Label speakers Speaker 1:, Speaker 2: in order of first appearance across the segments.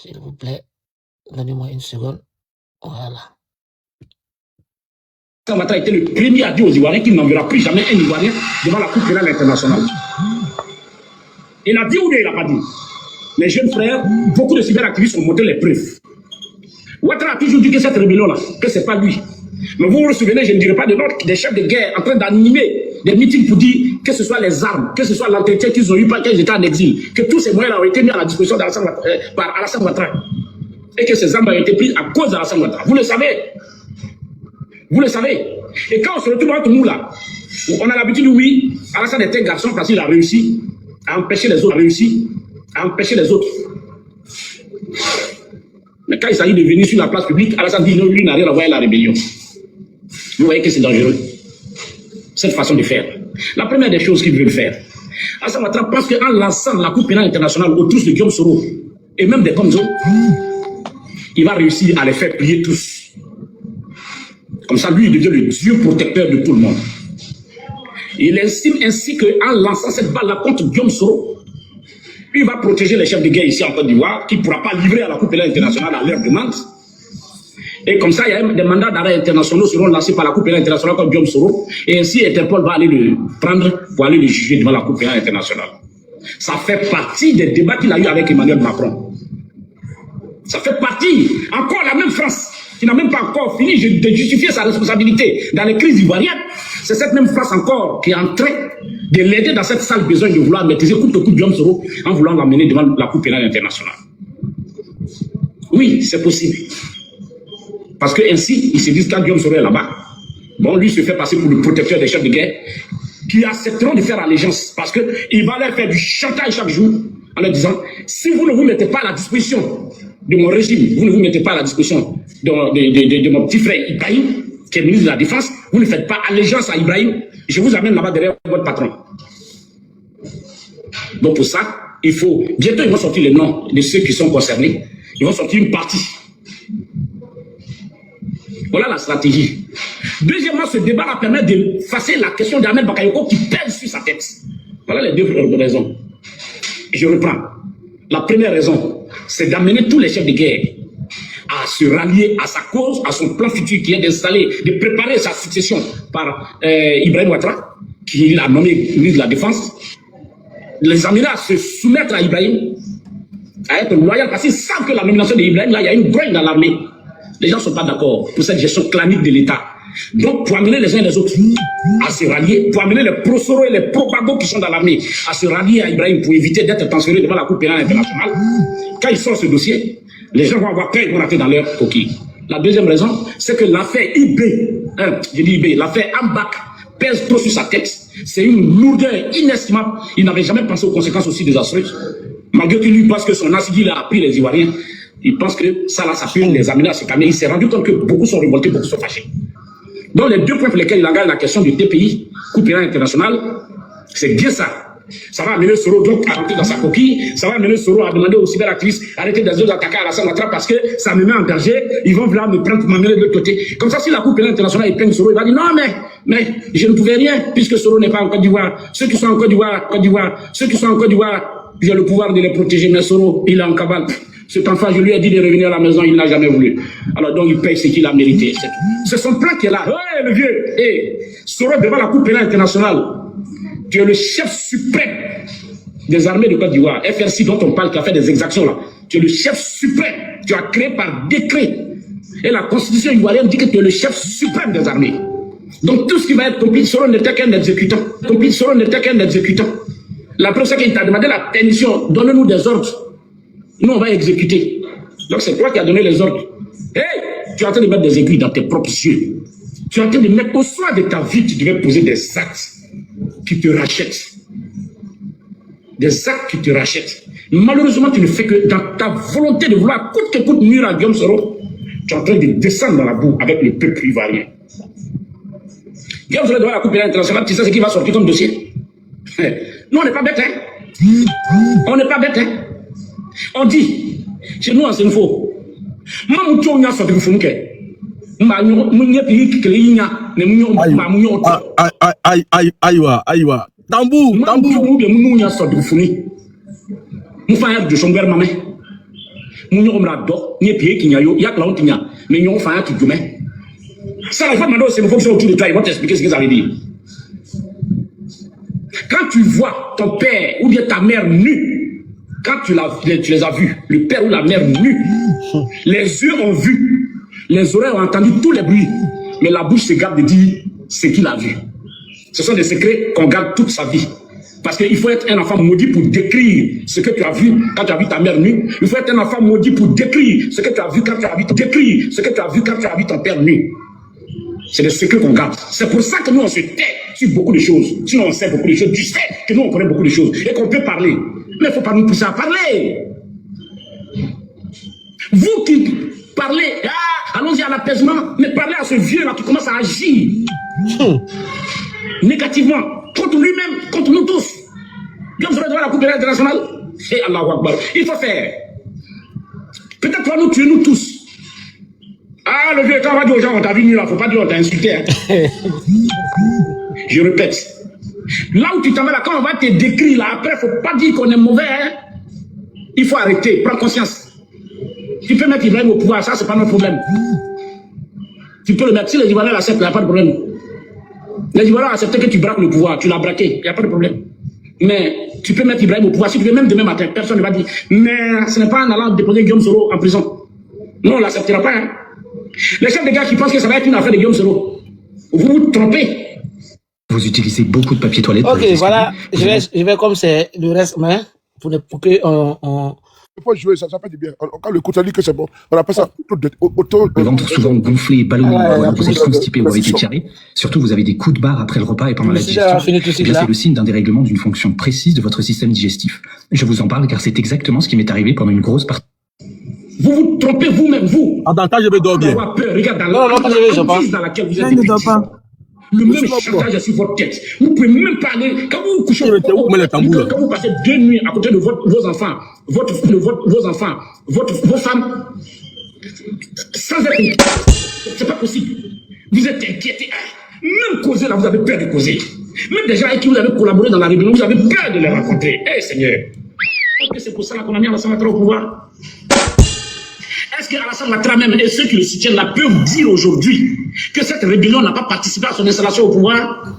Speaker 1: S'il vous plaît, donnez-moi une seconde. Voilà.
Speaker 2: Ouattara était le premier à dire aux Ivoiriens qu'il n'enverra plus jamais un Ivoirien devant la Cour pénale internationale. Il a dit ou bien il n'a pas dit? Les jeunes frères, beaucoup de cyberactivistes ont montré les preuves. Ouattara a toujours dit que cette rébellion-là, que ce n'est pas lui. Mais vous vous souvenez, je ne dirai pas de nom, des chefs de guerre en train d'animer des meetings pour dire que ce soit les armes, que ce soit l'entretien qu'ils ont eu quand ils étaient en exil, que tous ces moyens-là ont été mis à la disposition par Alassane Ouattara. Et que ces armes ont été prises à cause d'Alassane Ouattara. Vous le savez. Vous le savez. Et quand on se retrouve entre nous là, on a l'habitude, oui, Alassane était un garçon parce qu'il a réussi à empêcher les autres, Mais quand il s'agit de venir sur la place publique, Alassane dit non, lui n'a rien à voir avec la rébellion. Vous voyez que c'est dangereux, cette façon de faire. La première des choses qu'il veut faire, Alassane Ouattara pense qu'en lançant la Cour pénale internationale aux trousses de Guillaume Soro, et même des Komzo, il va réussir à les faire plier tous. Comme ça, lui, il devient le Dieu protecteur de tout le monde. Il estime ainsi qu'en lançant cette balle-là contre Guillaume Soro, il va protéger les chefs de guerre ici en Côte d'Ivoire, qui ne pourra pas livrer à la Cour pénale internationale à leur demande. Et comme ça, il y a des mandats d'arrêt internationaux seront lancés par la Cour pénale internationale contre Guillaume Soro. Et ainsi, Interpol va aller le prendre pour aller le juger devant la Cour pénale internationale. Ça fait partie des débats qu'il a eu avec Emmanuel Macron. Ça fait partie, encore la même France, qui n'a même pas encore fini de justifier sa responsabilité dans les crises ivoiriennes. C'est cette même France encore qui est en train de l'aider dans cette sale besoin de vouloir maîtriser coûte que coûte Guillaume Soro en voulant l'amener devant la Cour pénale internationale. Oui, c'est possible. Parce que ainsi, ils se disent quand Guillaume Soro est là-bas, bon, lui se fait passer pour le protecteur des chefs de guerre qui accepteront de faire allégeance parce qu'il va leur faire du chantage chaque jour en leur disant si vous ne vous mettez pas à la disposition de mon régime, vous ne vous mettez pas à la disposition de mon petit frère Ibrahim, qui est ministre de la Défense, vous ne faites pas allégeance à Ibrahim, je vous amène là-bas derrière votre patron. Donc pour ça, il faut... Bientôt, ils vont sortir les noms de ceux qui sont concernés. Ils vont sortir une partie. Voilà la stratégie. Deuxièmement, ce débat permet de effacer la question d'Ahmed Bakayoko qui pèse sur sa tête. Voilà les deux raisons. Je reprends. La première raison, c'est d'amener tous les chefs de guerre à se rallier à sa cause, à son plan futur qui est d'installer, de préparer sa succession par Ibrahim Ouattara, qui l'a nommé ministre de la Défense. Les amener à se soumettre à Ibrahim, à être loyal, parce qu'ils savent que la nomination d'Ibrahim, là, il y a une grogne dans l'armée. Les gens ne sont pas d'accord pour cette gestion clanique de l'État. Donc, pour amener les uns et les autres à se rallier, pour amener les pro-Soro et les pro-Gbagbo qui sont dans l'armée à se rallier à Ibrahim pour éviter d'être transférés devant la Cour pénale internationale, quand ils sortent ce dossier, les gens vont avoir peur, ils vont rater dans leur coquille. La deuxième raison, c'est que l'affaire l'affaire Ambak pèse trop sur sa tête. C'est une lourdeur inestimable. Il n'avait jamais pensé aux conséquences aussi désastreuses. Malgré qu'il lui pense que son assigil a appris les Ivoiriens, il pense que ça peut les amener à se calmer. Il s'est rendu compte que beaucoup sont révoltés, beaucoup sont fâchés. Donc les deux points pour lesquels il engage la question du TPI, Cour pénale internationale, c'est bien ça. Ça va amener Soro donc à rentrer dans sa coquille, ça va amener Soro à demander aux cyberactivistes d'arrêter d'attaquer Alassane Ouattara parce que ça me met en danger, ils vont vouloir me prendre pour m'amener de l'autre côté. Comme ça, si la Cour pénale internationale est pleine de Soro, il va dire non mais je ne pouvais rien puisque Soro n'est pas en Côte d'Ivoire. Ceux qui sont en Côte d'Ivoire, j'ai le pouvoir de les protéger, mais Soro, il est en cabale. Cet enfant, je lui ai dit de revenir à la maison, il n'a jamais voulu. Alors donc, il paye ce qu'il a mérité. C'est son plan qui est là. Ouais, le vieux. Soro devant la Cour pénale internationale. Tu es le chef suprême des armées de Côte d'Ivoire. FRC dont on parle, qui a fait des exactions là. Tu es le chef suprême. Tu as créé par décret. Et la constitution ivoirienne dit que tu es le chef suprême des armées. Donc tout ce qui va être compliqué, Soro n'était qu'un exécutant. La preuve, c'est qu'il t'a demandé la permission. Donne-nous des ordres. Nous, on va exécuter. Donc, c'est toi qui as donné les ordres. Tu es en train de mettre des aiguilles dans tes propres yeux. Tu es en train de mettre au soir de ta vie, tu devais poser des actes qui te rachètent. Des actes qui te rachètent. Malheureusement, tu ne fais que dans ta volonté de vouloir coûte que coûte nuire à Guillaume Soro, tu es en train de descendre dans la boue avec le peuple ivoirien. Guillaume Soro devant la Cour pénale internationale, tu sais ce qui va sortir comme dossier? Nous, on n'est pas bêtes, On n'est pas bêtes, On dit, chez nous en Sénéfo,
Speaker 3: Aïwa. Tambou.
Speaker 2: Nous on l'a do, ni pied qui n'y a yo, y a que là on t'y a, mais nous on fait un truc de ça, il va demander aux fonction autour de toi, ils vont t'expliquer ce que ça veut dire. Quand tu vois ton père ou bien ta mère nue, quand tu les as vus, le père ou la mère nue, les yeux ont vu, les oreilles ont entendu tous les bruits, mais la bouche se garde de dire ce qu'il a vu. Ce sont des secrets qu'on garde toute sa vie. Parce qu'il faut être un enfant maudit pour décrire ce que tu as vu quand tu as vu ta mère nue. Il faut être un enfant maudit pour décrire ce que tu as vu quand tu as vu, quand tu as vu ton père nu. C'est des secrets qu'on garde. C'est pour ça que nous on se tait sur beaucoup de choses. Sinon on sait beaucoup de choses. Tu sais que nous on connaît beaucoup de choses et qu'on peut parler. Mais il ne faut pas nous pousser à parler. Vous qui parlez, allons-y à l'apaisement, mais parlez à ce vieux-là qui commence à agir négativement contre lui-même, contre nous tous. Comme ça, devant la Coupe internationale, c'est Allah Akbar. Il faut faire. Peut-être qu'on va nous tuer, nous tous. Ah, le vieux, quand on va dire aux gens, on t'a vu nu là, il ne faut pas dire on t'a insulté. Hein. Je répète. Là où tu t'en vas là, quand on va te décrire là, après, il ne faut pas dire qu'on est mauvais. Hein. Il faut arrêter, prends conscience. Tu peux mettre Ibrahim au pouvoir, ça, c'est pas notre problème. Tu peux le mettre. Si les Ivoiriens l'acceptent, il n'y a pas de problème. Les Ivoiriens acceptent que tu braques le pouvoir, tu l'as braqué, il n'y a pas de problème. Mais tu peux mettre Ibrahim au pouvoir. Si tu veux, même demain matin, personne ne va dire, mais ce n'est pas en allant déposer Guillaume Soro en prison. Non, on ne l'acceptera pas. Hein. Les chefs de gars qui pensent que ça va être une affaire de Guillaume Soro, vous vous trompez.
Speaker 3: Vous utilisez beaucoup de papier toilette.
Speaker 1: Ok, voilà, je vais comme c'est le reste, mais pour que
Speaker 4: Il faut jouer, ça fait du bien. Quand le coach a dit que c'est bon, on appelle ça
Speaker 3: le ventre souvent gonflé et ballonné, vous êtes constipé ou avez été tiré. Surtout, vous avez des coups de barre après le repas et pendant la digestion. C'est le signe d'un dérèglement d'une fonction précise de votre système digestif. Je vous en parle car c'est exactement ce qui m'est arrivé pendant une grosse partie.
Speaker 2: Vous vous trompez vous-même, vous.
Speaker 4: Dans le temps, je vais dormir.
Speaker 2: Regarde dans laquelle vous êtes. Le même chantage est sur votre tête. Vous ne pouvez même pas aller. Quand vous couchez, quand vous passez 2 nuits à côté de vos enfants, vos femmes, sans être inquiété, c'est pas possible. Vous êtes inquiété. Même causer là, vous avez peur de causer. Même des gens avec qui vous avez collaboré dans la rébellion, vous avez peur de les rencontrer. Eh Seigneur, est-ce que c'est pour ça qu'on a mis Alassane Ouattara au pouvoir? Est-ce que Alassane Ouattara même et ceux qui le soutiennent là peuvent dire aujourd'hui que cette rébellion n'a pas participé à son installation au pouvoir?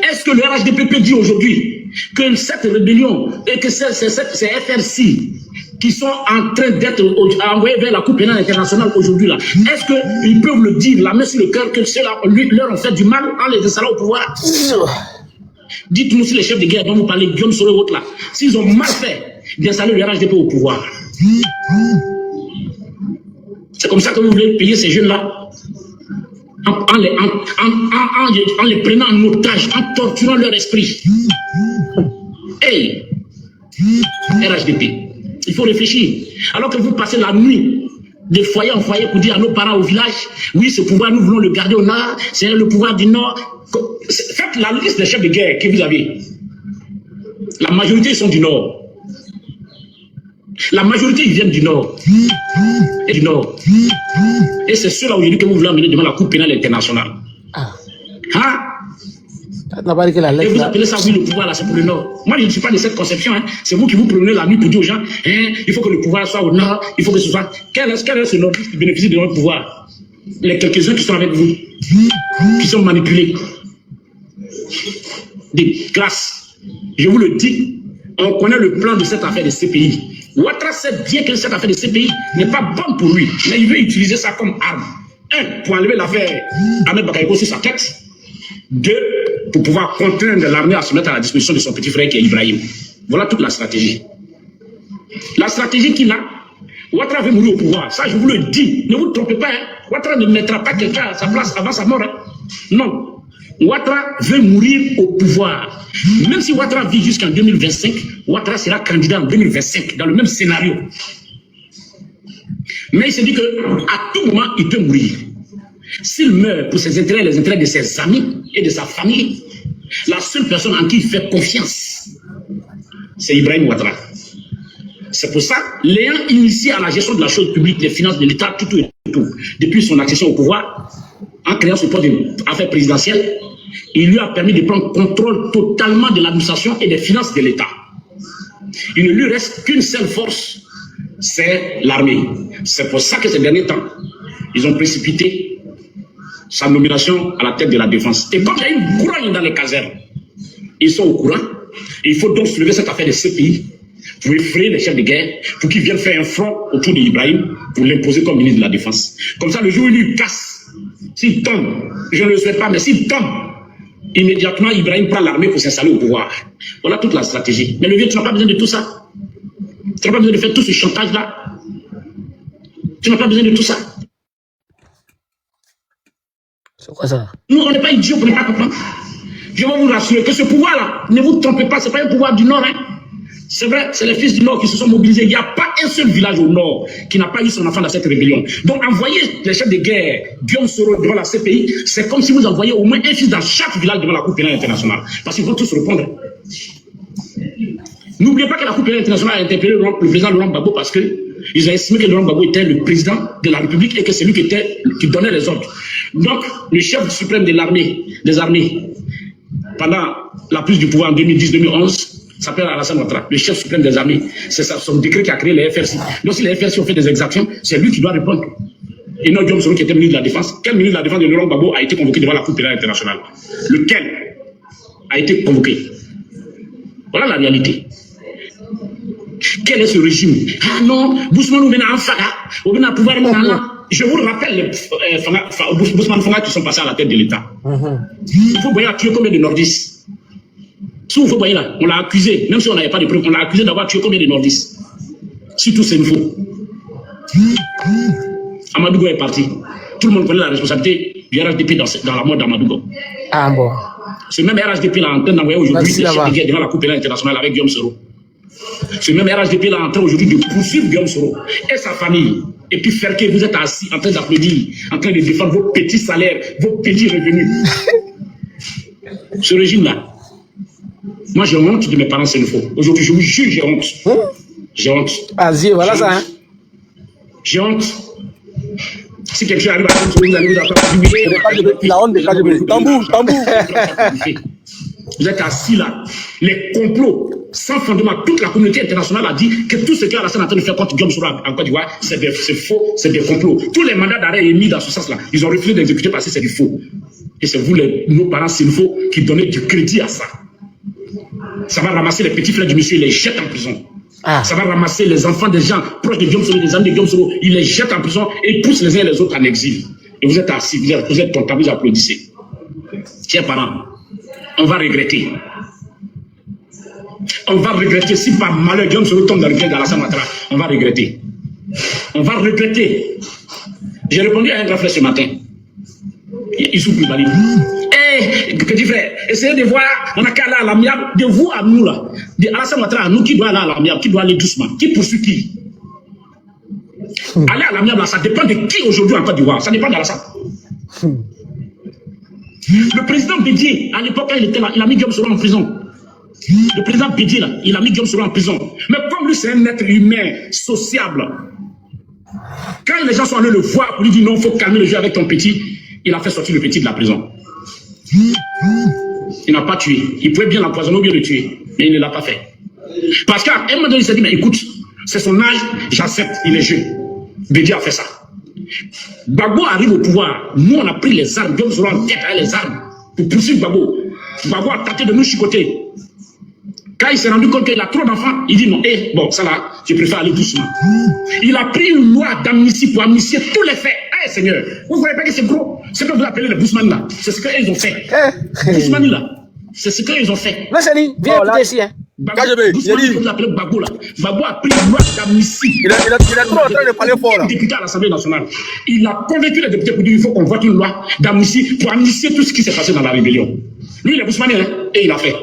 Speaker 2: Est-ce que le RHDP peut dire aujourd'hui que cette rébellion et que ces FRC qui sont en train d'être envoyés vers la Cour pénale internationale aujourd'hui là, est-ce qu'ils peuvent le dire la main sur le cœur que ceux-là leur ont fait du mal en les installant au pouvoir? Dites-nous si les chefs de guerre dont vous parlez, Guillaume Soro et autres là, s'ils ont mal fait d'installer le RHDP au pouvoir. C'est comme ça que vous voulez payer ces jeunes-là en les prenant en otage, en torturant leur esprit. Hey, RHDP, il faut réfléchir. Alors que vous passez la nuit de foyer en foyer pour dire à nos parents au village, oui, ce pouvoir, nous voulons le garder au nord, c'est le pouvoir du nord. Faites la liste des chefs de guerre que vous avez. La majorité sont du nord. La majorité, ils viennent du Nord. Et du Nord. Et c'est ceux-là aujourd'hui que vous voulez emmener devant la Cour pénale internationale. Hein? Et vous appelez ça, oui, le pouvoir, là, c'est pour le Nord. Moi, je ne suis pas de cette conception. Hein. C'est vous qui vous promenez la nuit pour dire aux gens, hein, il faut que le pouvoir soit au Nord, il faut que ce soit... Quel est ce nordiste qui bénéficie de notre pouvoir? Les quelques-uns qui sont avec vous, qui sont manipulés. Des grâces. Je vous le dis, on connaît le plan de cette affaire de CPI. Ouattara sait bien que cette affaire de CPI n'est pas bonne pour lui, mais il veut utiliser ça comme arme. 1, pour enlever l'affaire Ahmed Bakayoko sur sa tête. 2, pour pouvoir contraindre l'armée à se mettre à la disposition de son petit frère qui est Ibrahim. Voilà toute la stratégie. La stratégie qu'il a, Ouattara veut mourir au pouvoir. Ça, je vous le dis. Ne vous trompez pas. Hein. Ouattara ne mettra pas quelqu'un à sa place avant sa mort. Hein. Non. Ouattara veut mourir au pouvoir. Même si Ouattara vit jusqu'en 2025, Ouattara sera candidat en 2025, dans le même scénario. Mais il se dit qu'à tout moment, il peut mourir. S'il meurt pour ses intérêts, les intérêts de ses amis et de sa famille, la seule personne en qui il fait confiance, c'est Ibrahim Ouattara. C'est pour ça, l'ayant initié à la gestion de la chose publique, des finances de l'État, tout, depuis son accession au pouvoir, en créant ce poste d'affaires présidentielles, il lui a permis de prendre contrôle totalement de l'administration et des finances de l'État. Il ne lui reste qu'une seule force, c'est l'armée. C'est pour ça que ces derniers temps, ils ont précipité sa nomination à la tête de la défense. Et comme il y a une grogne dans les casernes, ils sont au courant. Il faut donc soulever cette affaire de CPI pour effrayer les chefs de guerre, pour qu'ils viennent faire un front autour d'Ibrahim, pour l'imposer comme ministre de la Défense. Comme ça, le jour où il lui casse, s'il tombe, je ne le souhaite pas, mais s'il tombe, immédiatement, Ibrahim prend l'armée pour s'installer au pouvoir. Voilà toute la stratégie. Mais le vieux, tu n'as pas besoin de tout ça. Tu n'as pas besoin de faire tout ce chantage-là. Tu n'as pas besoin de tout ça.
Speaker 1: C'est quoi ça?
Speaker 2: Nous, on n'est pas idiots pour ne pas comprendre. Je vais vous rassurer que ce pouvoir-là, ne vous trompez pas, ce n'est pas un pouvoir du Nord. Hein. C'est vrai, c'est les fils du Nord qui se sont mobilisés. Il n'y a pas un seul village au Nord qui n'a pas eu son enfant dans cette rébellion. Donc, envoyer les chefs de guerre, Guillaume Soro devant la CPI, c'est comme si vous envoyez au moins un fils dans chaque village devant la Cour pénale internationale. Parce qu'ils vont tous répondre. N'oubliez pas que la Cour pénale internationale a interpellé le président Laurent Gbagbo parce qu'ils ont estimé que Laurent Gbagbo était le président de la République et que c'est lui qui donnait les ordres. Donc, le chef suprême de l'armée, des armées, pendant la prise du pouvoir en 2010-2011, s'appelle Alassane Ouattara, le chef suprême des armées. C'est son décret qui a créé les FRC. Donc si les FRC ont fait des exactions, c'est lui qui doit répondre. Et non Guillaume Soro qui était ministre de la Défense. Quel ministre de la Défense de Laurent Gbagbo a été convoqué devant la Cour pénale internationale? Lequel a été convoqué? Voilà la réalité. Quel est ce régime? Ah non, Bousmane ou Mena Faga, ou Mena pouvoir maintenant. Je vous rappelle les Bousmane Faga qui sont passés à la tête de l'État. Il faut voyer à tuer combien de nordistes? Si vous voyez là, on l'a accusé, même si on n'avait pas de preuves, on l'a accusé d'avoir tué combien de nordistes? Si tout c'est nouveau. Amadougo est parti. Tout le monde connaît la responsabilité du RHDP dans la mort d'Amadougo.
Speaker 1: Ah bon.
Speaker 2: Ce même RHDP là en train d'envoyer aujourd'hui des chefs de guerre devant la Cour pénale internationale avec Guillaume Soro. Ce même RHDP là en train aujourd'hui de poursuivre Guillaume Soro et sa famille. Et puis faire que vous êtes assis en train d'applaudir, en train de défendre vos petits salaires, vos petits revenus. Ce régime là. Moi, j'ai honte de mes parents sénégalais. Aujourd'hui, je vous jure, j'ai honte. J'ai honte.
Speaker 1: Vas-y, voilà ça. Hein?
Speaker 2: J'ai honte. Si quelque chose arrive à vous, vous allez vous attendre.
Speaker 4: La honte des cas de tambour, tambour.
Speaker 2: Vous êtes assis là. Les complots, sans fondement, toute la communauté internationale a dit que tout ce qu'Alassane est en train de faire contre Guillaume Soro en Côte d'Ivoire, c'est faux, c'est des complots. Tous les mandats d'arrêt émis dans ce sens-là, ils ont refusé d'exécuter parce que c'est du faux. Et c'est vous, nos parents sénégalais, qui donnez du crédit à ça. Ça va ramasser les petits frères du monsieur, il les jette en prison. Ah. Ça va ramasser les enfants des gens proches de Guillaume Soro, des amis de Guillaume Soro, il les jette en prison et pousse les uns et les autres en exil. Et vous êtes assis, vous êtes contents, vous applaudissez. Chers parents, on va regretter. On va regretter si par malheur Guillaume Soro tombe dans le pied d'Alassane Ouattara. On va regretter. On va regretter. J'ai répondu à un grand frère ce matin. Il souffre du Mali. Petit frère, essayez de voir, on n'a qu'à aller à l'amiable, de vous à nous là, de Alassane Ouattara à nous, qui doit aller à l'amiable, qui doit aller doucement, qui poursuit qui? Aller à l'amiable, ça dépend de qui aujourd'hui en Côte d'Ivoire, ça dépend d'Alassane. Le président Bédié, à l'époque, il était là, il a mis Guillaume Soro en prison. Le président Bédié, là, il a mis Guillaume Soro en prison. Mais comme lui, c'est un être humain, sociable, quand les gens sont allés le voir pour lui dire non, il faut calmer le jeu avec ton petit, il a fait sortir le petit de la prison. Il n'a pas tué. Il pouvait bien l'empoisonner ou bien le tuer, mais il ne l'a pas fait. Parce qu'à un moment donné, il s'est dit, mais écoute, c'est son âge, j'accepte, il est jeune. Bédié a fait ça. Gbagbo arrive au pouvoir. Nous, on a pris les armes, Guillaume Soro en tête avec les armes pour poursuivre Gbagbo. Gbagbo a tenté de nous chicoter. Quand il s'est rendu compte qu'il a trop d'enfants, il dit non, bon, ça là, je préfère aller doucement. Il a pris une loi d'amnistie pour amnistier tous les faits. Seigneur, vous ne voyez pas que c'est gros? Ce que vous appelez les Bousmane là, c'est ce qu'ils ont fait. Bousmane là, c'est ce qu'ils ont fait.
Speaker 1: Non, c'est lui, viens écouter ici.
Speaker 2: Bousmane, ce que vous appelez Gbagbo là. Gbagbo a pris une loi d'amnistie.
Speaker 4: Il est trop en train de parler fort là.
Speaker 2: Député à l'Assemblée nationale. Il a convaincu les députés pour dire qu'il faut qu'on vote une loi d'amnistie pour amnistier tout ce qui s'est passé dans la rébellion. Lui, il est Bousmane et il a fait.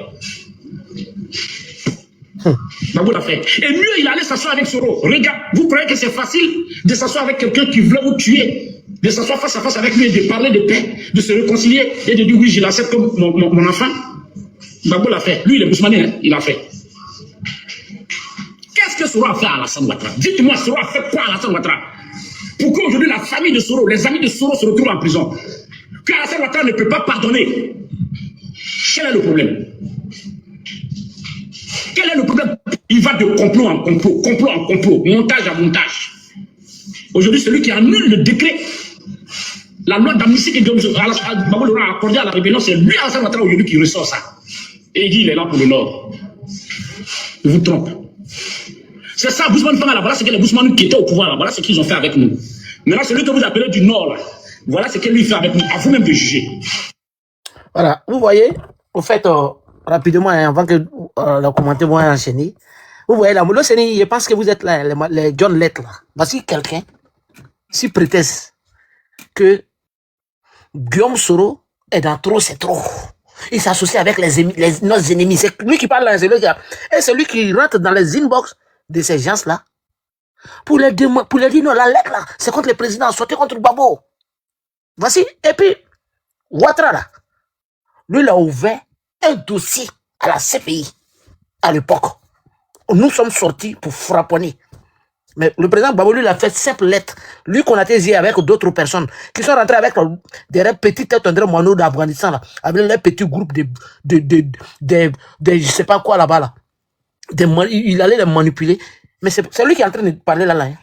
Speaker 2: Gbagbo l'a fait. Et mieux, il allait s'asseoir avec Soro. Regarde, vous croyez que c'est facile de s'asseoir avec quelqu'un qui voulait vous tuer, de s'asseoir face à face avec lui et de parler de paix, de se réconcilier et de dire oui, je l'accepte comme mon enfant? Gbagbo l'a fait. Lui, il est Bousmane, il a fait. Qu'est-ce que Soro a fait à Alassane Ouattara? Dites-moi, Soro a fait quoi à Alassane Ouattara? Pourquoi aujourd'hui la famille de Soro, les amis de Soro se retrouvent en prison? Que Alassane Ouattara ne peut pas pardonner. Quel est le problème? Quel est le problème? Il va va de complot en complot, complot en complot, montage à montage. Aujourd'hui, celui qui annule le décret, la loi d'amnistie que Babou a accordée à la rébellion, c'est lui, Alassane Ouattara, aujourd'hui, qui ressort ça. Et il dit il est là pour le Nord. Il vous trompe. C'est ça, Bousman Fangala, voilà ce que les Bousman qui étaient au pouvoir, voilà ce qu'ils ont fait avec nous. Maintenant, celui que vous appelez du Nord, là, voilà ce qu'il lui fait avec nous. À vous-même de juger.
Speaker 1: Voilà, vous voyez, au fait, rapidement, hein, avant que le commentaire va enchaîner, vous voyez là, Moulo Seni, je pense que vous êtes là, les John Lett là. Voici quelqu'un, si prétexte que Guillaume Soro est dans trop, c'est trop. Il s'associe avec nos ennemis. C'est lui qui parle là, c'est lui qui a... Et c'est lui qui rentre dans les inbox de ces gens-là pour les dire non, la lettre là, c'est contre le président, sortez contre Babo. Voici, et puis, Ouattara là, lui il a ouvert un dossier à la CPI à l'époque. Nous sommes sortis pour frapponner. Mais le président Babo, lui, il a fait simple lettre. Lui qu'on a été avec d'autres personnes qui sont rentrés avec des petits têtes moineaux d'Afghanistan, là, avec les petits groupes de je sais pas quoi là-bas. Là. Il allait les manipuler. Mais c'est lui qui est en train de parler là. Hein.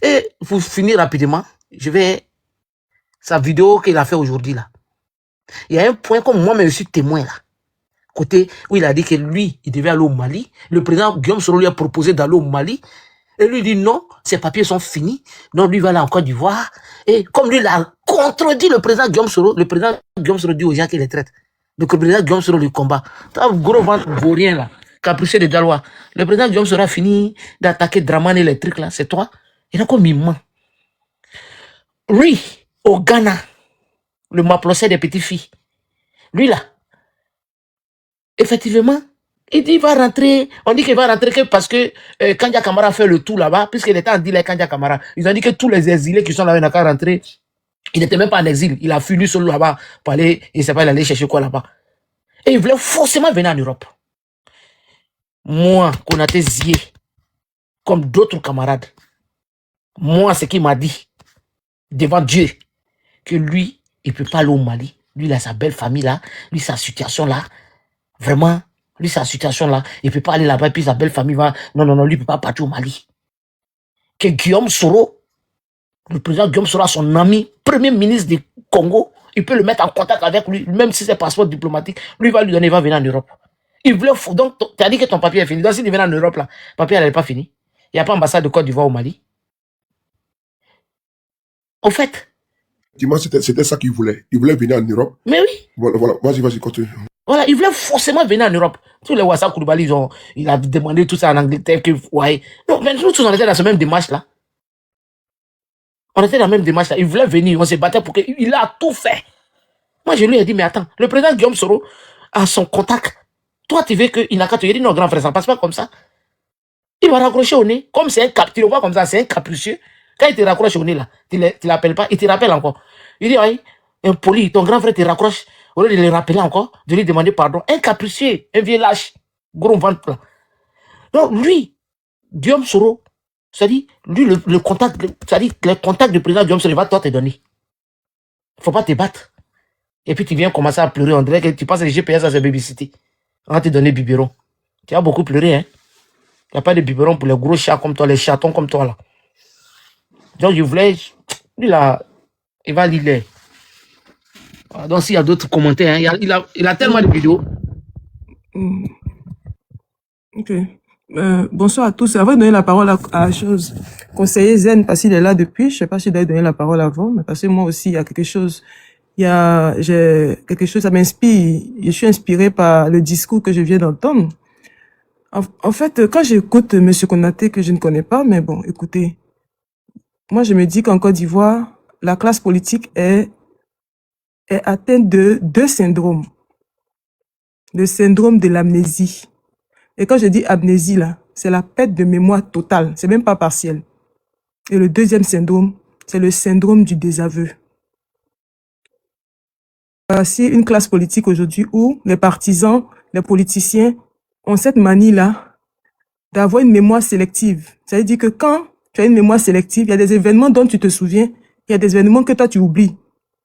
Speaker 1: Et pour finir rapidement, je vais. Sa vidéo qu'il a fait aujourd'hui là. Il y a un point comme moi, mais je suis témoin là. Côté où il a dit que lui, il devait aller au Mali. Le président Guillaume Soro lui a proposé d'aller au Mali. Et lui dit non, ses papiers sont finis. Donc lui va aller en Côte d'Ivoire. Et comme lui, il a contredit le président Guillaume Soro dit aux gens qu'il les traite. Donc le président Guillaume Soro le combat. T'as un gros ventre vaurien là, capricieux de Dalois. Le président Guillaume Soro a fini d'attaquer Dramane et les trucs là. C'est toi. Il a comme il ment. Lui, au Ghana, le maplocet des petites filles. Lui là, effectivement, il dit qu'il va rentrer. On dit qu'il va rentrer que parce que Kandja Kamara fait le tout là-bas, puisqu'il était en deal avec Kandja Kamara. Ils ont dit que tous les exilés qui sont là, ils n'ont qu'à rentrer. Il n'était même pas en exil. Il a fui seul là-bas pour aller, il ne sait pas, il allait chercher quoi là-bas. Et il voulait forcément venir en Europe. Moi, Konaté Zié, comme d'autres camarades, moi, ce qu'il m'a dit, devant Dieu, que lui, il ne peut pas aller au Mali. Lui, il a sa belle famille là, lui, sa situation là. Vraiment, lui, sa situation là, il ne peut pas aller là-bas, puis sa belle famille va. Non, lui, il ne peut pas partir au Mali. Que Guillaume Soro, le président Guillaume Soro, son ami, premier ministre du Congo, il peut le mettre en contact avec lui, même si c'est passeport diplomatique, lui, il va lui donner, il va venir en Europe. Il voulait. Donc, tu as dit que ton papier est fini. Donc, s'il vient en Europe là, le papier n'est pas fini. Il n'y a pas ambassade de Côte d'Ivoire au Mali. Au fait.
Speaker 4: Dis-moi, c'était ça qu'il voulait. Il voulait venir en Europe.
Speaker 1: Mais oui.
Speaker 4: Voilà. Vas-y, continue.
Speaker 1: Voilà, il voulait forcément venir en Europe. Tous les Wassa Koulibaly, il a demandé tout ça en Angleterre. Ouais. Non, mais nous tous, on était dans ce même démarche là. On était dans la même démarche là. Il voulait venir, on s'est battu pour qu'il il a tout fait. Moi, je lui ai dit, mais attends, le président Guillaume Soro a son contact. Toi, tu veux qu'il n'a qu'à te dire, non, grand frère, ça ne passe pas comme ça. Il va raccrocher au nez. Comme c'est tu le vois comme ça, c'est un capricieux. Quand il te raccroche au nez là, tu ne l'appelles pas, il te rappelle encore. Il dit, oui, impoli, ton grand frère te raccroche. Au lieu de le rappeler encore, de lui demander pardon. Un capricieux, un vieux lâche, gros ventre là. Donc lui, Guillaume Soro, c'est-à-dire, lui, le contact, c'est-à-dire, le contact du président Guillaume Soro, il va toi te donner. Il ne faut pas te battre. Et puis tu viens commencer à pleurer, on dirait que tu passes les GPS à ce baby-city. On va te donner biberon. Tu as beaucoup pleuré, hein. Il n'y a pas de biberon pour les gros chats comme toi, les chatons comme toi là. Donc je voulais, lui là, il va lire. Donc s'il y a d'autres commentaires, hein, il a tellement de vidéos.
Speaker 5: Ok. Bonsoir à tous. Avant de donner la parole à chose, conseiller Zen, parce qu'il est là depuis, je sais pas si je donner la parole avant, mais parce que moi aussi, il y a quelque chose, j'ai quelque chose, ça m'inspire. Je suis inspiré par le discours que je viens d'entendre. En fait, quand j'écoute Monsieur Konaté, que je ne connais pas, mais bon, écoutez, moi je me dis qu'en Côte d'Ivoire, la classe politique est atteinte de deux syndromes. Le syndrome de l'amnésie. Et quand je dis amnésie, là, c'est la perte de mémoire totale. C'est même pas partiel. Et le deuxième syndrome, c'est le syndrome du désaveu. Voici une classe politique aujourd'hui où les partisans, les politiciens ont cette manie-là d'avoir une mémoire sélective. Ça veut dire que quand tu as une mémoire sélective, il y a des événements dont tu te souviens, il y a des événements que toi tu oublies.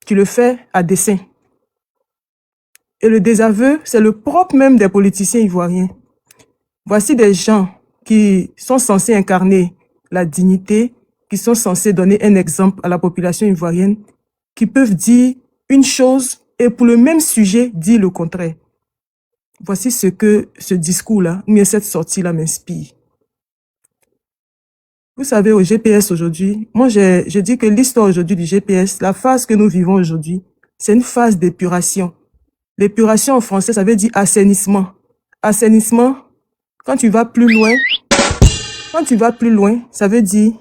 Speaker 5: Tu le fais à dessein. Et le désaveu, c'est le propre même des politiciens ivoiriens. Voici des gens qui sont censés incarner la dignité, qui sont censés donner un exemple à la population ivoirienne, qui peuvent dire une chose et pour le même sujet dire le contraire. Voici ce que ce discours-là, ou bien cette sortie-là m'inspire. Vous savez, au GPS aujourd'hui, moi je dis que l'histoire aujourd'hui du GPS, la phase que nous vivons aujourd'hui, c'est une phase d'épuration. L'épuration en français, ça veut dire assainissement. Assainissement, quand tu vas plus loin, ça veut dire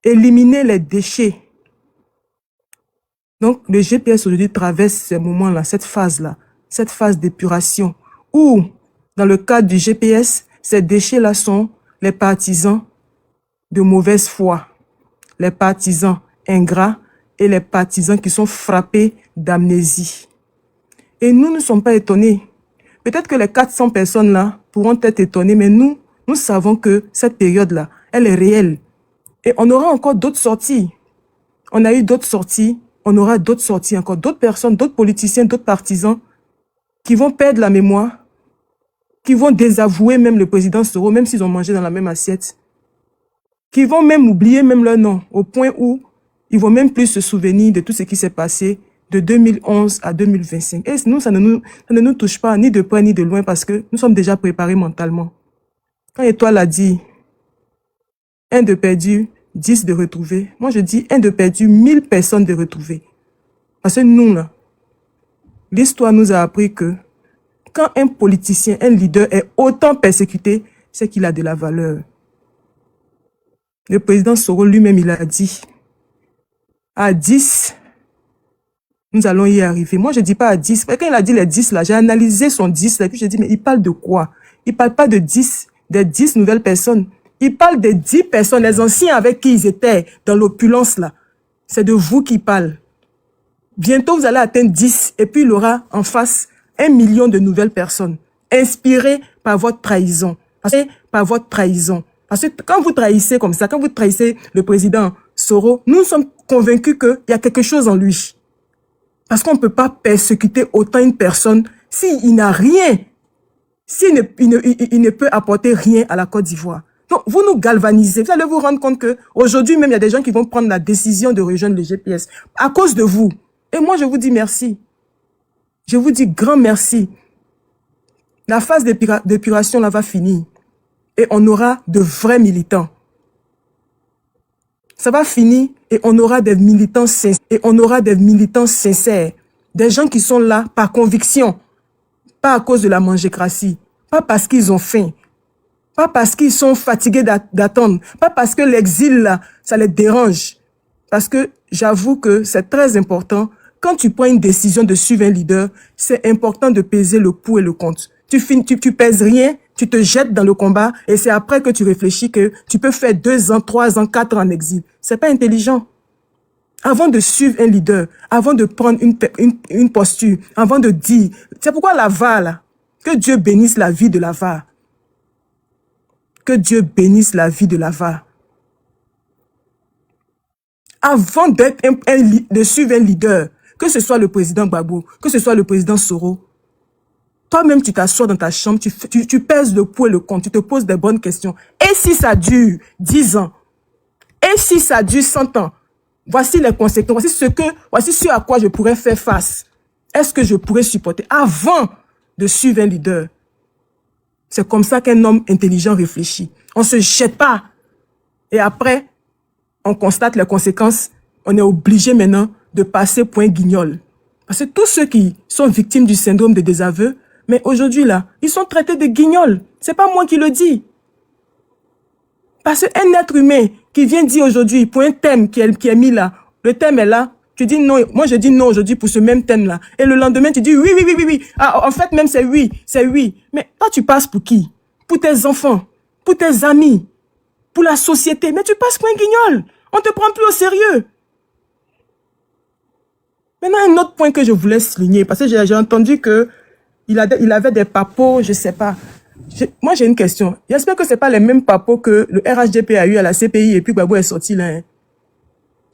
Speaker 5: éliminer les déchets. Donc, le GPS aujourd'hui traverse ces moments-là, cette phase-là, cette phase d'épuration, où, dans le cadre du GPS, ces déchets-là sont les partisans de mauvaise foi, les partisans ingrats et les partisans qui sont frappés d'amnésie. Et nous ne sommes pas étonnés. Peut-être que les 400 personnes-là pourront être étonnées, mais nous savons que cette période-là, elle est réelle. Et on aura encore d'autres sorties. On a eu d'autres sorties, on aura d'autres sorties encore, d'autres personnes, d'autres politiciens, d'autres partisans qui vont perdre la mémoire, qui vont désavouer même le président Soro, même s'ils ont mangé dans la même assiette, qui vont même oublier même leur nom, au point où ils vont même plus se souvenir de tout ce qui s'est passé de 2011 à 2025. Et nous, ça ne nous touche pas, ni de près ni de loin, parce que nous sommes déjà préparés mentalement. Quand Étoile a dit, 1 de perdu, 10 de retrouvés, moi je dis 1 de perdu, 1000 personnes de retrouvés. Parce que nous, là, l'histoire nous a appris que quand un politicien, un leader est autant persécuté, c'est qu'il a de la valeur. Le président Soro lui-même, il a dit, à 10, nous allons y arriver. Moi, je dis pas à 10. Quand il a dit les 10 là, j'ai analysé son 10 là, et puis j'ai dit, mais il parle de quoi? Il parle pas de 10, des 10 nouvelles personnes. Il parle des 10 personnes, les anciens avec qui ils étaient dans l'opulence là. C'est de vous qu'il parle. Bientôt, vous allez atteindre 10 et puis il aura en face 1 million de nouvelles personnes inspirées par votre trahison. Par votre trahison. Parce que quand vous trahissez comme ça, quand vous trahissez le président Soro, nous sommes convaincus qu'il y a quelque chose en lui. Parce qu'on ne peut pas persécuter autant une personne s'il n'a rien, s'il ne peut apporter rien à la Côte d'Ivoire. Donc, vous nous galvanisez. Vous allez vous rendre compte que aujourd'hui même, il y a des gens qui vont prendre la décision de rejoindre le GPS à cause de vous. Et moi, je vous dis merci. Je vous dis grand merci. La phase d'épuration là va finir. Et on aura de vrais militants. Ça va finir et on aura des militants sincères. Des gens qui sont là par conviction. Pas à cause de la mangécratie. Pas parce qu'ils ont faim. Pas parce qu'ils sont fatigués d'attendre. Pas parce que l'exil là, ça les dérange. Parce que j'avoue que c'est très important. Quand tu prends une décision de suivre un leader, c'est important de peser le pour et le contre. Tu pèses rien, tu te jettes dans le combat et c'est après que tu réfléchis que tu peux faire 2 ans, 3 ans, 4 ans en exil. C'est pas intelligent. Avant de suivre un leader, avant de prendre une posture, avant de dire, c'est pourquoi la VAR là, que Dieu bénisse la vie de la VAR. Que Dieu bénisse la vie de la VAR. Avant de suivre un leader, que ce soit le président Gbagbo, que ce soit le président Soro, toi-même, tu t'assois dans ta chambre, tu pèses le pour et le contre, tu te poses des bonnes questions. Et si ça dure 10 ans? Et si ça dure 100 ans? Voici les conséquences, voici ce à quoi je pourrais faire face. Est-ce que je pourrais supporter avant de suivre un leader? C'est comme ça qu'un homme intelligent réfléchit. On se jette pas. Et après, on constate les conséquences. On est obligé maintenant de passer point guignol. Parce que tous ceux qui sont victimes du syndrome de désaveu, mais aujourd'hui là, ils sont traités de guignols. C'est pas moi qui le dis. Parce qu'un être humain qui vient dire aujourd'hui pour un thème qui est mis là, le thème est là, tu dis non, moi je dis non aujourd'hui pour ce même thème là. Et le lendemain tu dis oui. Ah, en fait même c'est oui. Mais toi tu passes pour qui? Pour tes enfants, pour tes amis, pour la société. Mais tu passes pour un guignol. On te prend plus au sérieux. Maintenant un autre point que je voulais souligner, parce que j'ai entendu que il avait des papos, je sais pas. Moi, j'ai une question. J'espère que c'est pas les mêmes papos que le RHDP a eu à la CPI et puis Gbagbo est sorti là. Hein.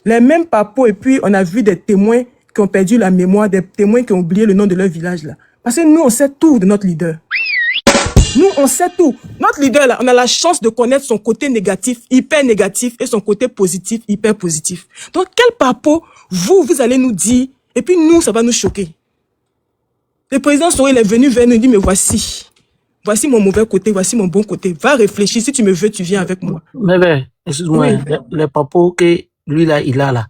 Speaker 5: Les mêmes papos et puis on a vu des témoins qui ont perdu la mémoire, des témoins qui ont oublié le nom de leur village là. Parce que nous, on sait tout de notre leader. Nous, on sait tout. Notre leader, là, on a la chance de connaître son côté négatif, hyper négatif, et son côté positif, hyper positif. Donc, quel papo, vous allez nous dire, et puis nous, ça va nous choquer. Le président Soro, il est venu vers nous, il dit, mais voici mon mauvais côté, voici mon bon côté. Va réfléchir, si tu me veux, tu viens avec moi.
Speaker 1: Mais excuse-moi,
Speaker 5: Oui.
Speaker 1: le papo que lui, là, il a là,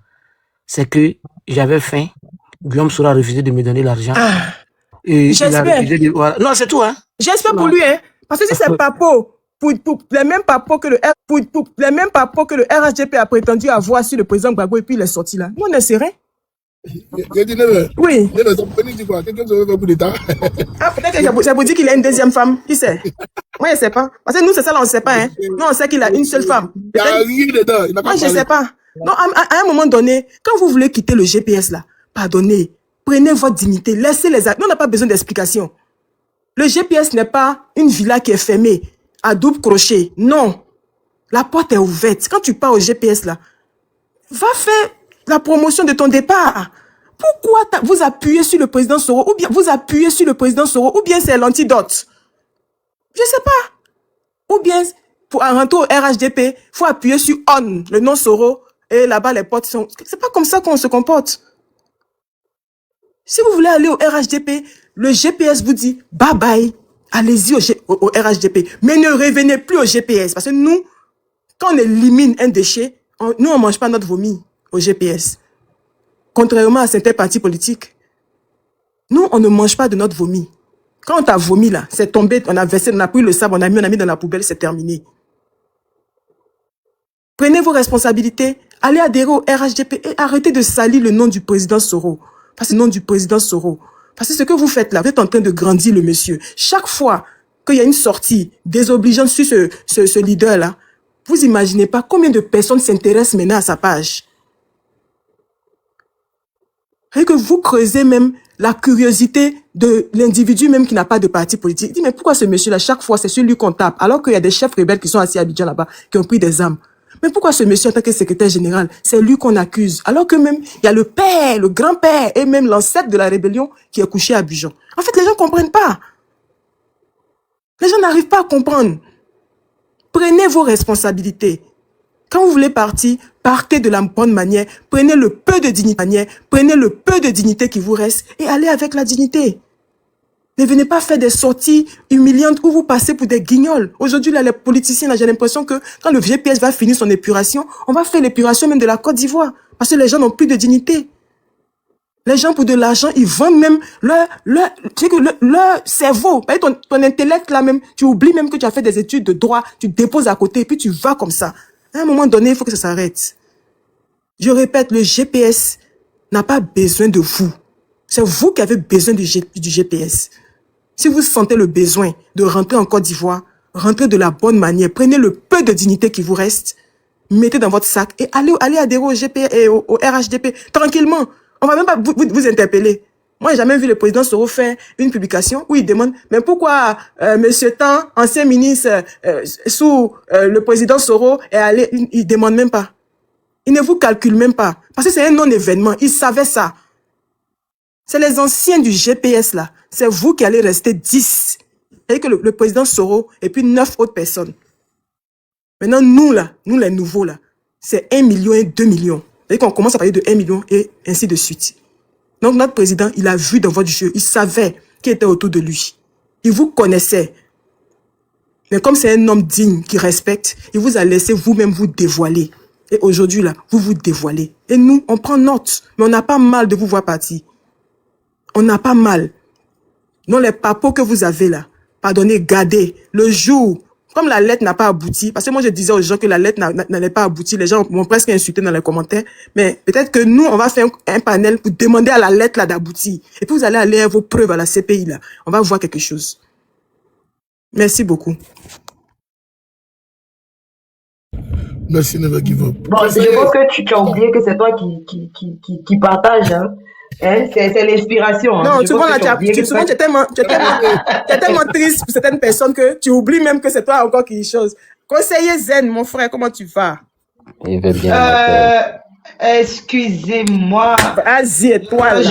Speaker 1: c'est que j'avais faim. Guillaume Soro a refusé de me donner l'argent.
Speaker 5: Ah,
Speaker 1: Et il a
Speaker 5: j'espère.
Speaker 1: refusé de... Voilà. Non, c'est tout, hein.
Speaker 5: J'espère pour
Speaker 1: Non.
Speaker 5: lui, hein. Parce que si c'est papo, pour les mêmes papos que les mêmes papos que le RHDP a prétendu avoir sur le président Gbagbo et puis il est sorti là. Nous, on est serein.
Speaker 4: J'ai dit, Neve,
Speaker 5: Oui.
Speaker 4: Neve, ça peut dire quoi? Quelqu'un se fait pour l'État.
Speaker 5: Ah, peut-être que ça vous dit qu'il a une deuxième femme. Qui sait? Moi, je ne sais pas. Parce que nous, c'est ça, là, on ne sait pas, hein. Nous, on sait qu'il a une seule femme.
Speaker 4: Il n'y a rien dedans. Il n'a
Speaker 5: Moi,
Speaker 4: pas
Speaker 5: je ne
Speaker 4: parlé.
Speaker 5: sais pas. Non, à un moment donné, quand vous voulez quitter le GPS là, pardonnez, prenez votre dignité, laissez les actes. Nous, on n'a pas besoin d'explication. Le GPS n'est pas une villa qui est fermée à double crochet. Non. La porte est ouverte. Quand tu pars au GPS là, va faire la promotion de ton départ. Pourquoi vous appuyez sur le président Soro, ou bien vous appuyez sur le président Soro, ou bien c'est l'antidote? Je ne sais pas. Ou bien, pour rentrer au RHDP, faut appuyer sur ON, le nom Soro, et là-bas les portes sont... C'est pas comme ça qu'on se comporte. Si vous voulez aller au RHDP, le GPS vous dit bye bye, allez-y au RHDP. Mais ne revenez plus au GPS. Parce que nous, quand on élimine un déchet, nous on mange pas notre vomi au GPS. Contrairement à certains partis politiques. Nous, on ne mange pas de notre vomi. Quand on t'a vomi là, c'est tombé, on a versé, on a pris le sable, on a mis dans la poubelle, c'est terminé. Prenez vos responsabilités, allez adhérer au RHDP et arrêtez de salir le nom du président Soro. Parce que le nom du président Soro. Parce que ce que vous faites là, vous êtes en train de grandir le monsieur. Chaque fois qu'il y a une sortie désobligeante sur ce leader-là, vous imaginez pas combien de personnes s'intéressent maintenant à sa page. Et que vous creusez même la curiosité de l'individu même qui n'a pas de parti politique. Il dit, mais pourquoi ce monsieur-là, chaque fois, c'est sur lui qu'on tape, alors qu'il y a des chefs rebelles qui sont assis à Abidjan là-bas, qui ont pris des armes. Mais pourquoi ce monsieur, en tant que secrétaire général, c'est lui qu'on accuse, alors que même, il y a le père, le grand-père, et même l'ancêtre de la rébellion qui est couché à Abidjan. En fait, les gens ne comprennent pas. Les gens n'arrivent pas à comprendre. Prenez vos responsabilités. Quand vous voulez partir, partez de la bonne manière, prenez le peu de dignité qui vous reste et allez avec la dignité. Ne venez pas faire des sorties humiliantes où vous passez pour des guignols. Aujourd'hui, là, les politiciens, là, j'ai l'impression que quand le GPS va finir son épuration, on va faire l'épuration même de la Côte d'Ivoire. Parce que les gens n'ont plus de dignité. Les gens, pour de l'argent, ils vendent même leur cerveau. Ton intellect, là même, tu oublies même que tu as fait des études de droit, tu te déposes à côté et puis tu vas comme ça. À un moment donné, il faut que ça s'arrête. Je répète, le GPS n'a pas besoin de vous. C'est vous qui avez besoin du GPS. Si vous sentez le besoin de rentrer en Côte d'Ivoire, rentrez de la bonne manière. Prenez le peu de dignité qui vous reste, mettez dans votre sac et allez adhérer au GPS et au RHDP tranquillement. On va même pas vous interpeller. Moi, j'ai jamais vu le président Soro faire une publication où il demande, mais pourquoi Monsieur Tan, ancien ministre sous le président Soro, est allé, il demande même pas. Il ne vous calcule même pas. Parce que c'est un non-événement. Il savait ça. C'est les anciens du GPS là. C'est vous qui allez rester 10. Et que le président Soro et puis 9 autres personnes. Maintenant, nous là, nous les nouveaux là, c'est 1 million et 2 millions. Et qu'on commence à parler de 1 million et ainsi de suite. Donc notre président, il a vu dans votre jeu, il savait qui était autour de lui. Il vous connaissait. Mais comme c'est un homme digne, qui respecte, il vous a laissé vous-même vous dévoiler. Et aujourd'hui là, vous vous dévoilez. Et nous, on prend note, mais on n'a pas mal de vous voir partir. On n'a pas mal. Non, les papos que vous avez là, pardonnez, gardez. Le jour, comme la lettre n'a pas abouti, parce que moi je disais aux gens que la lettre n'allait pas aboutir, les gens m'ont presque insulté dans les commentaires, mais peut-être que nous, on va faire un panel pour demander à la lettre là d'aboutir. Et puis vous allez aller à vos preuves à la CPI là. On va voir quelque chose. Merci beaucoup.
Speaker 4: Merci, never give up.
Speaker 6: Bon, je pense que tu as oublié que c'est toi qui partage, hein. C'est l'inspiration. Hein.
Speaker 5: Non, souvent, là, tu es tellement triste pour certaines personnes que tu oublies même que c'est toi encore qui chose. Conseiller Zen, mon frère, comment tu vas?
Speaker 7: Il va bien.
Speaker 6: Excusez-moi.
Speaker 5: Vas-y, étoile.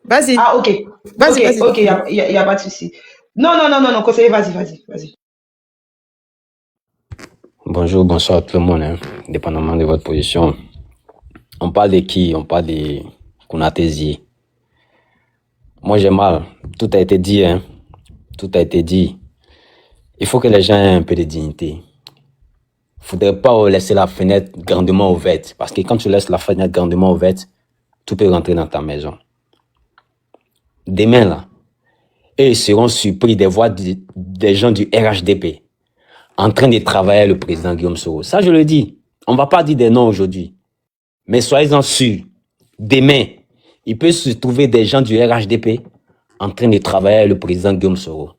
Speaker 5: Vas-y.
Speaker 6: Ah, ok.
Speaker 5: Vas-y.
Speaker 6: Ok, il n'y a pas de souci. Non, conseiller, vas-y.
Speaker 7: Bonjour, bonsoir à tout le monde, hein, dépendamment de votre position. On parle de qui? On parle de Konaté. Moi, j'ai mal. Tout a été dit, hein. Tout a été dit. Il faut que les gens aient un peu de dignité. Il ne faudrait pas laisser la fenêtre grandement ouverte. Parce que quand tu laisses la fenêtre grandement ouverte, tout peut rentrer dans ta maison. Demain, là, ils seront surpris de voir des gens du RHDP en train de travailler avec le président Guillaume Soro. Ça, je le dis. On ne va pas dire des noms aujourd'hui. Mais soyez-en sûrs, demain, il peut se trouver des gens du RHDP en train de travailler avec le président Guillaume Soro.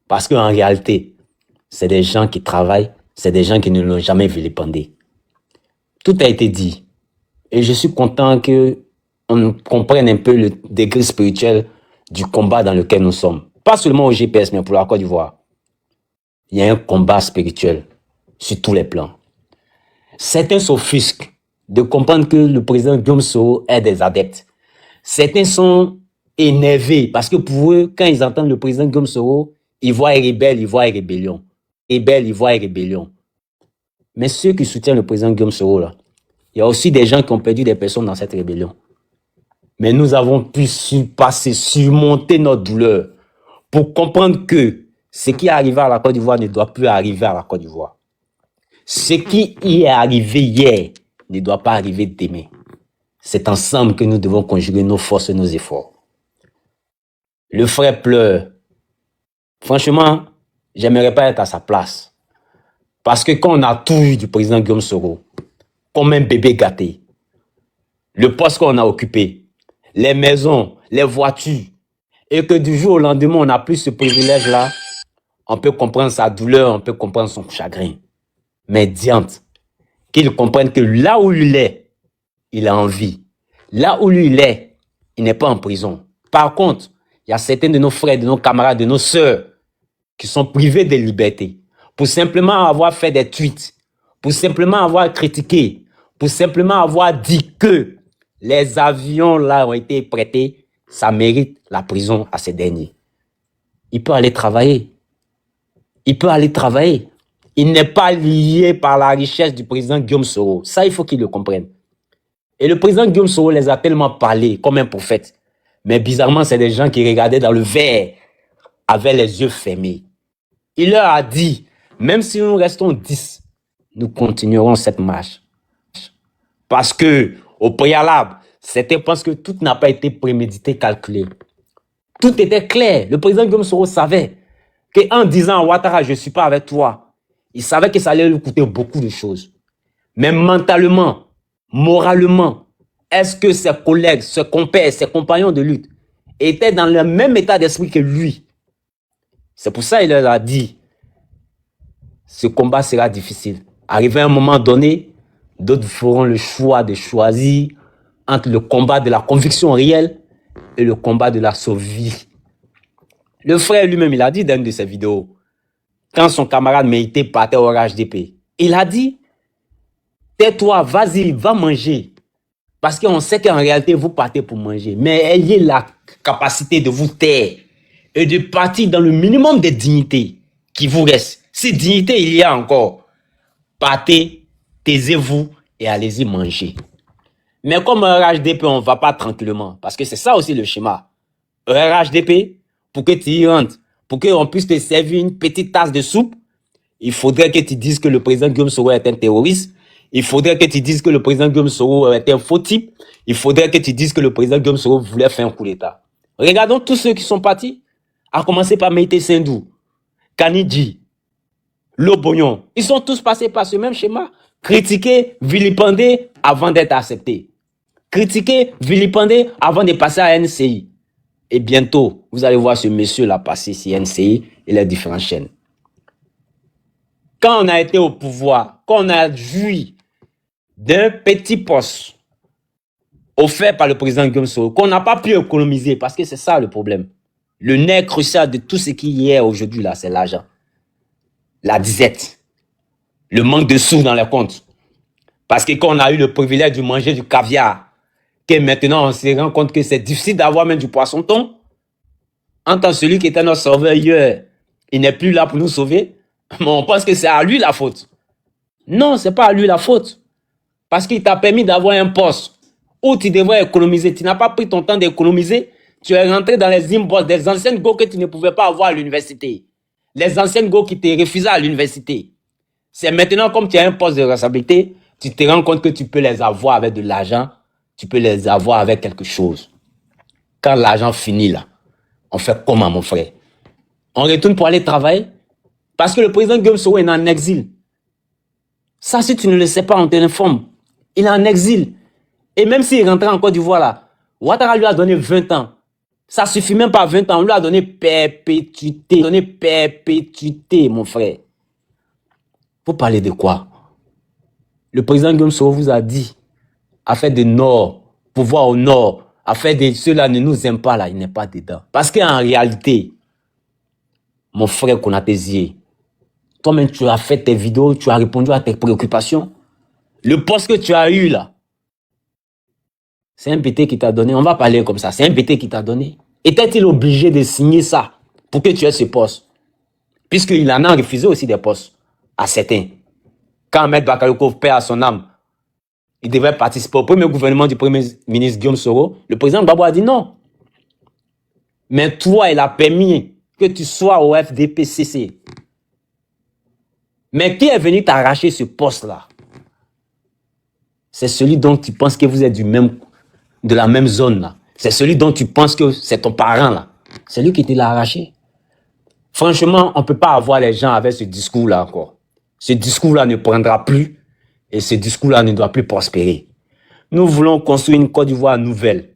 Speaker 7: Parce qu'en réalité, c'est des gens qui travaillent, c'est des gens qui ne l'ont jamais vilipendé. Tout a été dit. Et je suis content qu'on comprenne un peu le degré spirituel du combat dans lequel nous sommes. Pas seulement au GPS, mais pour la Côte d'Ivoire. Il y a un combat spirituel sur tous les plans. Certains s'offusquent de comprendre que le président Guillaume Soro est des adeptes. Certains sont énervés parce que pour eux, quand ils entendent le président Guillaume Soro, ils voient rebelle, ils voient rébellion. Rebelle, ils voient rébellion. Mais ceux qui soutiennent le président Guillaume Soro, là, il y a aussi des gens qui ont perdu des personnes dans cette rébellion. Mais nous avons pu surmonter notre douleur pour comprendre que ce qui est arrivé à la Côte d'Ivoire ne doit plus arriver à la Côte d'Ivoire. Ce qui y est arrivé hier ne doit pas arriver demain. C'est ensemble que nous devons conjuguer nos forces et nos efforts. Le frère pleure. Franchement, j'aimerais pas être à sa place. Parce que quand on a tout eu du président Guillaume Soro, comme un bébé gâté, le poste qu'on a occupé, les maisons, les voitures, et que du jour au lendemain, on n'a plus ce privilège-là, on peut comprendre sa douleur, on peut comprendre son chagrin. Mais diante, qu'il comprenne que là où il est, il a envie. Là où il est, il n'est pas en prison. Par contre, il y a certains de nos frères, de nos camarades, de nos sœurs qui sont privés de liberté pour simplement avoir fait des tweets, pour simplement avoir critiqué, pour simplement avoir dit que les avions là ont été prêtés, ça mérite la prison à ces derniers. Il peut aller travailler. Il peut aller travailler. Il n'est pas lié par la richesse du président Guillaume Soro. Ça, il faut qu'il le comprenne. Et le président Guillaume Soro les a tellement parlé comme un prophète. Mais bizarrement, c'est des gens qui regardaient dans le verre avec les yeux fermés. Il leur a dit, même si nous restons 10, nous continuerons cette marche. Parce que, au préalable, certains pensent que tout n'a pas été prémédité, calculé. Tout était clair. Le président Guillaume Soro savait qu'en disant à Ouattara, je ne suis pas avec toi, il savait que ça allait lui coûter beaucoup de choses. Mais mentalement, moralement, est-ce que ses collègues, ses compères, ses compagnons de lutte étaient dans le même état d'esprit que lui? C'est pour ça qu'il leur a dit, ce combat sera difficile. Arrivé à un moment donné, d'autres feront le choix de choisir entre le combat de la conviction réelle et le combat de la survie. Le frère lui-même, il a dit dans une de ses vidéos, quand son camarade Méité partait au RHDP, il a dit, tais-toi, vas-y, va manger. Parce qu'on sait qu'en réalité, vous partez pour manger. Mais ayez la capacité de vous taire et de partir dans le minimum de dignité qui vous reste. Si dignité il y a encore, partez, taisez-vous et allez-y manger. Mais comme un RHDP, on ne va pas tranquillement. Parce que c'est ça aussi le schéma. Un RHDP, pour que tu y rentres, pour qu'on puisse te servir une petite tasse de soupe, il faudrait que tu dises que le président Guillaume Soro est un terroriste. Il faudrait que tu dises que le président Guillaume Soro est un faux type. Il faudrait que tu dises que le président Guillaume Soro voulait faire un coup d'État. Regardons tous ceux qui sont partis, à commencer par Méité Sendou, Kanidji, Lobognon. Ils sont tous passés par ce même schéma. Critiquer, vilipender avant d'être acceptés. Critiquer, vilipender avant de passer à NCI. Et bientôt, vous allez voir ce monsieur-là passer sur NCI et les différentes chaînes. Quand on a été au pouvoir, quand on a joui d'un petit poste offert par le président Guillaume Soro, qu'on n'a pas pu économiser, parce que c'est ça le problème. Le nerf crucial de tout ce qui y est aujourd'hui, là, c'est l'argent. La disette. Le manque de sous dans les comptes. Parce que quand on a eu le privilège de manger du caviar, que maintenant on se rend compte que c'est difficile d'avoir même du poisson-thon, En tant que celui qui était notre sauveur hier, il n'est plus là pour nous sauver, mais on pense que c'est à lui la faute. Non, c'est pas à lui la faute. Parce qu'il t'a permis d'avoir un poste où tu devrais économiser. Tu n'as pas pris ton temps d'économiser. Tu es rentré dans les inbox des anciennes go que tu ne pouvais pas avoir à l'université. Les anciennes go qui te refusaient à l'université. C'est maintenant comme tu as un poste de responsabilité, tu te rends compte que tu peux les avoir avec de l'argent, tu peux les avoir avec quelque chose. Quand l'argent finit là, on fait comment mon frère? On retourne pour aller travailler? Parce que le président Guillaume Soro est en exil. Ça, si tu ne le sais pas, on t'informe. Il est en exil. Et même s'il rentrait en Côte d'Ivoire là, Ouattara lui a donné 20 ans. Ça suffit même pas 20 ans, on lui a donné perpétuité. Donné perpétuité, mon frère. Vous parlez de quoi? Le président Guillaume Soro vous a dit, affaire de Nord, pouvoir au Nord, affaire de ceux-là ne nous aiment pas là, il n'est pas dedans. Parce qu'en réalité, mon frère Konaté, toi-même tu as fait tes vidéos, tu as répondu à tes préoccupations. Le poste que tu as eu là, c'est un BT qui t'a donné, on va parler comme ça, c'est un BT qui t'a donné. Était-il obligé de signer ça pour que tu aies ce poste? Puisqu'il en a refusé aussi des postes à certains. Quand Ahmed Bakayoko perd à son âme, il devait participer au premier gouvernement du premier ministre Guillaume Soro. Le président Gbagbo a dit non. Mais toi, il a permis que tu sois au FDPCC. Mais qui est venu t'arracher ce poste-là? C'est celui dont tu penses que vous êtes de la même zone là. C'est celui dont tu penses que c'est ton parent là. C'est lui qui te l'a arraché. Franchement, on ne peut pas avoir les gens avec ce discours-là encore. Ce discours-là ne prendra plus et ce discours-là ne doit plus prospérer. Nous voulons construire une Côte d'Ivoire nouvelle.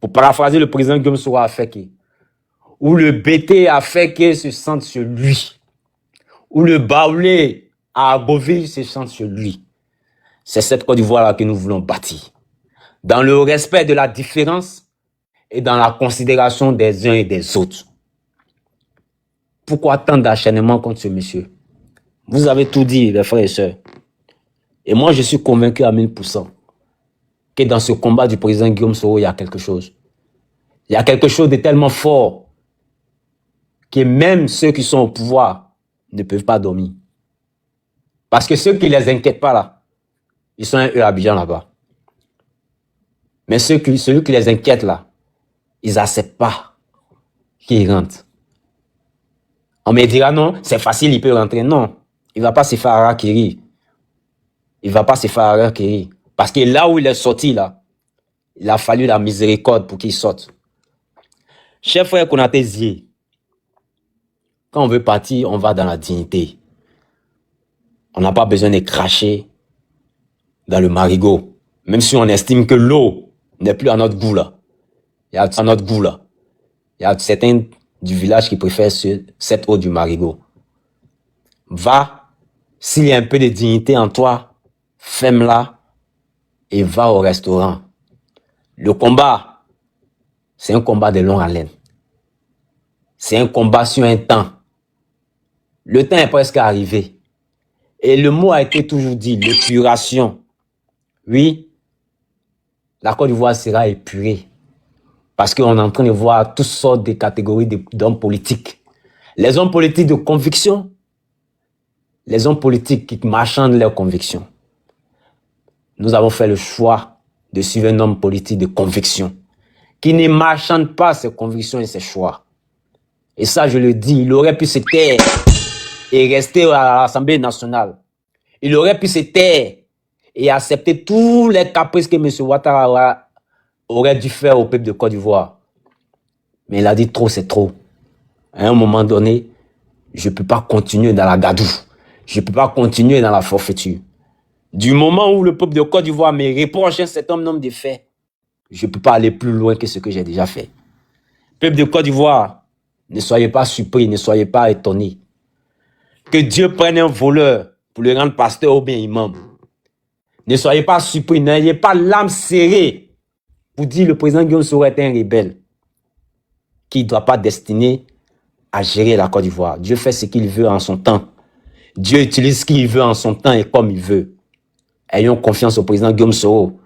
Speaker 7: Pour paraphraser le président Guillaume Soro Afeki, où le BT Afeki se sente sur lui, où le Baoulé à Aboville se sente sur lui. C'est cette Côte d'Ivoire-là que nous voulons bâtir. Dans le respect de la différence et dans la considération des uns et des autres. Pourquoi tant d'acharnement contre ce monsieur? Vous avez tout dit, les frères et sœurs. Et moi, je suis convaincu à 1000% que dans ce combat du président Guillaume Soro, il y a quelque chose. Il y a quelque chose de tellement fort que même ceux qui sont au pouvoir ne peuvent pas dormir. Parce que ceux qui ne les inquiètent pas là, ils sont eux à Abidjan là-bas. Mais celui qui les inquiète là, ils n'acceptent pas qu'ils rentrent. On me dira non, c'est facile, il peut rentrer. Non, il ne va pas se faire harakiri. Il ne va pas se faire harakiri. Parce que là où il est sorti là, il a fallu la miséricorde pour qu'il sorte. Chers frères Konaté Zie, quand on veut partir, on va dans la dignité. On n'a pas besoin de cracher dans le marigot. Même si on estime que l'eau n'est plus à notre goût là. Il y a à notre goût là. Il y a certains du village qui préfèrent cette eau du marigot. Va, s'il y a un peu de dignité en toi, ferme-la et va au restaurant. Le combat, c'est un combat de longue haleine. C'est un combat sur un temps. Le temps est presque arrivé. Et le mot a été toujours dit, l'épuration. Oui, la Côte d'Ivoire sera épurée. Parce qu'on est en train de voir toutes sortes de catégories d'hommes politiques. Les hommes politiques de conviction, les hommes politiques qui marchandent leurs convictions. Nous avons fait le choix de suivre un homme politique de conviction, qui ne marchande pas ses convictions et ses choix. Et ça, je le dis, il aurait pu se taire et rester à l'Assemblée nationale. Il aurait pu se taire et accepter tous les caprices que M. Ouattara aurait dû faire au peuple de Côte d'Ivoire. Mais il a dit trop, c'est trop. À un moment donné, je ne peux pas continuer dans la gadoue. Je ne peux pas continuer dans la forfaiture. Du moment où le peuple de Côte d'Ivoire me reproche un certain nombre de faits, je ne peux pas aller plus loin que ce que j'ai déjà fait. Peuple de Côte d'Ivoire, ne soyez pas surpris, ne soyez pas étonnés. Que Dieu prenne un voleur pour le rendre pasteur ou bien imam. Ne soyez pas surpris, n'ayez pas l'âme serrée pour dire le président Guillaume Soro est un rebelle qui ne doit pas destiner à gérer la Côte d'Ivoire. Dieu fait ce qu'il veut en son temps. Dieu utilise ce qu'il veut en son temps et comme il veut. Ayons confiance au président Guillaume Soro.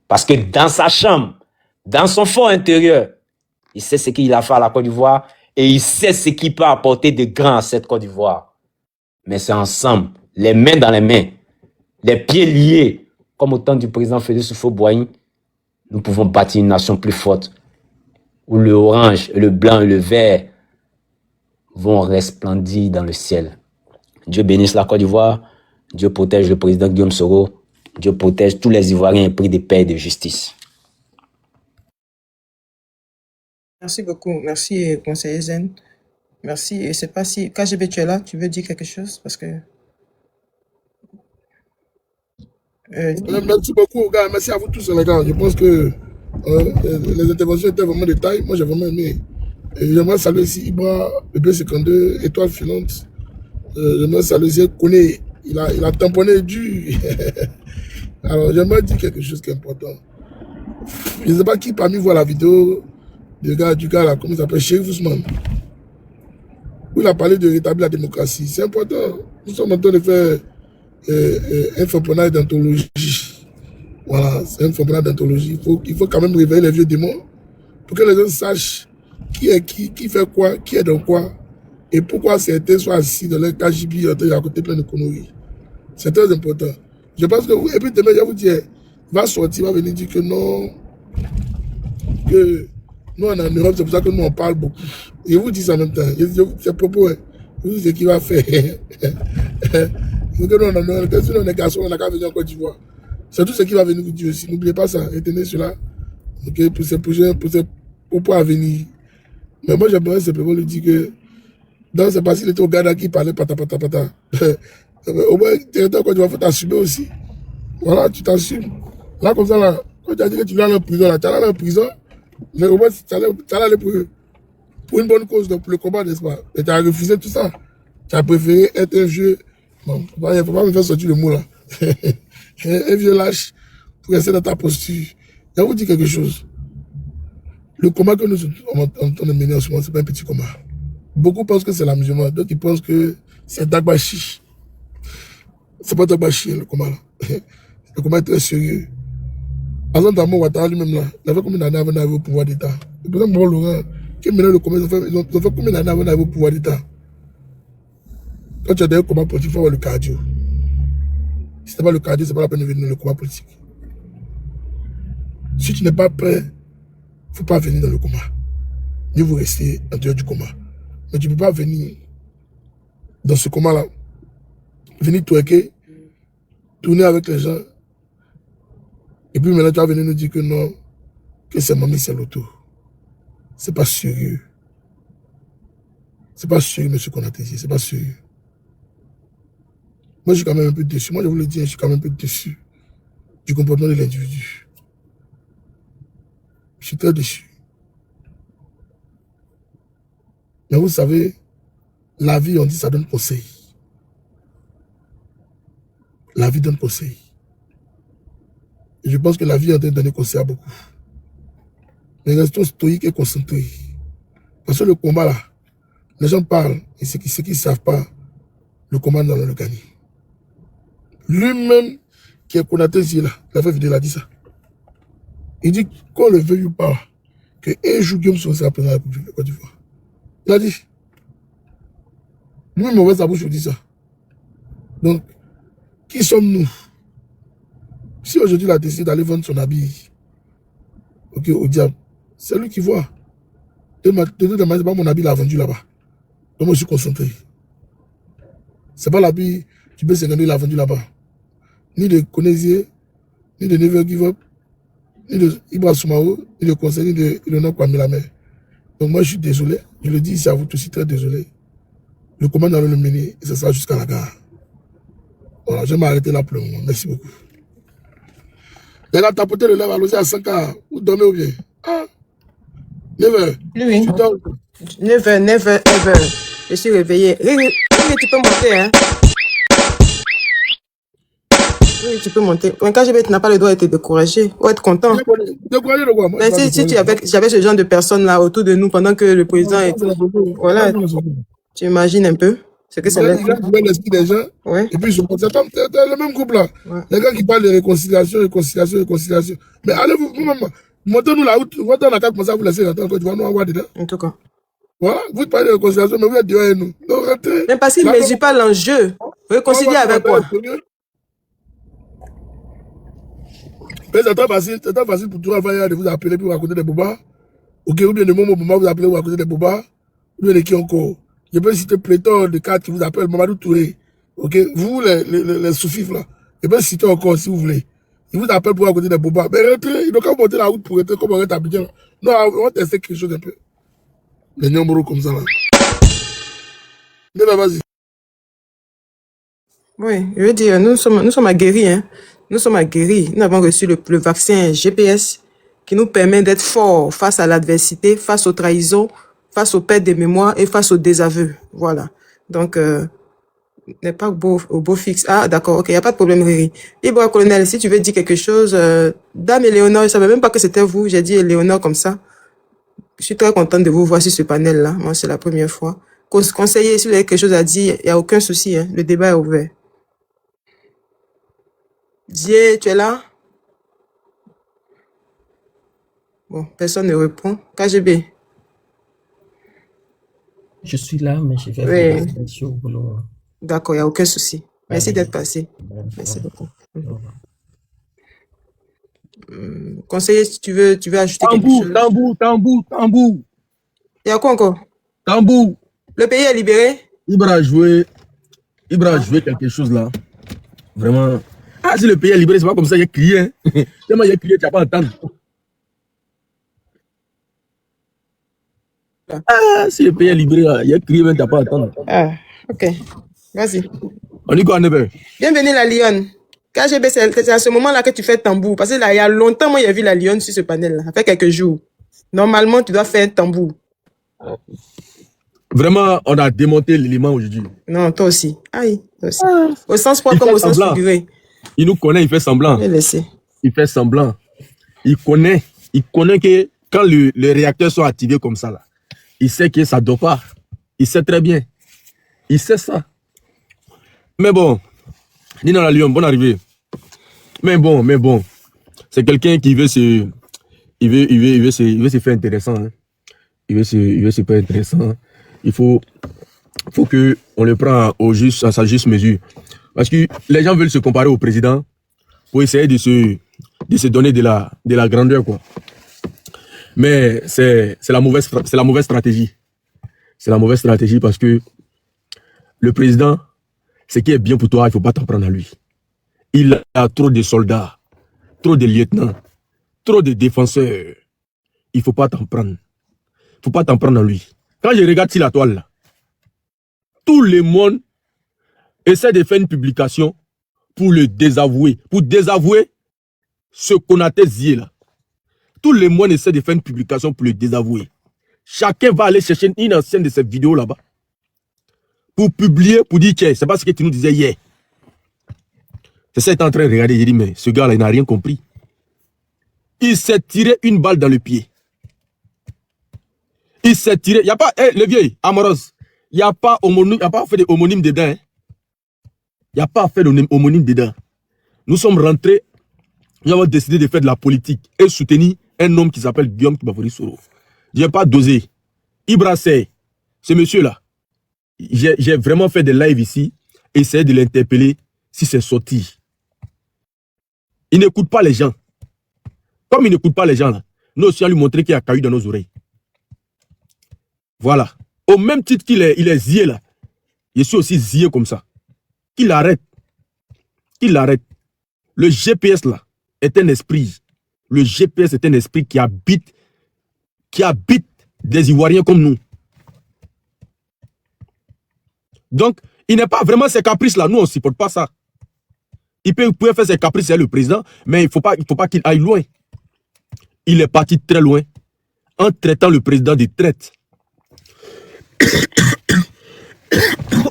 Speaker 7: Parce que dans sa chambre, dans son fort intérieur, Il sait ce qu'il a fait à la Côte d'Ivoire et il sait ce qu'il peut apporter de grand à cette Côte d'Ivoire. Mais c'est ensemble, les mains dans les mains, les pieds liés, comme au temps du président Félix Houphouët-Boigny, nous pouvons bâtir une nation plus forte, où le orange, le blanc et le vert vont resplendir dans le ciel. Dieu bénisse la Côte d'Ivoire, Dieu protège le président Guillaume Soro, Dieu protège tous les Ivoiriens épris de paix et de justice.
Speaker 5: Merci beaucoup. Merci, conseiller Zen. Merci. Et c'est pas si KGB, tu es là, tu veux dire quelque chose? Parce que.
Speaker 4: Merci beaucoup, gars. Merci à vous tous, les gars. Je pense que les interventions étaient vraiment de taille. Moi, j'ai vraiment aimé. J'aimerais saluer ici Ibra, le B52, Étoile Filante. J'aimerais saluer ici Kone. Il a tamponné dur. Alors, j'aimerais dire quelque chose qui est important. Je ne sais pas qui parmi vous voit la vidéo du gars là, comment il s'appelle, Chérif Ousmane, où il a parlé de rétablir la démocratie. C'est important. Nous sommes en train de faire un championnat d'anthologie. Voilà, c'est un championnat d'anthologie. Il faut quand même réveiller les vieux démons pour que les gens sachent qui est qui fait quoi, qui est dans quoi, et pourquoi certains sont assis dans leur KGB à côté plein de conneries. C'est très important. Je pense que vous, et puis demain, je vais vous dire, il va sortir, il va venir dire que non, que nous, on est en Europe, c'est pour ça que nous, on parle beaucoup. Je vous dis ça en même temps. C'est propos, hein. Je vous dis ce qu'il va faire. Nous, on est garçons, on n'a qu'à venir en Côte d'Ivoire. C'est tout ce qu'il va venir vous dire aussi. N'oubliez pas ça. Retenez cela. Okay, pour ces propos à venir. Mais moi, j'aimerais simplement lui dire que dans ce passé, il était au Ghana qui parlait pata. Au moins, territoire Côte d'Ivoire, il faut t'assumer aussi. Voilà, tu t'assumes. Là, comme ça, là, quand tu as dit que tu vas aller en prison, là, tu vas aller en prison, mais au moins, tu allais aller pour une bonne cause, donc pour le combat, n'est-ce pas? Et tu as refusé tout ça. Tu as préféré être un vieux. Bon, il ne faut pas me faire sortir le mot là. Un vieux lâche pour rester dans ta posture. Je vais vous dire quelque chose. Le combat que nous sommes en train de mener en ce moment, ce n'est pas un petit combat. Beaucoup pensent que c'est la musulmane, d'autres ils pensent que c'est Dagbashi. C'est pas Dagbashi, le combat là. Le combat est très sérieux. Azan Damo Ouattara lui-même là, il avait combien d'années avant d'arriver au pouvoir d'État? Le président Moro Laurent, qui est mené le combat, ils ont fait combien d'années avant d'arriver au pouvoir d'État? Quand tu as des combats politiques, il faut avoir le cardio. Si ce n'est pas le cardio, ce n'est pas la peine de venir dans le combat politique. Si tu n'es pas prêt, il ne faut pas venir dans le combat. Mieux vous rester en dehors du combat. Mais tu ne peux pas venir dans ce combat-là, venir twerker, tourner avec les gens, et puis maintenant tu vas venir nous dire que non, que c'est Mami, c'est l'auto. C'est pas sérieux. C'est pas sérieux, monsieur Konaté, c'est pas sérieux. Moi, je suis quand même un peu déçu. Moi, je vous le dis, je suis quand même un peu déçu du comportement de l'individu. Je suis très déçu. Mais vous savez, la vie, on dit, ça donne conseil. La vie donne conseil. Et je pense que la vie est en train de donner conseil à beaucoup. Mais restons stoïques et concentrés. Parce que le combat, là, les gens parlent, et ceux qui ne savent pas, le combat, nous allons le gagner. Lui-même, qui est Konaté ici, là, la fait vidéo, il a dit ça. Il dit, qu'on le veuille ou pas, que un jour, Guillaume Soro sera président de la Côte d'Ivoire. Il a dit. Nous, mauvais sa bouche, je dis ça. Donc, qui sommes-nous? Si aujourd'hui, il a décidé d'aller vendre son habit, ok, au diable, c'est lui qui voit. De toute manière, mon habit, il a vendu là-bas. Donc, moi, je suis concentré. C'est pas l'habit qui peut s'égander, il a vendu là-bas. Ni de Konézier, ni de Never Give Up, ni de Ibra Soumao, ni de Conseil, ni de Ilona Kwame Lamé. Donc moi, je suis désolé. Je le dis ici à vous tous, je suis très désolé. Le combat, nous allons le mener et ce sera jusqu'à la gare. Voilà, je vais m'arrêter là pour le moment. Merci beaucoup. Les gars, tapotez le lèvre, allons-y à 5h. Vous dormez ou bien? Ah, 9h.
Speaker 5: Oui. 9h, je suis réveillé. Riri, tu peux monter, hein? Oui, tu peux monter. Mais quand tu n'as pas le droit de te décourager ou être content.
Speaker 4: Décourager de quoi?
Speaker 5: Mais si j'avais ce genre de personnes là autour de nous pendant que le président est. Voilà. Tu imagines un peu ce que c'est.
Speaker 4: Les gars qui veulent l'esprit des gens.
Speaker 5: Ouais.
Speaker 4: Et puis ils sont comme ça. C'est le même groupe là.
Speaker 5: Ouais.
Speaker 4: Les gars qui parlent de réconciliation. Mais allez-vous, vous-même, Montez-nous la route. Quand on attaque comme ça, vous laissez rentrer encore, tu vas nous avoir dedans.
Speaker 5: En tout cas.
Speaker 4: Voilà, vous parlez de réconciliation, mais vous êtes derrière nous. Donc, rentrez.
Speaker 5: Mais parce qu'il ne mesure pas l'enjeu. Réconcilier avec quoi?
Speaker 4: Mais c'est très facile pour tout travailler de vous appeler pour raconter des bobas. Ok, ou bien de Momo Bouma vous appelez pour raconter des bobas. Ou bien de qui encore. Je peux citer pléthore de cas qui vous appellent Mamadou Touré. Ok, vous, les sous-fifs là. Je peux citer encore si vous voulez. Ils vous appellent pour raconter des bobas. Mais rentrez, ils n'ont qu'à monter la route pour rentrer comme on est à Abidjan. Non, on va tester quelque chose un peu. Les numéros comme ça là. Mais vas-y.
Speaker 5: Oui, je veux dire, nous sommes aguerris, hein. Nous sommes aguerris. Nous avons reçu le vaccin GPS qui nous permet d'être forts face à l'adversité, face aux trahisons, face aux pertes de mémoire et face aux désaveux. Voilà. Donc, n'est pas au beau fixe. Ah, d'accord, ok, il n'y a pas de problème, Riri. Ibra, colonel, si tu veux dire quelque chose, Dame Éléonore, je ne savais même pas que c'était vous. J'ai dit Éléonore comme ça. Je suis très contente de vous voir sur ce panel-là. Moi, c'est la première fois. Conseiller, si vous avez quelque chose à dire, il n'y a aucun souci, hein. Le débat est ouvert. Dieu, tu es là? Bon, personne ne répond. KGB.
Speaker 1: Je suis là, mais je vais
Speaker 5: Oui.
Speaker 1: vous laisser au boulot.
Speaker 5: D'accord, il n'y a aucun souci. Merci
Speaker 1: Allez.
Speaker 5: d'être passé.
Speaker 1: Bon,
Speaker 5: Merci
Speaker 1: bon.
Speaker 5: beaucoup. Conseiller, si tu veux ajouter quelque chose.
Speaker 8: Tambour.
Speaker 5: Il y a quoi encore?
Speaker 8: Tambour.
Speaker 5: Le pays est libéré?
Speaker 8: Ibra a joué quelque chose là. Vraiment. Ah, si le pays est libéré, c'est pas comme ça, il a crié. Hein. Tellement il a crié, tu n'as pas entendu. Ah, si le pays est libéré, il a crié, mais tu n'as pas entendu.
Speaker 5: Ah, ok. Vas-y.
Speaker 8: On y quoi, 9h?
Speaker 5: Bienvenue la Lionne. KGB, c'est à ce moment-là que tu fais tambour. Parce que là, il y a longtemps, moi, j'ai vu la Lionne sur ce panel-là. Ça fait quelques jours. Normalement, tu dois faire un tambour.
Speaker 8: Vraiment, on a démonté l'élément aujourd'hui.
Speaker 5: Non, toi aussi. Aïe, toi aussi. Au sens propre comme au sens figuré.
Speaker 8: Il nous connaît, il fait semblant. Il fait semblant. Il connaît que quand les réacteurs sont activés comme ça, là, il sait que ça ne dort pas. Il sait très bien. Il sait ça. Mais bon, Nina la Lyon, bonne arrivée. Mais bon. C'est quelqu'un qui veut se faire intéressant. Hein. Il veut se faire intéressant. Il faut que on le prenne à sa juste mesure. Parce que les gens veulent se comparer au président pour essayer de se donner de la grandeur, quoi. Mais c'est la mauvaise stratégie. C'est la mauvaise stratégie parce que le président, ce qui est bien pour toi, il ne faut pas t'en prendre à lui. Il a trop de soldats, trop de lieutenants, trop de défenseurs. Il ne faut pas t'en prendre. Il ne faut pas t'en prendre à lui. Quand je regarde sur la toile, là, tout le monde essaie de faire une publication pour le désavouer. Pour désavouer ce qu'on a Zié là. Tout le monde essaie de faire une publication pour le désavouer. Chacun va aller chercher une ancienne de ces vidéos là-bas. Pour publier, pour dire que c'est pas ce que tu nous disais hier. C'est ça que tu es en train de regarder. J'ai dit, mais ce gars-là, il n'a rien compris. Il s'est tiré une balle dans le pied. Il s'est tiré. Il n'y a pas, le vieil, Amoros, il n'y a pas fait de homonyme dedans. Hein. Il n'y a pas fait d'homonyme dedans. Nous sommes rentrés, nous avons décidé de faire de la politique et soutenir un homme qui s'appelle Guillaume Kibafori Soro. Je n'ai pas dosé. Ibra Sey, ce monsieur-là, j'ai vraiment fait des lives ici, essayer de l'interpeller si c'est sorti. Il n'écoute pas les gens. Comme il n'écoute pas les gens, là, nous aussi, on lui montrer qu'il y a caillou dans nos oreilles. Voilà. Au même titre qu'il est zié là, je suis aussi zié comme ça. Qu'il arrête. Qu'il arrête. Le GPS là est un esprit. Le GPS est un esprit qui habite des Ivoiriens comme nous. Donc, il n'est pas vraiment ses caprices là. Nous, on ne supporte pas ça. Il peut faire ses caprices, c'est le président, mais il ne faut pas qu'il aille loin. Il est parti très loin en traitant le président de traite.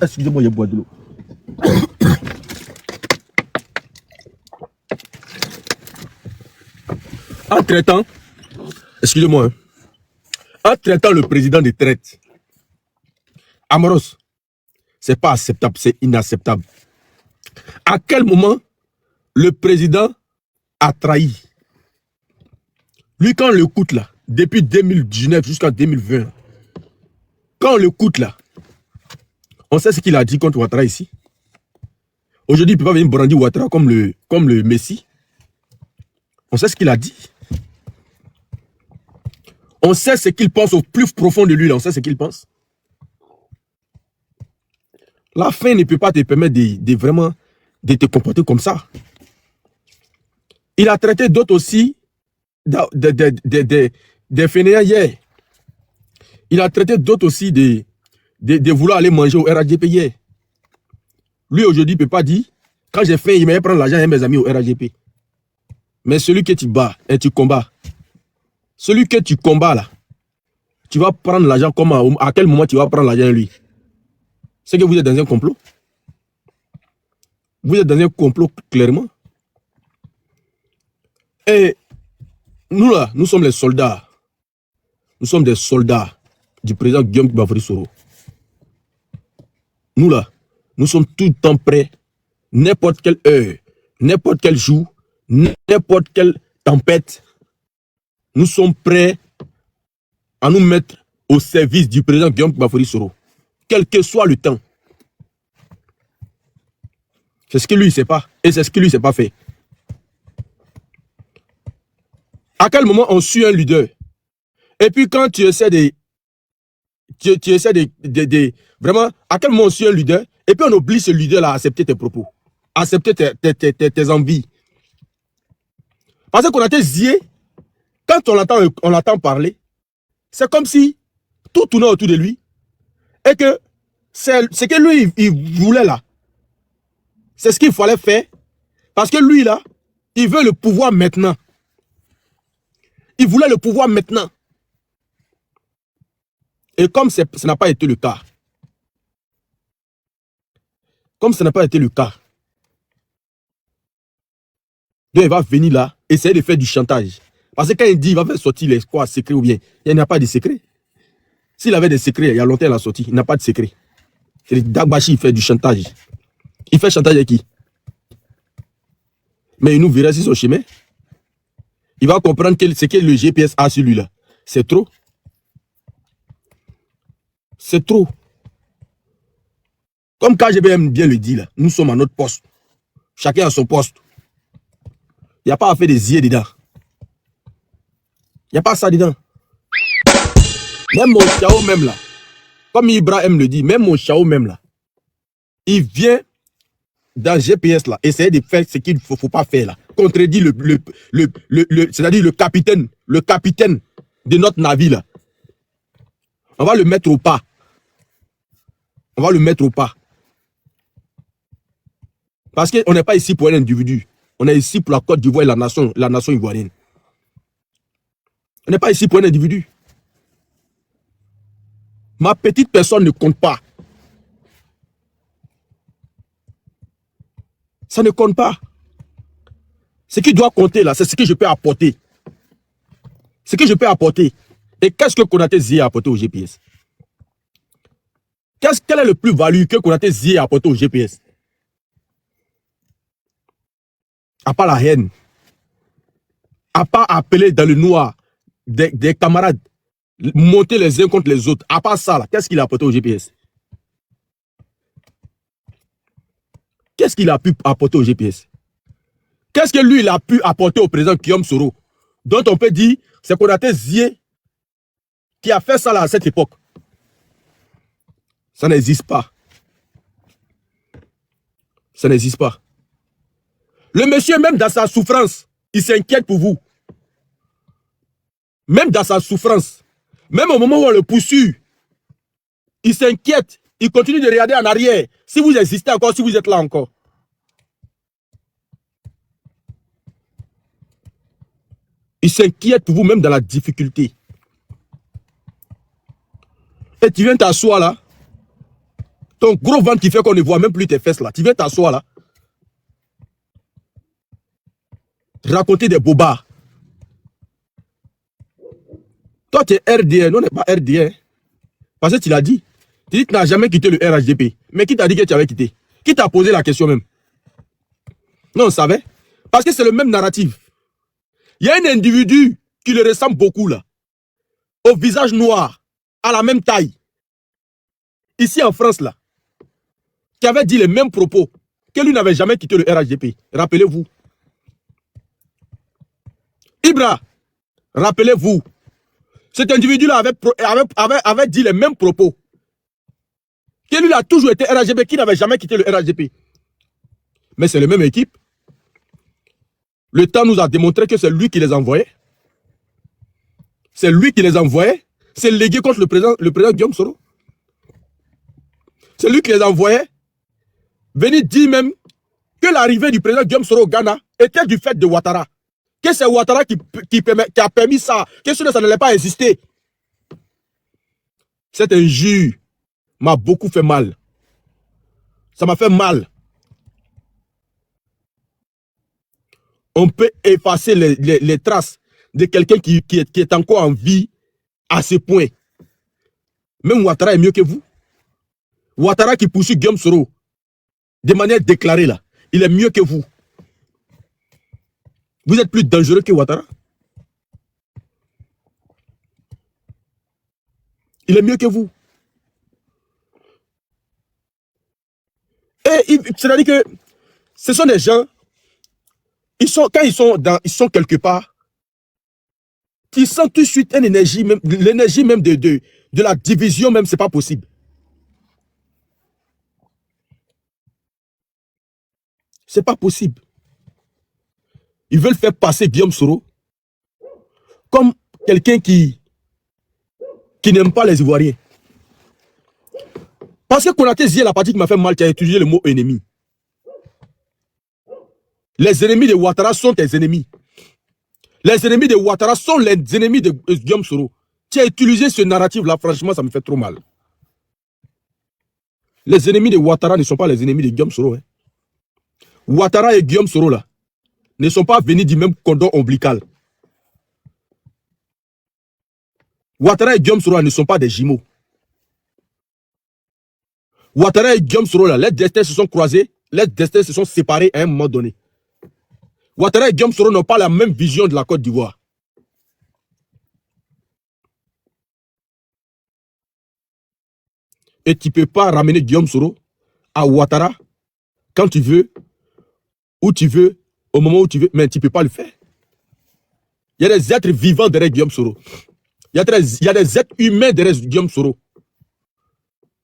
Speaker 8: Excusez-moi, je bois de l'eau. En traitant, excusez-moi, hein, en traitant le président de traite. Amoros, c'est pas acceptable, c'est inacceptable. À quel moment le président a trahi? Lui, quand on l'écoute là, depuis 2019 jusqu'en 2020, quand on l'écoute là, on sait ce qu'il a dit contre Ouattara ici. Aujourd'hui, il ne peut pas venir brandir Ouattara comme le Messie. On sait ce qu'il a dit. On sait ce qu'il pense au plus profond de lui, là. On sait ce qu'il pense. La fin ne peut pas te permettre vraiment de te comporter comme ça. Il a traité d'autres aussi des fainéants hier. Il a traité d'autres aussi de vouloir aller manger au RHDP hier. Lui, aujourd'hui, il ne peut pas dire, quand j'ai faim, il m'a prendre l'argent et mes amis au RHDP. Mais celui que tu bats et tu combats, celui que tu combats là, tu vas prendre l'argent comment? À quel moment tu vas prendre l'argent lui? C'est que vous êtes dans un complot. Vous êtes dans un complot clairement. Et nous là, nous sommes les soldats. Nous sommes des soldats du président Guillaume Bafouri Soro. Nous là, nous sommes tout le temps prêts, n'importe quelle heure, n'importe quel jour, n'importe quelle tempête. Nous sommes prêts à nous mettre au service du président Guillaume Bafouri Soro, quel que soit le temps. C'est ce que lui ne sait pas, et c'est ce que lui ne sait pas fait. À quel moment on suit un leader? Et puis quand tu essaies de... Vraiment, à quel moment on suit un leader? Et puis on oblige ce leader-là à accepter tes propos, à accepter tes envies. Parce qu'on a été zié, quand on l'entend parler, c'est comme si tout tournait autour de lui. Et que c'est ce que lui, il voulait là. C'est ce qu'il fallait faire. Parce que lui là, il veut le pouvoir maintenant. Il voulait le pouvoir maintenant. Et comme ça n'a pas été le cas. Comme ça n'a pas été le cas. Donc il va venir là, essayer de faire du chantage. Parce que quand il dit qu'il va faire sortir les quoi, secrets ou bien, il n'y a pas de secret. S'il avait des secrets, il y a longtemps il a sorti, il n'a pas de secret. C'est le Dagbashi, il fait du chantage. Il fait chantage avec qui? Mais il nous verra sur son chemin. Il va comprendre ce que le GPS a sur lui là. C'est trop. C'est trop. Comme KGBM bien le dit là, nous sommes à notre poste. Chacun à son poste. Il n'y a pas à faire des yeux dedans. Il n'y a pas ça dedans. Même mon Chao même là, comme Ibrahim le dit, même mon Chao même là, il vient dans GPS là, essayer de faire ce qu'il ne faut pas faire là. Contredit c'est-à-dire le capitaine de notre navire là. On va le mettre au pas. On va le mettre au pas. Parce qu'on n'est pas ici pour un individu. On est ici pour la Côte d'Ivoire et la nation ivoirienne. On n'est pas ici pour un individu. Ma petite personne ne compte pas. Ça ne compte pas. Ce qui doit compter là, c'est ce que je peux apporter. Ce que je peux apporter. Et qu'est-ce que Konaté Zie a apporté au GPS? Quel est le plus-value que Konaté Zie a apporté au GPS? À part la haine. À part appeler dans le noir des camarades, monter les uns contre les autres. À part ça, qu'est-ce qu'il a apporté au GPS? Qu'est-ce qu'il a pu apporter au GPS? Qu'est-ce que lui, il a pu apporter au président Guillaume Soro? Dont on peut dire, c'est Konaté Zie qui a fait ça là à cette époque. Ça n'existe pas. Ça n'existe pas. Le monsieur, même dans sa souffrance, il s'inquiète pour vous. Même dans sa souffrance, même au moment où on le poursuit, il s'inquiète. Il continue de regarder en arrière. Si vous existez encore, si vous êtes là encore. Il s'inquiète pour vous même dans la difficulté. Et tu viens t'asseoir là. Ton gros ventre qui fait qu'on ne voit même plus tes fesses là. Tu viens t'asseoir là. Raconter des bobards. Toi, tu es RDN. Non, on n'est pas RDN. Parce que tu l'as dit. Tu dis que tu n'as jamais quitté le RHDP. Mais qui t'a dit que tu avais quitté? Qui t'a posé la question même? Non, on savait. Parce que c'est le même narratif. Il y a un individu qui le ressemble beaucoup là, au visage noir, à la même taille, ici en France là, qui avait dit les mêmes propos, que lui n'avait jamais quitté le RHDP. Rappelez-vous. Ibra, rappelez-vous, cet individu-là avait dit les mêmes propos. Que lui a toujours été RHDP, qui n'avait jamais quitté le RHDP. Mais c'est la même équipe. Le temps nous a démontré que c'est lui qui les envoyait. C'est lui qui les envoyait. C'est légué contre le président Guillaume Soro. C'est lui qui les envoyait. Venir dire même que l'arrivée du président Guillaume Soro au Ghana était du fait de Ouattara. Que c'est Ouattara qui a permis ça. Que sinon ça n'allait pas exister. Cette injure m'a beaucoup fait mal. Ça m'a fait mal. On peut effacer les traces de quelqu'un qui est encore en vie à ce point. Même Ouattara est mieux que vous. Ouattara qui poursuit Guillaume Soro de manière déclarée là, il est mieux que vous. Vous êtes plus dangereux que Ouattara. Il est mieux que vous. Et c'est-à-dire que ce sont des gens, quand ils sont quelque part, ils sentent tout de suite une énergie, l'énergie même de la division, même, c'est pas possible. C'est pas possible. Ils veulent faire passer Guillaume Soro comme quelqu'un qui n'aime pas les Ivoiriens. Parce que Konaté Zié, la partie qui m'a fait mal, tu as utilisé le mot ennemi. Les ennemis de Ouattara sont tes ennemis. Les ennemis de Ouattara sont les ennemis de Guillaume Soro. Tu as utilisé ce narratif-là, franchement, ça me fait trop mal. Les ennemis de Ouattara ne sont pas les ennemis de Guillaume Soro. Hein. Ouattara et Guillaume Soro, là, ne sont pas venus du même cordon ombilical. Ouattara et Guillaume Soro ne sont pas des jumeaux. Ouattara et Guillaume Soro, là, les destins se sont croisés, les destins se sont séparés à un moment donné. Ouattara et Guillaume Soro n'ont pas la même vision de la Côte d'Ivoire. Et tu ne peux pas ramener Guillaume Soro à Ouattara quand tu veux, où tu veux, au moment où tu veux, mais tu ne peux pas le faire. Il y a des êtres vivants derrière Guillaume Soro. Il y a des êtres humains derrière Guillaume Soro.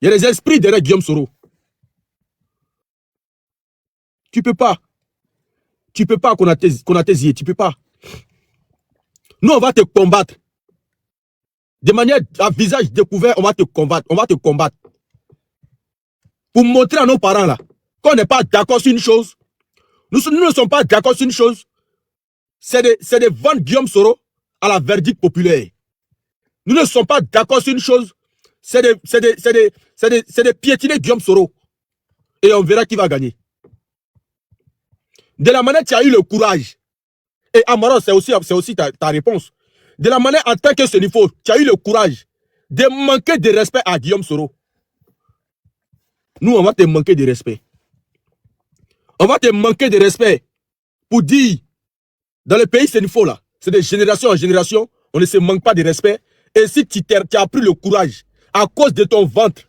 Speaker 8: Il y a des esprits derrière Guillaume Soro. Tu ne peux pas. Tu ne peux pas, Konaté Zié, tu ne peux pas. Nous, on va te combattre. De manière à visage découvert, on va te combattre. On va te combattre. Pour montrer à nos parents là qu'on n'est pas d'accord sur une chose. Nous ne sommes pas d'accord sur une chose. C'est de vendre Guillaume Soro à la verdict populaire. Nous ne sommes pas d'accord sur une chose. C'est de piétiner Guillaume Soro. Et on verra qui va gagner. De la manière tu as eu le courage. Et Amaro, c'est aussi ta réponse. De la manière en tant que ce niveau, tu as eu le courage de manquer de respect à Guillaume Soro. Nous, on va te manquer de respect. On va te manquer de respect pour dire, dans le pays, c'est une là. C'est de génération en génération, on ne se manque pas de respect. Et si tu as pris le courage, à cause de ton ventre,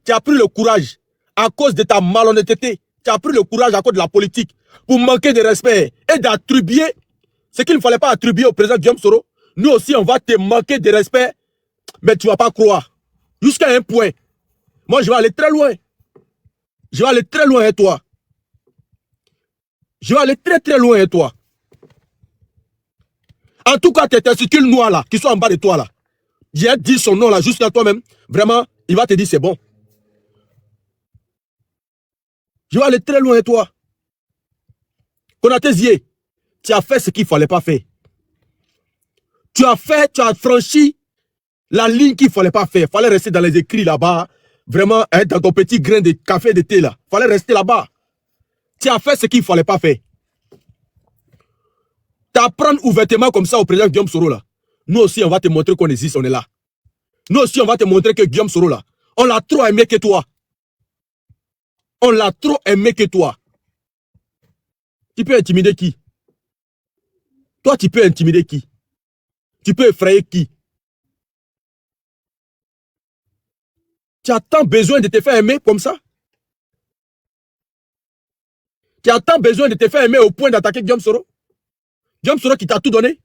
Speaker 8: tu as pris le courage, à cause de ta malhonnêteté, tu as pris le courage à cause de la politique, pour manquer de respect et d'attribuer ce qu'il ne fallait pas attribuer au président Guillaume Soro, nous aussi, on va te manquer de respect, mais tu ne vas pas croire. Jusqu'à un point. Moi, je vais aller très loin. Je vais aller très loin, et toi. Je vais aller très très loin, et toi. En tout cas, tes testicules noirs là, qui sont en bas de toi là, j'ai dit son nom là, jusqu'à toi-même, vraiment, il va te dire c'est bon. Je vais aller très loin, et toi. Konaté Zié, tu as fait ce qu'il ne fallait pas faire. Tu as franchi la ligne qu'il ne fallait pas faire. Il fallait rester dans les écrits là-bas, vraiment, hein, dans ton petit grain de café de thé là. Il fallait rester là-bas. Tu as fait ce qu'il ne fallait pas faire. T'apprendre ouvertement comme ça au président Guillaume Soro là. Nous aussi, on va te montrer qu'on existe, on est là. Nous aussi, on va te montrer que Guillaume Soro là, on l'a trop aimé que toi. On l'a trop aimé que toi. Tu peux intimider qui? Toi, tu peux intimider qui? Tu peux effrayer qui? Tu as tant besoin de te faire aimer comme ça? Tu as tant besoin de te faire aimer au point d'attaquer Guillaume Soro? Guillaume Soro qui t'a tout donné?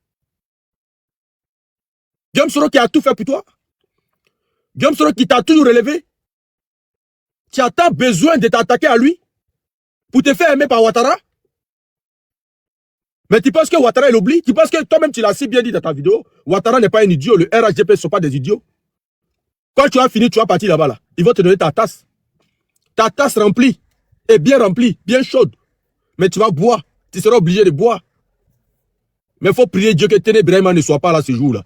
Speaker 8: Guillaume Soro qui a tout fait pour toi? Guillaume Soro qui t'a toujours relevé? Tu as tant besoin de t'attaquer à lui pour te faire aimer par Ouattara? Mais tu penses que Ouattara il oublie? Tu penses que toi-même tu l'as si bien dit dans ta vidéo? Ouattara n'est pas un idiot, le RHDP ne sont pas des idiots. Quand tu as fini, tu vas partir là-bas. Là. Ils vont te donner ta tasse. Ta tasse remplie, et bien remplie, bien chaude. Mais tu vas boire. Tu seras obligé de boire. Mais il faut prier Dieu que Ténébrahima ne soit pas là ce jour-là.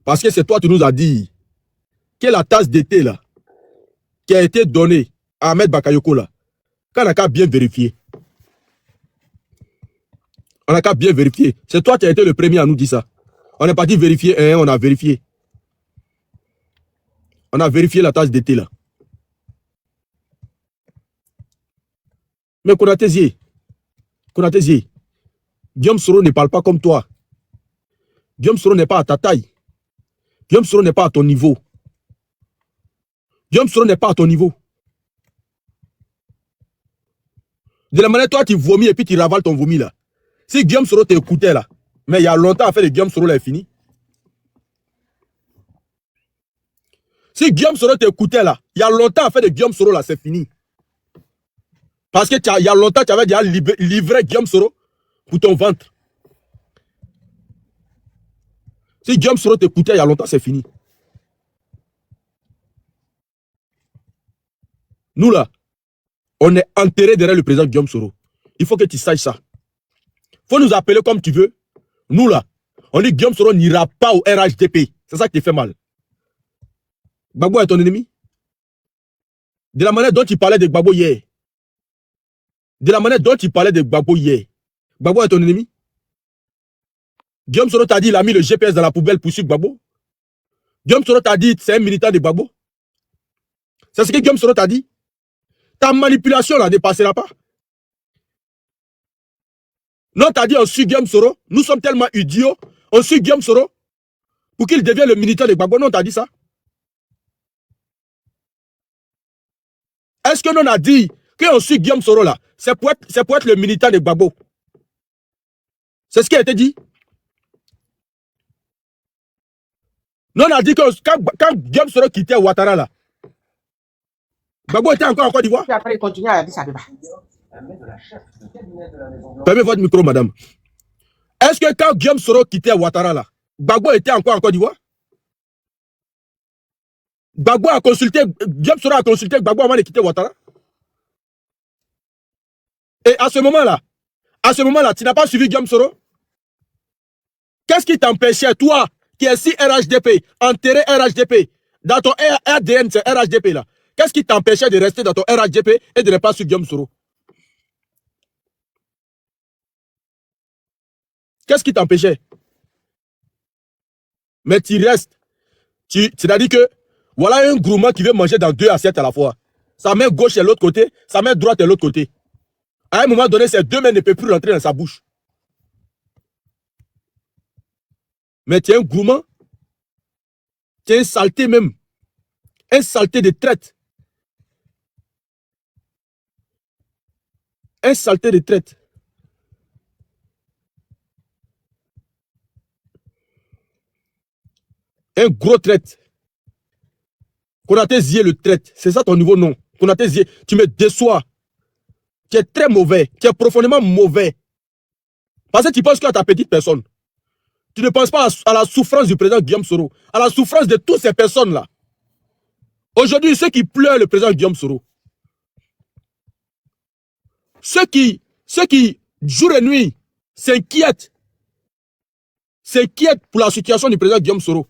Speaker 8: Parce que c'est toi qui nous as dit que la tasse d'été là, qui a été donnée à Ahmed Bakayoko là, qu'on n'a qu'à bien vérifier. On n'a qu'à bien vérifier. C'est toi qui as été le premier à nous dire ça. On est parti vérifier, hein, on a vérifié. On a vérifié la tasse d'été là. Mais Konatézié, Guillaume Soro ne parle pas comme toi. Guillaume Soro n'est pas à ta taille. Guillaume Soro n'est pas à ton niveau. Guillaume Soro n'est pas à ton niveau. De la manière toi tu vomis et puis tu ravales ton vomi là. Si Guillaume Soro t'écoutait là, mais il y a longtemps à faire de Guillaume Soro là est fini. Si Guillaume Soro t'écoutait là, il y a longtemps à faire de Guillaume Soro là, c'est fini. Parce que il y a longtemps tu avais déjà livré Guillaume Soro pour ton ventre. Si Guillaume Soro t'écoutait il y a longtemps, c'est fini. Nous là, on est enterré derrière le président Guillaume Soro. Il faut que tu saches ça. Il faut nous appeler comme tu veux. Nous là, on dit Guillaume Soro n'ira pas au RHDP. C'est ça qui te fait mal. Gbagbo est ton ennemi. De la manière dont tu parlais de Gbagbo hier. De la manière dont tu parlais de Gbagbo hier. Gbagbo est ton ennemi. Guillaume Soro t'a dit il a mis le GPS dans la poubelle pour suivre Gbagbo. Guillaume Soro t'a dit c'est un militant de Gbagbo. C'est ce que Guillaume Soro t'a dit. Ta manipulation là ne passera pas. Non, t'as dit on suit Guillaume Soro. Nous sommes tellement idiots. On suit Guillaume Soro pour qu'il devienne le militant de Gbagbo. Non, t'as dit ça. Est-ce que nous on a dit qu'on suit Guillaume Soro là? C'est pour être le militant de Gbagbo. C'est ce qui a été dit. Nous on a dit que quand Guillaume Soro quittait Ouattara là, Gbagbo était encore en Côte d'Ivoire.
Speaker 1: Après, il continue à Addis Abeba.
Speaker 8: Fermez votre micro, madame. Est-ce que quand Guillaume Soro quittait Ouattara là, Gbagbo était encore en Côte d'Ivoire? Gbagbo a consulté, Guillaume Soro a consulté Gbagbo avant de quitter Ouattara. Et à ce moment-là, tu n'as pas suivi Guillaume Soro? Qu'est-ce qui t'empêchait, toi, qui es si RHDP, enterré RHDP, dans ton ADN, c'est RHDP là. Qu'est-ce qui t'empêchait de rester dans ton RHDP et de ne pas suivre Guillaume Soro? Qu'est-ce qui t'empêchait? Mais tu restes. C'est-à-dire que, voilà un gourmand qui veut manger dans 2 assiettes à la fois. Sa main gauche est de l'autre côté, sa main droite est de l'autre côté. À un moment donné, ces 2 mains ne peuvent plus rentrer dans sa bouche. Mais tu es un gourmand. Tu es un saleté même. Un saleté de traite. Un saleté de traite. Un gros traite. Konaté Zié le traite. C'est ça ton nouveau nom. Konaté Zié, tu me déçois. Tu es très mauvais. Tu es profondément mauvais. Parce que tu penses qu'à ta petite personne. Tu ne penses pas à la souffrance du président Guillaume Soro. À la souffrance de toutes ces personnes-là. Aujourd'hui, ceux qui pleurent le président Guillaume Soro. Ceux qui jour et nuit, s'inquiètent pour la situation du président Guillaume Soro.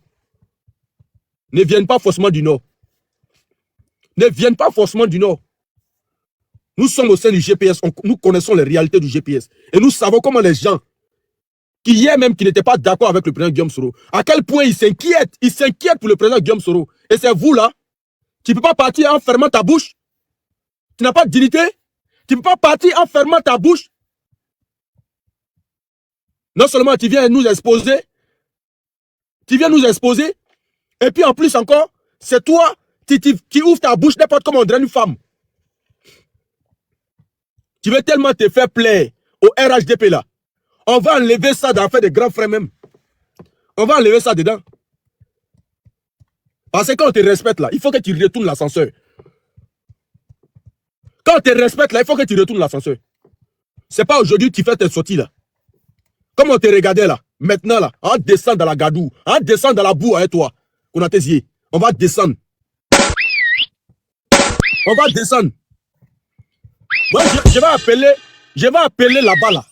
Speaker 8: Ne viennent pas forcément du Nord. Ne viennent pas forcément du Nord. Nous sommes au sein du GPS, nous connaissons les réalités du GPS. Et nous savons comment les gens, qui hier même qui n'étaient pas d'accord avec le président Guillaume Soro, à quel point ils s'inquiètent pour le président Guillaume Soro. Et c'est vous là, tu ne peux pas partir en fermant ta bouche. Tu n'as pas de dignité. Tu ne peux pas partir en fermant ta bouche. Non seulement tu viens nous exposer, et puis en plus encore, c'est toi qui ouvres ta bouche n'importe comment on dirait une femme. Tu veux tellement te faire plaire au RHDP là. On va enlever ça dans l'affaire des grands frères même. On va enlever ça dedans. Parce que quand on te respecte là, il faut que tu retournes l'ascenseur. Quand on te respecte là, il faut que tu retournes l'ascenseur. C'est pas aujourd'hui que tu fais tes sorties là. Comme on te regardait là, maintenant là, on descend dans la gadoue, on descend dans la boue avec toi. On a tes yeux. On va descendre. On va descendre. Moi, je vais appeler là-bas là.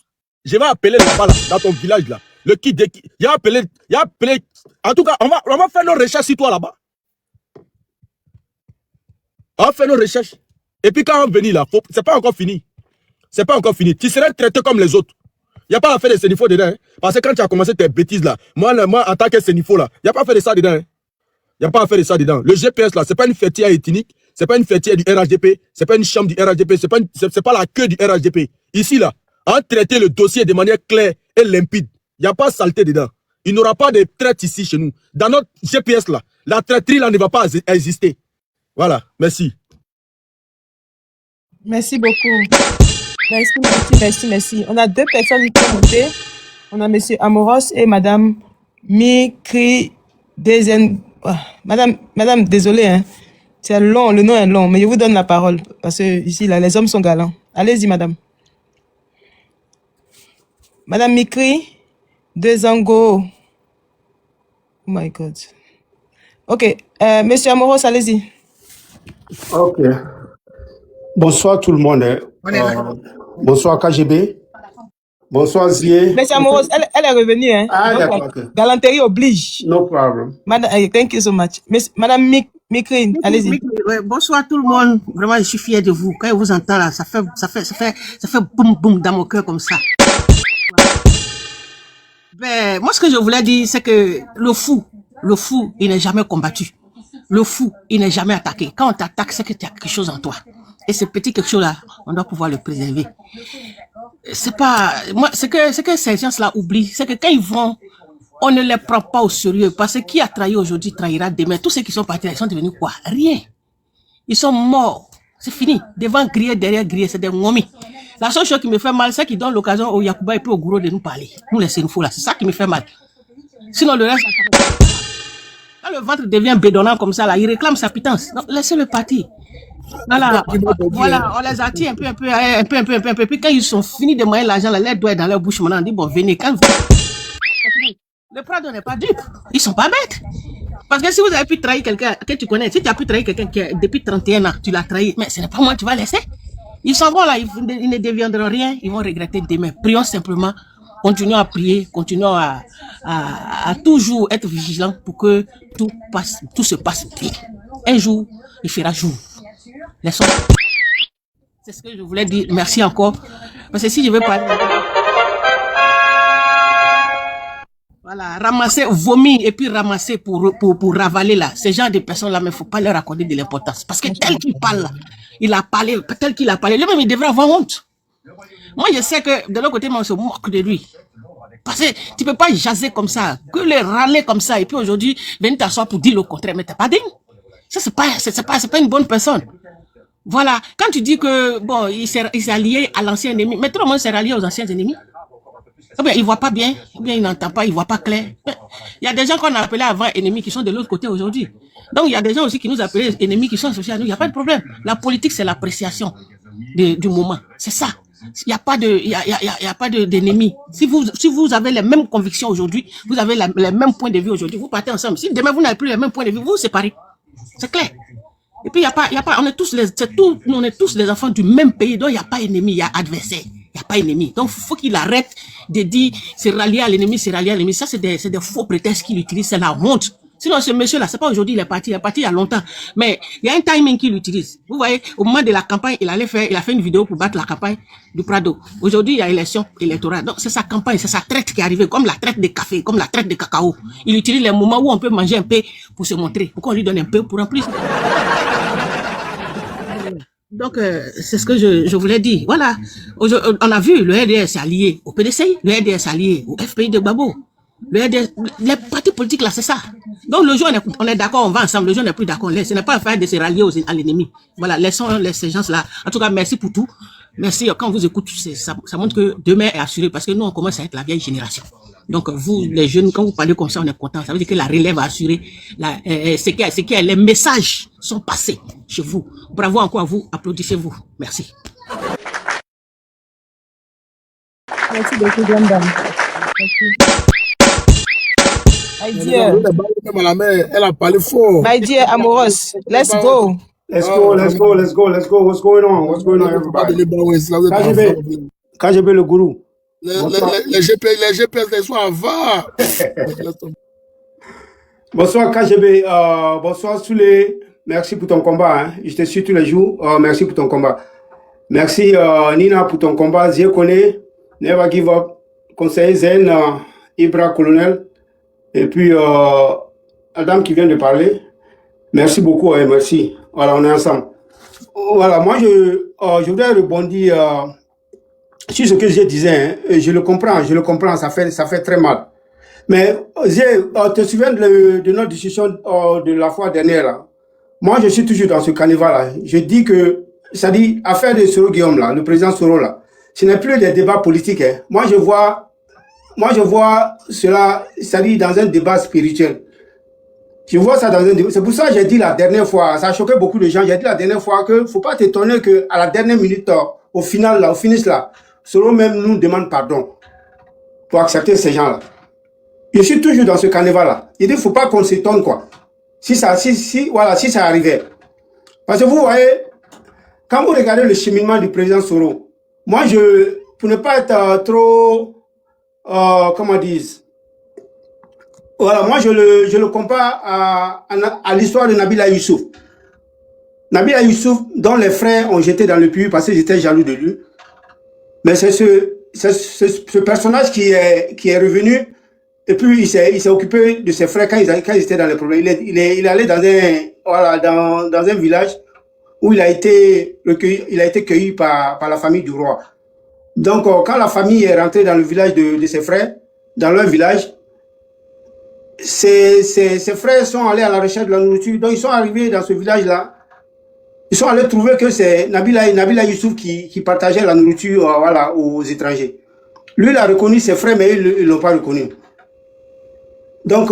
Speaker 8: Je vais appeler là-bas là, dans ton village là. Le kit de qui. Il a appelé. En tout cas, on va faire nos recherches sur toi là-bas. On va faire nos recherches. Et puis quand on venit là, c'est pas encore fini. C'est pas encore fini. Tu serais traité comme les autres. Il n'y a pas à faire de sénifaux dedans. Hein. Parce que quand tu as commencé tes bêtises là, moi en tant que sénifaux là, il n'y a pas à faire de ça dedans. Hein. Il n'y a pas à faire de ça dedans. Le GPS là, c'est pas une fêtière ethnique, c'est pas une fêtière du RHDP, c'est pas une chambre du RHDP, c'est pas la queue du RHDP. Ici là, on traite le dossier de manière claire et limpide. Il n'y a pas de saleté dedans. Il n'y aura pas de traite ici chez nous. Dans notre GPS là, la traiterie là ne va pas exister. Voilà, merci.
Speaker 5: Merci beaucoup. Merci. On a 2 personnes qui ont monté. On a monsieur Amoros et madame Mikri Dezen. Madame, désolé, hein. C'est long, le nom est long, mais je vous donne la parole. Parce que ici, là, les hommes sont galants. Allez-y, madame. Madame Mikri Dezango. Oh my God. Ok. Monsieur Amoros, allez-y.
Speaker 9: Ok. Bonsoir tout le monde. Bonsoir KGB. Bonsoir Zié.
Speaker 5: Monsieur Amoros, elle est revenue. Hein.
Speaker 9: Ah, d'accord. Okay.
Speaker 5: Galanterie oblige.
Speaker 9: No problem.
Speaker 5: Thank you so much. Madame Mikri, allez-y.
Speaker 10: Bonsoir tout le monde. Vraiment, je suis fier de vous. Quand je vous entends là, ça fait boum boum dans mon cœur comme ça. Ben, moi, ce que je voulais dire, c'est que le fou, il n'est jamais combattu. Le fou, il n'est jamais attaqué. Quand on t'attaque, c'est que tu as quelque chose en toi. Et ce petit quelque chose-là, on doit pouvoir le préserver. C'est pas, moi, c'est que ces gens-là oublient. C'est que quand ils vont, on ne les prend pas au sérieux. Parce que qui a trahi aujourd'hui, trahira demain. Tous ceux qui sont partis là, ils sont devenus quoi? Rien. Ils sont morts. C'est fini. Devant griller, derrière griller, c'est des ngomis. La seule chose qui me fait mal, c'est qu'ils donnent l'occasion au Yakuba et puis au Gouro de nous parler. Nous laisser une fois là. C'est ça qui me fait mal. Sinon, le reste, quand le ventre devient bédonnant comme ça, là, il réclame sa pitance. Donc, laissez-le partir. Voilà, on les attire un peu. Puis quand ils sont finis de manger l'argent, les doigts dans leur bouche, maintenant, on dit, bon, venez. Quand le Prado n'est pas dupe. Ils sont pas bêtes. Parce que si vous avez pu trahir quelqu'un que tu connais, si tu as pu trahir quelqu'un qui, depuis 31 ans, tu l'as trahi, mais ce n'est pas moi, tu vas laisser. Ils s'en vont là, ils ne deviendront rien, ils vont regretter demain. Prions simplement, continuons à prier, continuons à toujours être vigilants pour que tout se passe bien. Un jour, il fera jour. C'est ce que je voulais dire. Merci encore. Parce que si je veux parler... Voilà, ramasser, vomir et puis ramasser pour ravaler là. Ces gens de personnes là, mais il ne faut pas leur accorder de l'importance. Parce que tel qu'il parle là, tel qu'il a parlé, lui-même il devrait avoir honte. Moi je sais que de l'autre côté, on se moque de lui. Parce que tu ne peux pas jaser comme ça, que les râler comme ça, et puis aujourd'hui, venir t'asseoir pour dire le contraire, mais t'es pas digne. Ça, c'est pas une bonne personne. Voilà. Quand tu dis que, bon, il s'est allié à l'ancien ennemi, mais tout le monde s'est rallié aux anciens ennemis. Ou bien il voit pas bien, ou bien il n'entend pas, il voit pas clair. Il y a des gens qu'on a appelés avant ennemis qui sont de l'autre côté aujourd'hui. Donc il y a des gens aussi qui nous appellent ennemis qui sont associés à nous. Il n'y a pas de problème. La politique, c'est l'appréciation du moment. C'est ça. Il n'y a pas d'ennemis. Si vous avez les mêmes convictions aujourd'hui, vous avez les mêmes points de vue aujourd'hui, vous partez ensemble. Si demain vous n'avez plus les mêmes points de vue, vous vous séparez. C'est clair. Et puis on est tous les enfants du même pays, donc il n'y a pas ennemi, il y a adversaire. Il n'y a pas ennemi. Donc, il faut qu'il arrête de dire c'est rallié à l'ennemi, c'est rallié à l'ennemi. Ça, c'est des faux prétextes qu'il utilise, c'est la honte. Sinon, ce monsieur-là, c'est pas aujourd'hui, il est parti il y a longtemps. Mais il y a un timing qu'il utilise. Vous voyez, au moment de la campagne, il a fait une vidéo pour battre la campagne du Prado. Aujourd'hui, il y a élection électorale. Donc, c'est sa campagne, c'est sa traite qui est arrivée, comme la traite de café, comme la traite de cacao. Il utilise les moments où on peut manger un peu pour se montrer. Pourquoi on lui donne un peu pour en plus? Donc, c'est ce que je voulais dire. Voilà. On a vu, le RDS est allié au PDC, le RDS est allié au FPI de Gbagbo. Le RDS, les partis politiques, là, c'est ça. Donc, le jour, on est d'accord, on va ensemble. Le jour, on n'est plus d'accord. Ce n'est pas affaire de se rallier à l'ennemi. Voilà, laissons ces gens-là. En tout cas, merci pour tout. Merci. Quand on vous écoute, ça montre que demain est assuré parce que nous, on commence à être la vieille génération. Donc, vous, les jeunes, quand vous parlez comme ça, on est content. Ça veut dire que la relève a assuré. Les messages sont passés chez vous. Bravo encore à vous. Applaudissez-vous. Merci.
Speaker 5: Merci beaucoup, grande dame.
Speaker 4: Elle a parlé fort.
Speaker 5: My dear Amoros, let's go.
Speaker 9: Let's go. What's going on, everybody? KGB le gourou.
Speaker 4: Les GPS, les soirs avant.
Speaker 9: Bonsoir KGB, bonsoir Soulé. Merci pour ton combat. Hein. Je te suis tous les jours. Merci pour ton combat. Merci Nina pour ton combat. Zie Kone, Never Give Up. Conseiller Zen, Ibra Colonel. Et puis la dame qui vient de parler. Merci beaucoup. Merci. Voilà, on est ensemble. Voilà, moi je voudrais rebondir sur ce que je disais. Hein. Je le comprends. Ça fait très mal. Mais te souviens de notre discussion de la fois dernière là? Moi, je suis toujours dans ce carnaval-là. Je dis que, ça dit, affaire de Soro Guillaume, là, le président Soro, là, ce n'est plus des débats politiques. Hein. Moi, je vois cela, ça dit, dans un débat spirituel. Je vois ça dans un débat. C'est pour ça que j'ai dit la dernière fois, ça a choqué beaucoup de gens, j'ai dit la dernière fois que faut pas t'étonner que à la dernière minute, au finish là, Soro même nous demande pardon pour accepter ces gens-là. Je suis toujours dans ce carnaval-là. Il dit, faut pas qu'on s'étonne, quoi. Si ça arrivait. Parce que vous voyez, quand vous regardez le cheminement du président Soro, moi, pour ne pas être trop, comment dire, voilà, moi, je le compare à l'histoire de Nabila Youssouf. Nabila Youssouf, dont les frères ont jeté dans le puits parce qu'ils étaient jaloux de lui. Mais c'est ce personnage qui est revenu. Et puis, il s'est occupé de ses frères quand ils étaient dans les problèmes. Il est allé dans un village où il a été cueilli par la famille du roi. Donc, quand la famille est rentrée dans le village de ses frères, dans leur village, ses frères sont allés à la recherche de la nourriture. Donc, ils sont arrivés dans ce village-là. Ils sont allés trouver que c'est Nabila Youssouf qui partageait la nourriture aux étrangers. Lui, il a reconnu ses frères, mais ils ne l'ont pas reconnu. Donc,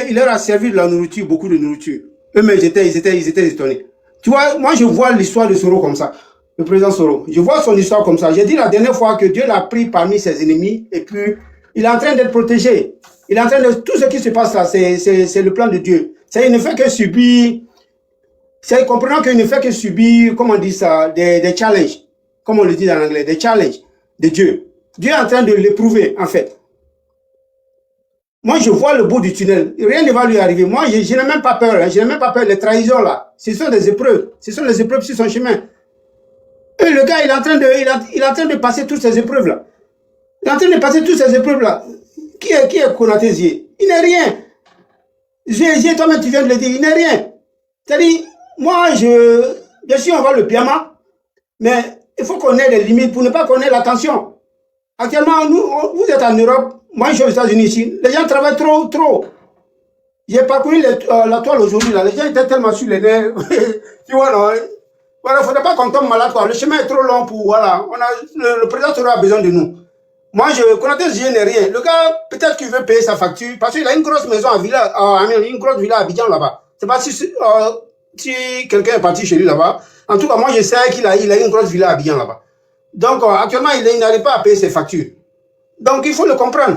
Speaker 9: il leur a servi de la nourriture, beaucoup de nourriture. Eux-mêmes, ils étaient étonnés. Tu vois, moi, je vois l'histoire de Soro comme ça, le président Soro. Je vois son histoire comme ça. J'ai dit la dernière fois que Dieu l'a pris parmi ses ennemis et puis il est en train d'être protégé. Il est en train de... Tout ce qui se passe là, c'est le plan de Dieu. Il ne fait que subir... Comprenant qu'il ne fait que subir, comment on dit ça, des challenges. Comme on le dit en anglais, des challenges de Dieu. Dieu est en train de l'éprouver, en fait. Moi, je vois le bout du tunnel. Rien ne va lui arriver. Moi, je n'ai même pas peur. Hein. Je n'ai même pas peur. Les trahisons, là, ce sont des épreuves. Ce sont les épreuves sur son chemin. Et le gars, il est en train de passer toutes ces épreuves-là. Il est en train de passer toutes ces épreuves-là. Qui est Konaté Zie? Il n'est rien. Zie, toi-même, tu viens de le dire. Il n'est rien. C'est-à-dire, moi, bien sûr, on va le pyjama, mais il faut qu'on ait des limites pour ne pas qu'on ait l'attention. Actuellement, vous êtes en Europe. Moi, je suis aux États-Unis ici. Les gens travaillent trop. J'ai parcouru la toile aujourd'hui. Les gens étaient tellement sur les nerfs. Tu vois, non? Voilà, il ne faudrait pas qu'on tombe malade, quoi. Le chemin est trop long pour, voilà. Le président Soro a besoin de nous. Moi, Konaté Zie n'est rien. Le gars, peut-être qu'il veut payer sa facture parce qu'il a une grosse maison une grosse villa à Abidjan là-bas. C'est pas si quelqu'un est parti chez lui là-bas. En tout cas, moi, je sais qu'il a une grosse villa à Abidjan là-bas. Donc, actuellement, il n'arrive pas à payer ses factures. Donc, il faut le comprendre.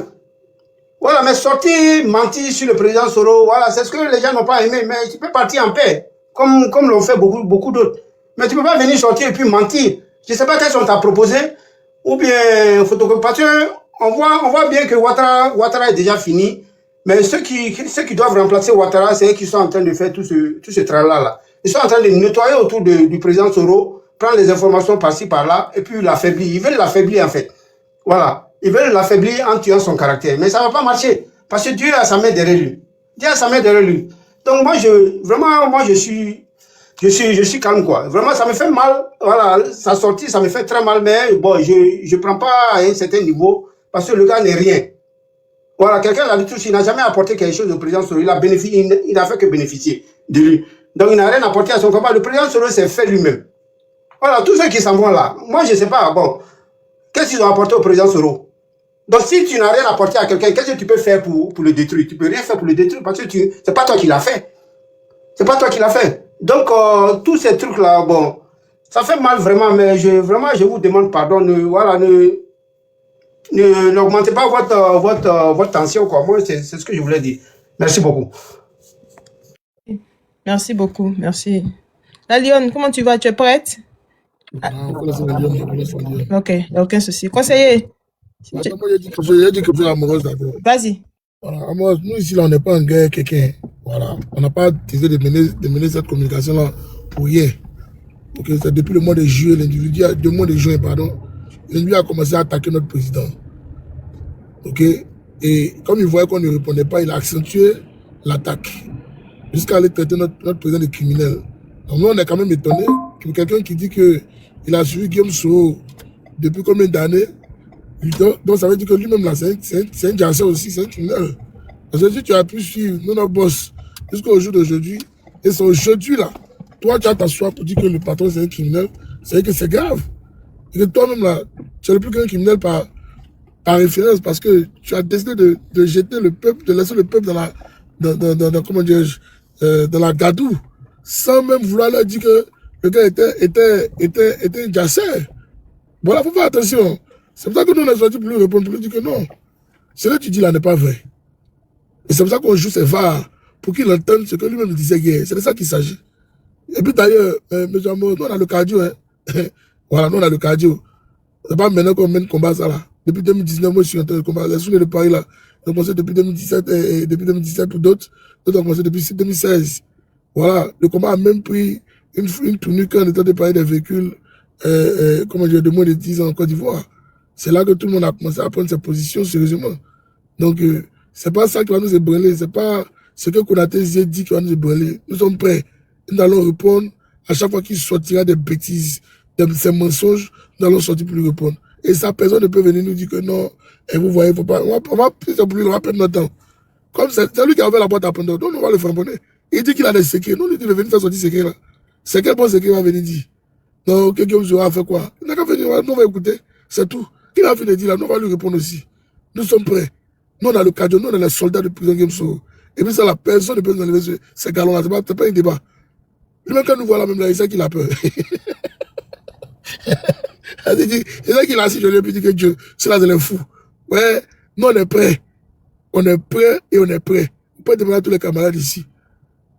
Speaker 9: Voilà, mais sortir, mentir sur le président Soro, voilà, c'est ce que les gens n'ont pas aimé. Mais tu peux partir en paix, comme l'ont fait beaucoup d'autres. Mais tu ne peux pas venir sortir et puis mentir. Je ne sais pas qu'est-ce qu'on t'a proposé. Ou bien, parce qu'on voit bien que Ouattara est déjà fini. Mais ceux qui doivent remplacer Ouattara, c'est eux qui sont en train de faire tout ce travail-là. Ils sont en train de nettoyer autour du président Soro, prendre les informations par-ci, par-là, et puis l'affaiblir. Ils veulent l'affaiblir, en fait. Voilà. Ils veulent l'affaiblir en tuant son caractère. Mais ça ne va pas marcher. Parce que Dieu a sa main derrière lui. Dieu a sa main derrière lui. Donc, moi, je suis je suis calme, quoi. Vraiment, ça me fait mal. Voilà, sa sortie, ça me fait très mal, mais bon, je prends pas à un certain niveau parce que le gars n'est rien. Voilà, quelqu'un l'a dit tout, il n'a jamais apporté quelque chose au président Soro. Il n'a fait que bénéficier de lui. Donc, il n'a rien apporté à son combat. Le président Soro s'est fait lui-même. Voilà, tous ceux qui s'en vont là, moi, je ne sais pas, bon, qu'est-ce qu'ils ont apporté au président Soro? Donc, si tu n'as rien apporté à quelqu'un, qu'est-ce que tu peux faire pour le détruire? Tu peux rien faire pour le détruire parce que c'est pas toi qui l'as fait. C'est pas toi qui l'as fait. Donc, tous ces trucs-là, bon, ça fait mal vraiment, mais je vous demande pardon. N'augmentez pas votre tension, quoi. Moi, c'est ce que je voulais dire. Merci beaucoup.
Speaker 5: Merci beaucoup, merci. La Lyon, comment tu vas? Tu es prête? Ok, il n'y a aucun souci. Conseiller.
Speaker 4: J'ai dit que tu es amoureuse d'abord.
Speaker 5: Vas-y.
Speaker 4: Voilà, amoureuse, nous ici, là, on n'est pas en guerre quelqu'un. Voilà, on n'a pas décidé de mener cette communication-là pour hier. Okay, c'est depuis le mois de juillet, l'individu a commencé à attaquer notre président. Ok, et comme il voyait qu'on ne répondait pas, il a accentué l'attaque jusqu'à aller traiter notre président de criminel. Donc nous, on est quand même étonné que quelqu'un qui dit qu'il a suivi Guillaume Soro depuis combien d'années, donc ça veut dire que lui-même là, c'est un jasseur aussi, c'est un criminel. Parce que si tu as pu suivre notre boss jusqu'au jour d'aujourd'hui, et c'est aujourd'hui là, toi tu as t'asseoir pour dire que le patron c'est un criminel, c'est que c'est grave. Et que toi-même là, tu n'es plus qu'un criminel par référence parce que tu as décidé de jeter le peuple, de laisser le peuple dans la gadoue, sans même vouloir leur dire que le gars était un jasseur. Voilà, faut faire attention. C'est pour ça que nous on a sorti pour lui répondre, pour lui dire que non, ce que tu dis là n'est pas vrai. Et c'est pour ça qu'on joue ces VAR, pour qu'il entende ce que lui-même disait hier. C'est de ça qu'il s'agit. Et puis d'ailleurs, mes amours, nous on a le cardio, hein. Voilà, nous on a le cardio. C'est pas maintenant qu'on mène le combat ça là. Depuis 2019, moi je suis en train de combattre. Les souvenirs de Paris là, ils ont commencé depuis 2017 et depuis 2017 pour d'autres ont commencé depuis 2016. Voilà, le combat a même pris une tournure quand on était de parler des véhicules, de moins de 10 ans en Côte d'Ivoire. C'est là que tout le monde a commencé à prendre ses positions sérieusement. Donc, c'est pas ça qui va nous ébranler, c'est pas ce que Konaté dit qui va nous ébranler. Nous sommes prêts. Nous allons répondre à chaque fois qu'il sortira des bêtises, ces mensonges, nous allons sortir pour lui répondre. Et ça, personne ne peut venir nous dire que non, et vous voyez, faut pas, on va perdre notre temps. Comme c'est lui qui a ouvert la boîte à Pandore, donc on va le framponner. Il dit qu'il a des secrets. Nous, il dit de venir faire sortir ces secrets là. C'est quel bon secret il va venir dire? Non, quelqu'un vous aura fait quoi? Il n'a qu'à venir, nous on va écouter. C'est tout. Qu'il a fini de dire là, nous on va lui répondre aussi. Nous sommes prêts. Nous on a le cadre, nous on a les soldats du président Guillaume Soro. Et puis ça, la personne ne peut nous enlever ces galons-là. C'est pas un débat. Lui-même, quand nous voit là, même là, il sait qu'il a peur. C'est ça qu'il a assis, je lui ai dit que Dieu, c'est là, c'est le fou. Ouais, nous on est prêts. On est prêts et on est prêts. On peut demander à tous les camarades ici.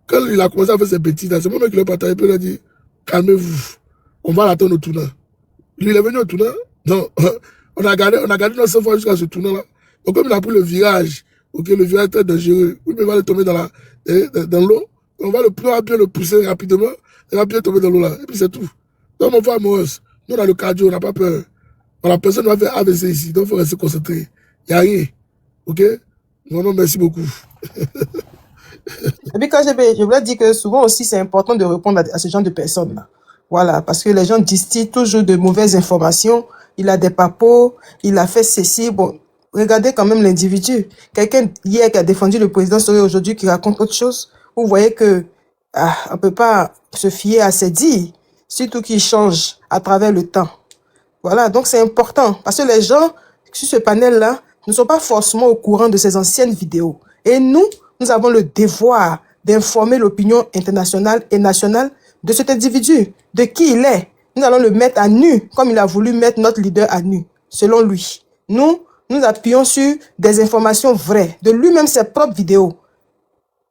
Speaker 4: Quand il a commencé à faire ses bêtises, c'est moi qui l'ai partagé, puis il a dit, calmez-vous, on va l'attendre au tournant. Lui, il est venu au tournant. Donc, on a gardé notre sang jusqu'à ce tournant-là. Donc, comme il a pris le virage, ok, le virage est très dangereux, oui, mais il va le tomber dans l'eau, on va bien le pousser rapidement, il va bien tomber dans l'eau là, et puis c'est tout. Donc, mon frère Maurice, nous, on a le cardio, on n'a pas peur. Voilà, personne ne va faire AVC ici, donc il faut rester concentré. Il n'y a rien. Ok? Vraiment, merci beaucoup.
Speaker 5: Et puis, je voulais dire que souvent aussi, c'est important de répondre à ce genre de personnes-là. Voilà, parce que les gens distillent toujours de mauvaises informations. Il a des papos, il a fait ceci. Bon, regardez quand même l'individu. Quelqu'un hier qui a défendu le président Soro aujourd'hui qui raconte autre chose. Vous voyez que on peut pas se fier à ses dires, surtout qu'il change à travers le temps. Voilà, donc c'est important parce que les gens sur ce panel-là ne sont pas forcément au courant de ces anciennes vidéos. Et nous avons le devoir d'informer l'opinion internationale et nationale de cet individu, de qui il est. Nous allons le mettre à nu, comme il a voulu mettre notre leader à nu, selon lui. Nous appuyons sur des informations vraies, de lui-même ses propres vidéos,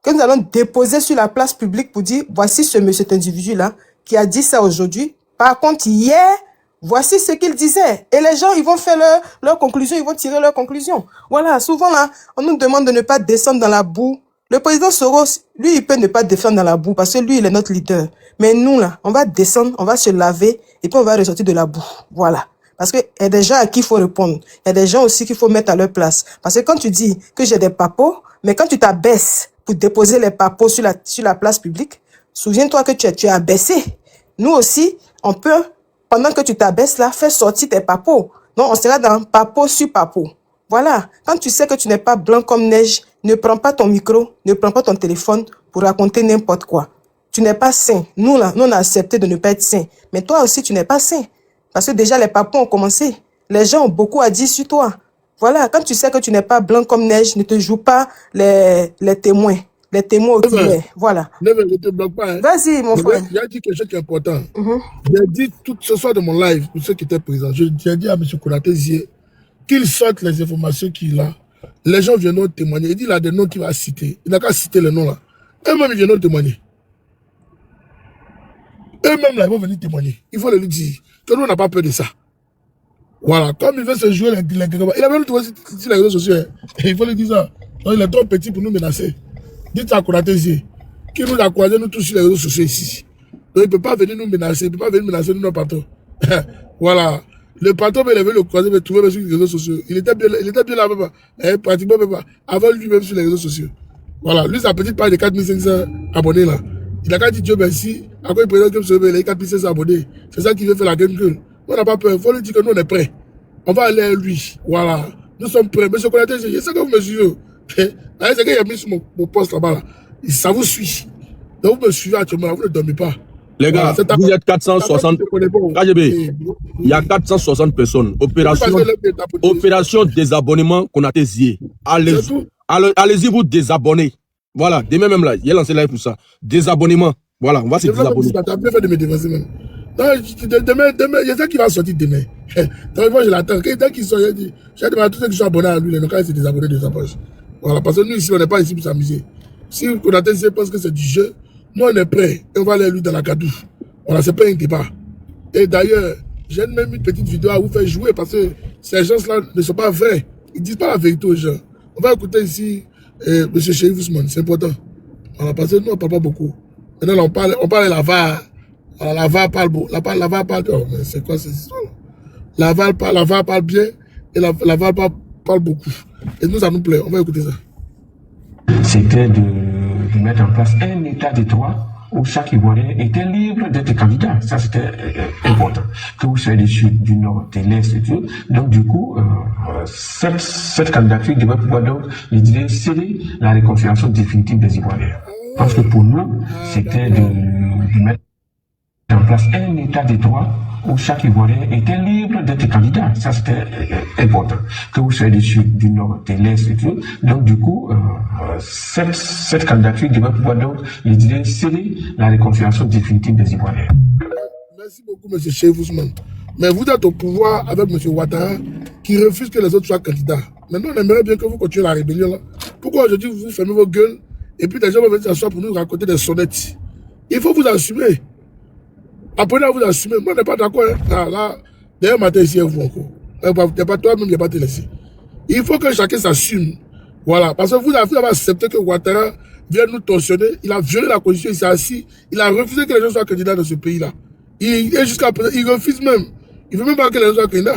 Speaker 5: que nous allons déposer sur la place publique pour dire, voici cet individu-là qui a dit ça aujourd'hui. Par contre, hier, voici ce qu'il disait. Et les gens, ils vont faire leur conclusion, ils vont tirer leur conclusion. Voilà, souvent là, on nous demande de ne pas descendre dans la boue. Le président Soro, lui, il peut ne pas descendre dans la boue parce que lui, il est notre leader. Mais nous, là, on va descendre, on va se laver et puis on va ressortir de la boue. Voilà. Parce qu'il y a des gens à qui il faut répondre. Il y a des gens aussi qu'il faut mettre à leur place. Parce que quand tu dis que j'ai des papos, mais quand tu t'abaisses pour déposer les papos sur la place publique, Souviens-toi que tu as baissé. Nous aussi, on peut, pendant que tu t'abaisses là, faire sortir tes papos. Donc, on sera dans papo sur papo. Voilà. Quand tu sais que tu n'es pas blanc comme neige, ne prends pas ton micro, ne prends pas ton téléphone pour raconter n'importe quoi. Tu n'es pas sain. Nous, là, nous, on a accepté de ne pas être sain. Mais toi aussi, tu n'es pas sain. Parce que déjà, les papos ont commencé. Les gens ont beaucoup à dire sur toi. Voilà. Quand tu sais que tu n'es pas blanc comme neige, ne te joue pas les témoins. Les témoins oculaires. Voilà.
Speaker 4: Ne te bloque pas. Hein.
Speaker 5: Vas-y, mon frère.
Speaker 4: J'ai dit quelque chose qui est important. J'ai dit tout ce soir de mon live, pour ceux qui étaient présents, j'ai dit à M. Konaté Zié qu'il sorte les informations qu'il a. Les gens viendront témoigner. Il dit il a des noms qu'il va citer. Il n'a qu'à citer les noms là. Eux-mêmes, ils viendront témoigner. Eux-mêmes, là, ils vont venir témoigner. Il faut le lui dire. Que nous, on n'a pas peur de ça. Voilà. Comme il veut se jouer, il a même trouvé sur les réseaux sociaux. Il faut lui dire ça. Donc, il est trop petit pour nous menacer. Dites à Konaté Zié qu'il nous a croisés, nous tous sur les réseaux sociaux ici. Donc, il ne peut pas venir nous menacer. Il ne peut pas venir menacer nous, nos patrons. Voilà. Le patron, il avait le croisé, mais trouvé sur les réseaux sociaux. Il était bien là, même, pratiquement même pas. Avant lui-même sur les réseaux sociaux. Voilà. Lui, sa petite page de 4500 abonnés là. Il a qu'à dire Dieu merci. À quoi il présente comme ce il a 4500 abonnés. C'est ça qui veut faire la game gueule. On n'a pas peur. Il faut lui dire que nous, on est prêts. On va aller à lui. Voilà. Nous sommes prêts. Monsieur Konaté, c'est ça que vous me suivez. C'est qu'il a mis sur mon poste là-bas. Là. Ça vous suit. Donc vous me suivez actuellement. Vous ne dormez pas.
Speaker 8: Les gars, voilà, vous êtes 460. KGB, il y a 460 personnes. Opération désabonnement Konaté Zié. Allez-y vous désabonner. Voilà, demain même là, il a lancé live pour ça. Désabonnement. Voilà, on va se désabonner.
Speaker 4: Tu as bien fait de me dévancer même. Demain, il y a ça qui va sortir demain. Donc moi je l'attends. Dès qu'il sort, j'ai demandé à tous ceux qui sont abonnés à lui, donc quand il se désabonner de sa page. Voilà, parce que nous ici, on n'est pas ici pour s'amuser. Si Konaté Zié pense que c'est du jeu, nous, on est prêts et on va aller lui dans la gadou. Voilà, c'est pas un débat. Et d'ailleurs, j'ai même une petite vidéo à vous faire jouer parce que ces gens-là ne sont pas vrais. Ils disent pas la vérité aux gens. On va écouter ici M. Chérif Ousmane, c'est important. Voilà, parce que nous, on ne parle pas beaucoup. Maintenant, on parle de la VAR. Alors, la VAR parle beau. La VAR parle. Oh, mais c'est quoi cette histoire? La VAR parle bien et la VAR parle beaucoup. Et nous, ça nous plaît. On va écouter ça.
Speaker 11: C'était de mettre en place un état de droit où chaque Ivoirien était libre d'être candidat. Ça, c'était important. Que vous soyez du sud, du nord, de l'est et tout. Donc, du coup, cette candidature devait pouvoir donc, je dirais, sceller la réconciliation définitive des Ivoiriens. Parce que pour nous, c'était de mettre en place un état de droit où chaque Ivoirien était libre d'être candidat. Ça, c'était important. Que vous soyez du sud, du nord, de l'est et tout. Donc, du coup, cette candidature devait pouvoir donc, je dirais, sceller la réconciliation définitive des Ivoiriens.
Speaker 4: Merci beaucoup, M. Chérif Ousmane. Mais vous êtes au pouvoir avec M. Ouattara qui refuse que les autres soient candidats. Maintenant, on aimerait bien que vous continuiez la rébellion là. Pourquoi aujourd'hui vous fermez vos gueules et puis les gens vont venir s'asseoir pour nous raconter des sonnettes? Il faut vous assumer. Apprenez à vous assumer. Moi, on n'est pas d'accord. Hein. Là, d'ailleurs, matin, ici, vous encore. Il n'y a pas toi-même, il n'y a pas te laisser. Il faut que chacun s'assume. Voilà. Parce que vous avez accepté que Ouattara vienne nous torsionner. Il a violé la constitution, il s'est assis. Il a refusé que les gens soient candidats dans ce pays-là. Et jusqu'à présent, il refuse même. Il ne veut même pas que les gens soient candidats.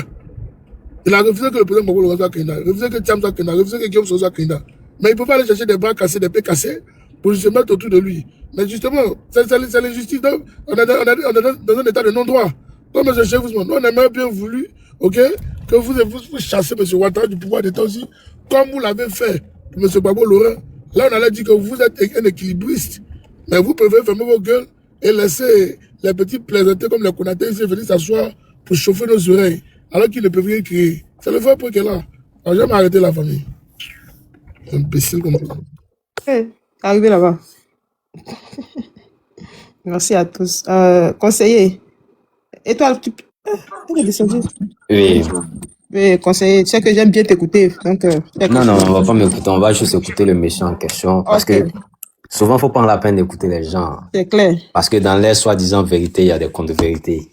Speaker 4: Il a refusé que le président Gbagbo soit candidat. Il a refusé que Thiam soit candidat. Il a refusé que Guillaume soit candidat. Mais il ne peut pas aller chercher des bras cassés, des pieds cassés pour se mettre autour de lui. Mais justement, c'est l'injustice. On est dans un état de non-droit. Comme M. Chérif Ousmane, nous, on aimerait bien voulu, ok, que vous chassez M. Ouattara du pouvoir d'État aussi, comme vous l'avez fait pour M. Gbagbo Laurent. Là, on allait dire que vous êtes un équilibriste. Mais vous pouvez fermer vos gueules et laisser les petits plaisantés comme les Konaté ici venir s'asseoir pour chauffer nos oreilles, alors qu'ils ne peuvent rien crier. C'est le vrai point qu'elle a. On n'a jamais arrêté la famille. Imbécile comme ça.
Speaker 5: Arrivé là-bas. Merci à tous. Conseiller, et toi, tu es descendu?
Speaker 7: Oui.
Speaker 5: Oui, conseiller, tu sais que j'aime bien t'écouter. Donc,
Speaker 7: non, on va pas m'écouter, on va juste écouter le méchant en question. Parce que souvent, il ne faut prendre la peine d'écouter les gens.
Speaker 5: C'est clair.
Speaker 7: Parce que dans les soi-disant vérités, il y a des contre-vérités.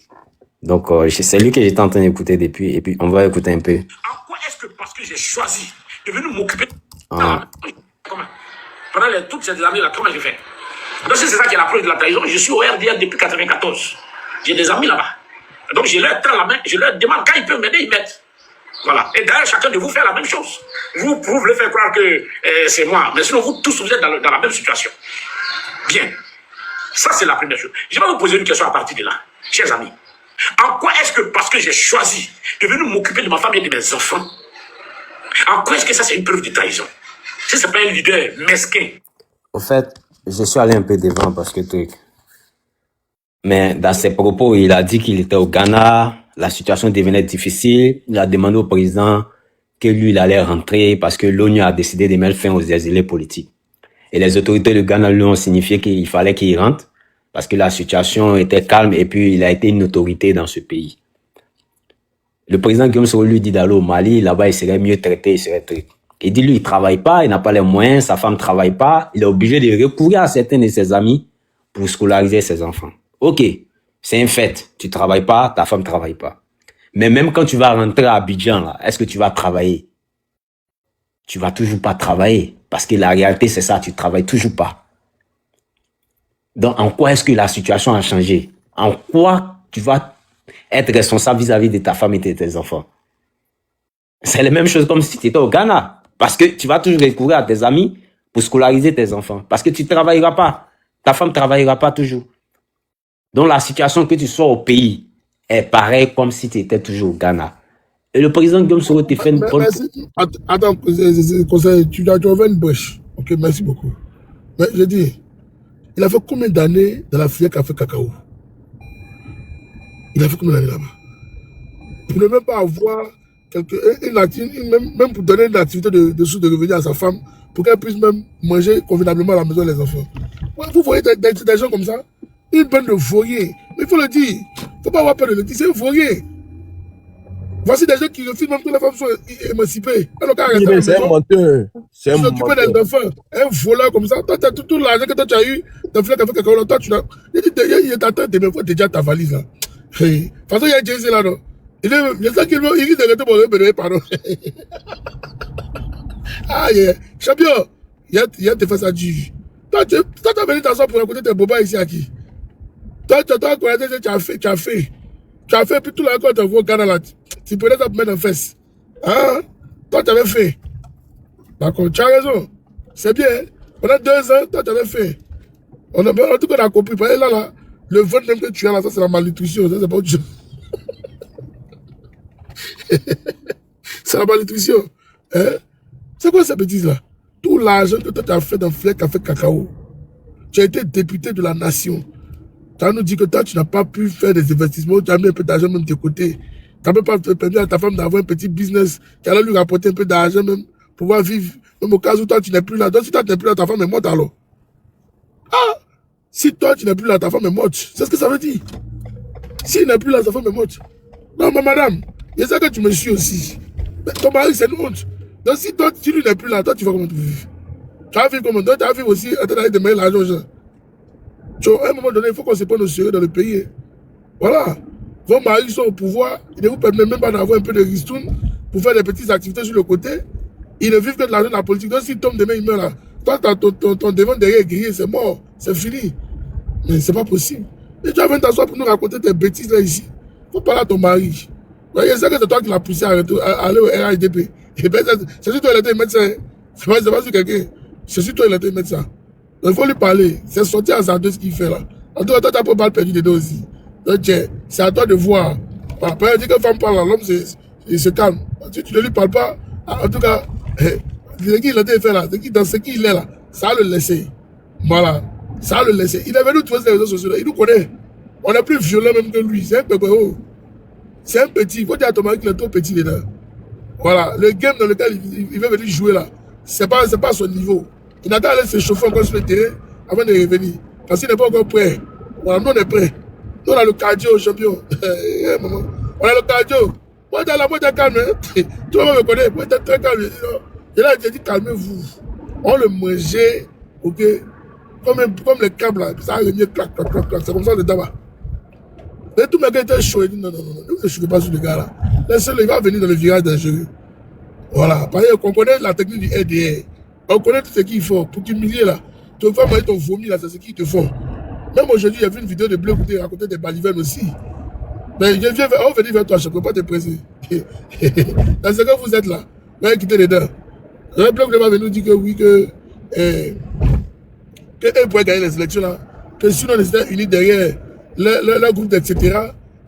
Speaker 7: Donc, c'est lui que j'étais en train d'écouter depuis, et puis on va écouter un peu.
Speaker 2: En quoi est-ce que parce que j'ai choisi de venir m'occuper pendant toutes ces années-là, comment j'ai fait? Donc, c'est ça qui est la preuve de la trahison. Je suis au RDA depuis 1994. J'ai des amis là-bas. Donc, je leur tends la main, je leur demande quand ils peuvent m'aider, ils m'aident. Voilà. Et d'ailleurs, chacun de vous fait la même chose. Vous voulez faire croire que c'est moi, mais sinon, vous tous, vous êtes dans la même situation. Bien. Ça, c'est la première chose. Je vais vous poser une question à partir de là, chers amis. En quoi est-ce que, parce que j'ai choisi de venir m'occuper de ma femme et de mes enfants, en quoi est-ce que ça, c'est une preuve de trahison? Si c'est pas un leader mesquin.
Speaker 7: Au fait, je suis allé un peu devant parce que truc. Mais dans ses propos, il a dit qu'il était au Ghana, la situation devenait difficile. Il a demandé au président que lui, il allait rentrer parce que l'ONU a décidé de mettre fin aux exilés politiques. Et les autorités du Ghana lui ont signifié qu'il fallait qu'il rentre parce que la situation était calme et puis il a été une autorité dans ce pays. Le président Guillaume Soro lui dit d'aller au Mali, là-bas il serait mieux traité, il serait truc. Il dit lui, il travaille pas, il n'a pas les moyens, sa femme travaille pas, il est obligé de recourir à certains de ses amis pour scolariser ses enfants. Ok, c'est un fait, tu travailles pas, ta femme travaille pas. Mais même quand tu vas rentrer à Abidjan, là, est-ce que tu vas travailler? Tu vas toujours pas travailler. Parce que la réalité, c'est ça, tu travailles toujours pas. Donc, en quoi est-ce que la situation a changé? En quoi tu vas être responsable vis-à-vis de ta femme et de tes enfants? C'est la même chose comme si tu étais au Ghana. Parce que tu vas toujours recourir à tes amis pour scolariser tes enfants. Parce que tu ne travailleras pas. Ta femme ne travaillera pas toujours. Donc, la situation que tu sois au pays est pareille comme si tu étais toujours au Ghana. Et le président Guillaume Soro te fait une bonne...
Speaker 4: Attends, conseil, tu as ouvert une bouche. Ok, merci beaucoup. Mais je dis, il a fait combien d'années dans la filière café cacao? Il a fait combien d'années là-bas? Pour ne même pas avoir même pour donner une activité de source de revenus à sa femme, pour qu'elle puisse même manger convenablement à la maison les enfants. Ouais, vous voyez des gens comme ça, une bande de voyez. Mais il faut le dire. Il ne faut pas avoir peur de le dire, c'est un voyez. Voici des gens qui refusent même que les femmes soient émancipées.
Speaker 8: C'est un menteur. C'est un menteur.
Speaker 4: Des enfants, un voleur comme ça. Toi, tout l'argent que toi, tu as eu, dans le café cacao, toi, tu n'as. Il t'attend déjà ta valise là. De toute façon, il y a Jay-Z là, non? Il sait qu'il risque de rester pour le pardon. Ah, yeah. Champion, il y a te fait ça du. Toi, tu as venu t'asseoir pour écouter tes bobas ici à qui? Toi, tu as fait, puis tout le monde te voit au Ghana là. Tu prenais ça pour mettre en fesse. Hein? Toi, tu avais fait. D'accord, tu as raison. C'est bien. Pendant 2 ans, toi, tu avais fait. En tout cas, on a compris. Parce que là, le vote même que tu as là, ça, c'est la malnutrition. Ça, c'est pas autre chose. C'est la malnutrition. Hein? C'est quoi ces bêtises-là? Tout l'argent que toi, tu as fait dans Flec Café Cacao. Tu as été député de la nation. Tu as nous dit que toi, tu n'as pas pu faire des investissements. Tu as mis un peu d'argent même de côté. Tu n'as même pas permis à ta femme d'avoir un petit business qui allait lui rapporter un peu d'argent même pour pouvoir vivre. Même au cas où toi, tu n'es plus là. Donc, si toi, tu n'es plus là, ta femme est morte alors. Ah! Si toi, tu n'es plus là, ta femme est morte. C'est ce que ça veut dire. S'il n'est plus là, ta femme est morte. Non, mais madame, je sais que tu me suis aussi. Mais ton mari, c'est une honte. Donc, si toi, tu n'es plus là, toi, tu vas comment vivre? Tu vas vivre comment? Toi, tu vas vivre aussi en train d'aller demander l'argent aux gens. À un moment donné, il faut qu'on se prenne au sérieux dans le pays. Voilà. Vos maris sont au pouvoir, ils ne vous permettent même pas d'avoir un peu de ristourne pour faire des petites activités sur le côté. Ils ne vivent que de l'argent de la politique. Donc, s'ils tombent demain, ils meurent là. Toi, ton devant derrière est grillé, c'est mort, c'est fini. Mais c'est pas possible. Et tu vas venir t'asseoir pour nous raconter tes bêtises là ici. Faut parler à ton mari. Ouais, je sais que c'est toi qui l'as poussé à aller au RHDP. C'est sur toi il a été médecin. C'est pas sur quelqu'un. C'est sur toi il a été médecin. Donc, il faut lui parler. C'est sortir à ça de ce qu'il fait là. En tout cas, toi, tu n'as pas perdu des dos aussi. Donc, c'est à toi de voir. Après, il dit que femme parle, l'homme se calme. Si tu ne lui parles pas, en tout cas, ce qu'il a fait là, dans ce qu'il est là, ça a le laissé. Voilà. Ça a le laissé. Il est venu trouver les réseaux sociaux là. Il nous connaît. On est plus violent même que lui. C'est un peu haut. C'est un petit. Il faut dire à ton mari qu'il est trop petit dedans. Voilà. Le game dans lequel il veut venir jouer là, c'est pas son niveau. Il attend d'aller se chauffer encore sur le terrain avant de revenir. Parce qu'il n'est pas encore prêt. Voilà, nous on est prêts. Nous on a le cardio, champion. On a le cardio. Moi, t'as la boîte à calme. Tout le monde me connaît. Moi, t'es très calme. Et là, j'ai dit, calmez-vous. On le mangeait, ok, comme les câbles là. Ça a remis, clac, clac, clac, clac. C'est comme ça le tabac. Mais tout le monde était chaud. Il dit, non, ne vous échouez pas sur le gars là. Laissez-le, il va venir dans le virage dangereux. Voilà. Parce qu'on connaît la technique du RDR. On connaît tout ce qu'il faut pour t'humilier là. Tu vas manger ton vomi là, c'est ce qu'ils te font. Même aujourd'hui, j'ai vu une vidéo de Bleu qui racontait des balivernes aussi. Mais on va venir vers toi, je ne peux pas te presser. Dans ce que vous êtes là, vous allez quitter les dents. Le Bleu va venir nous dire que oui, que pourrait gagner les élections là. que si on était unis derrière le groupe, etc.,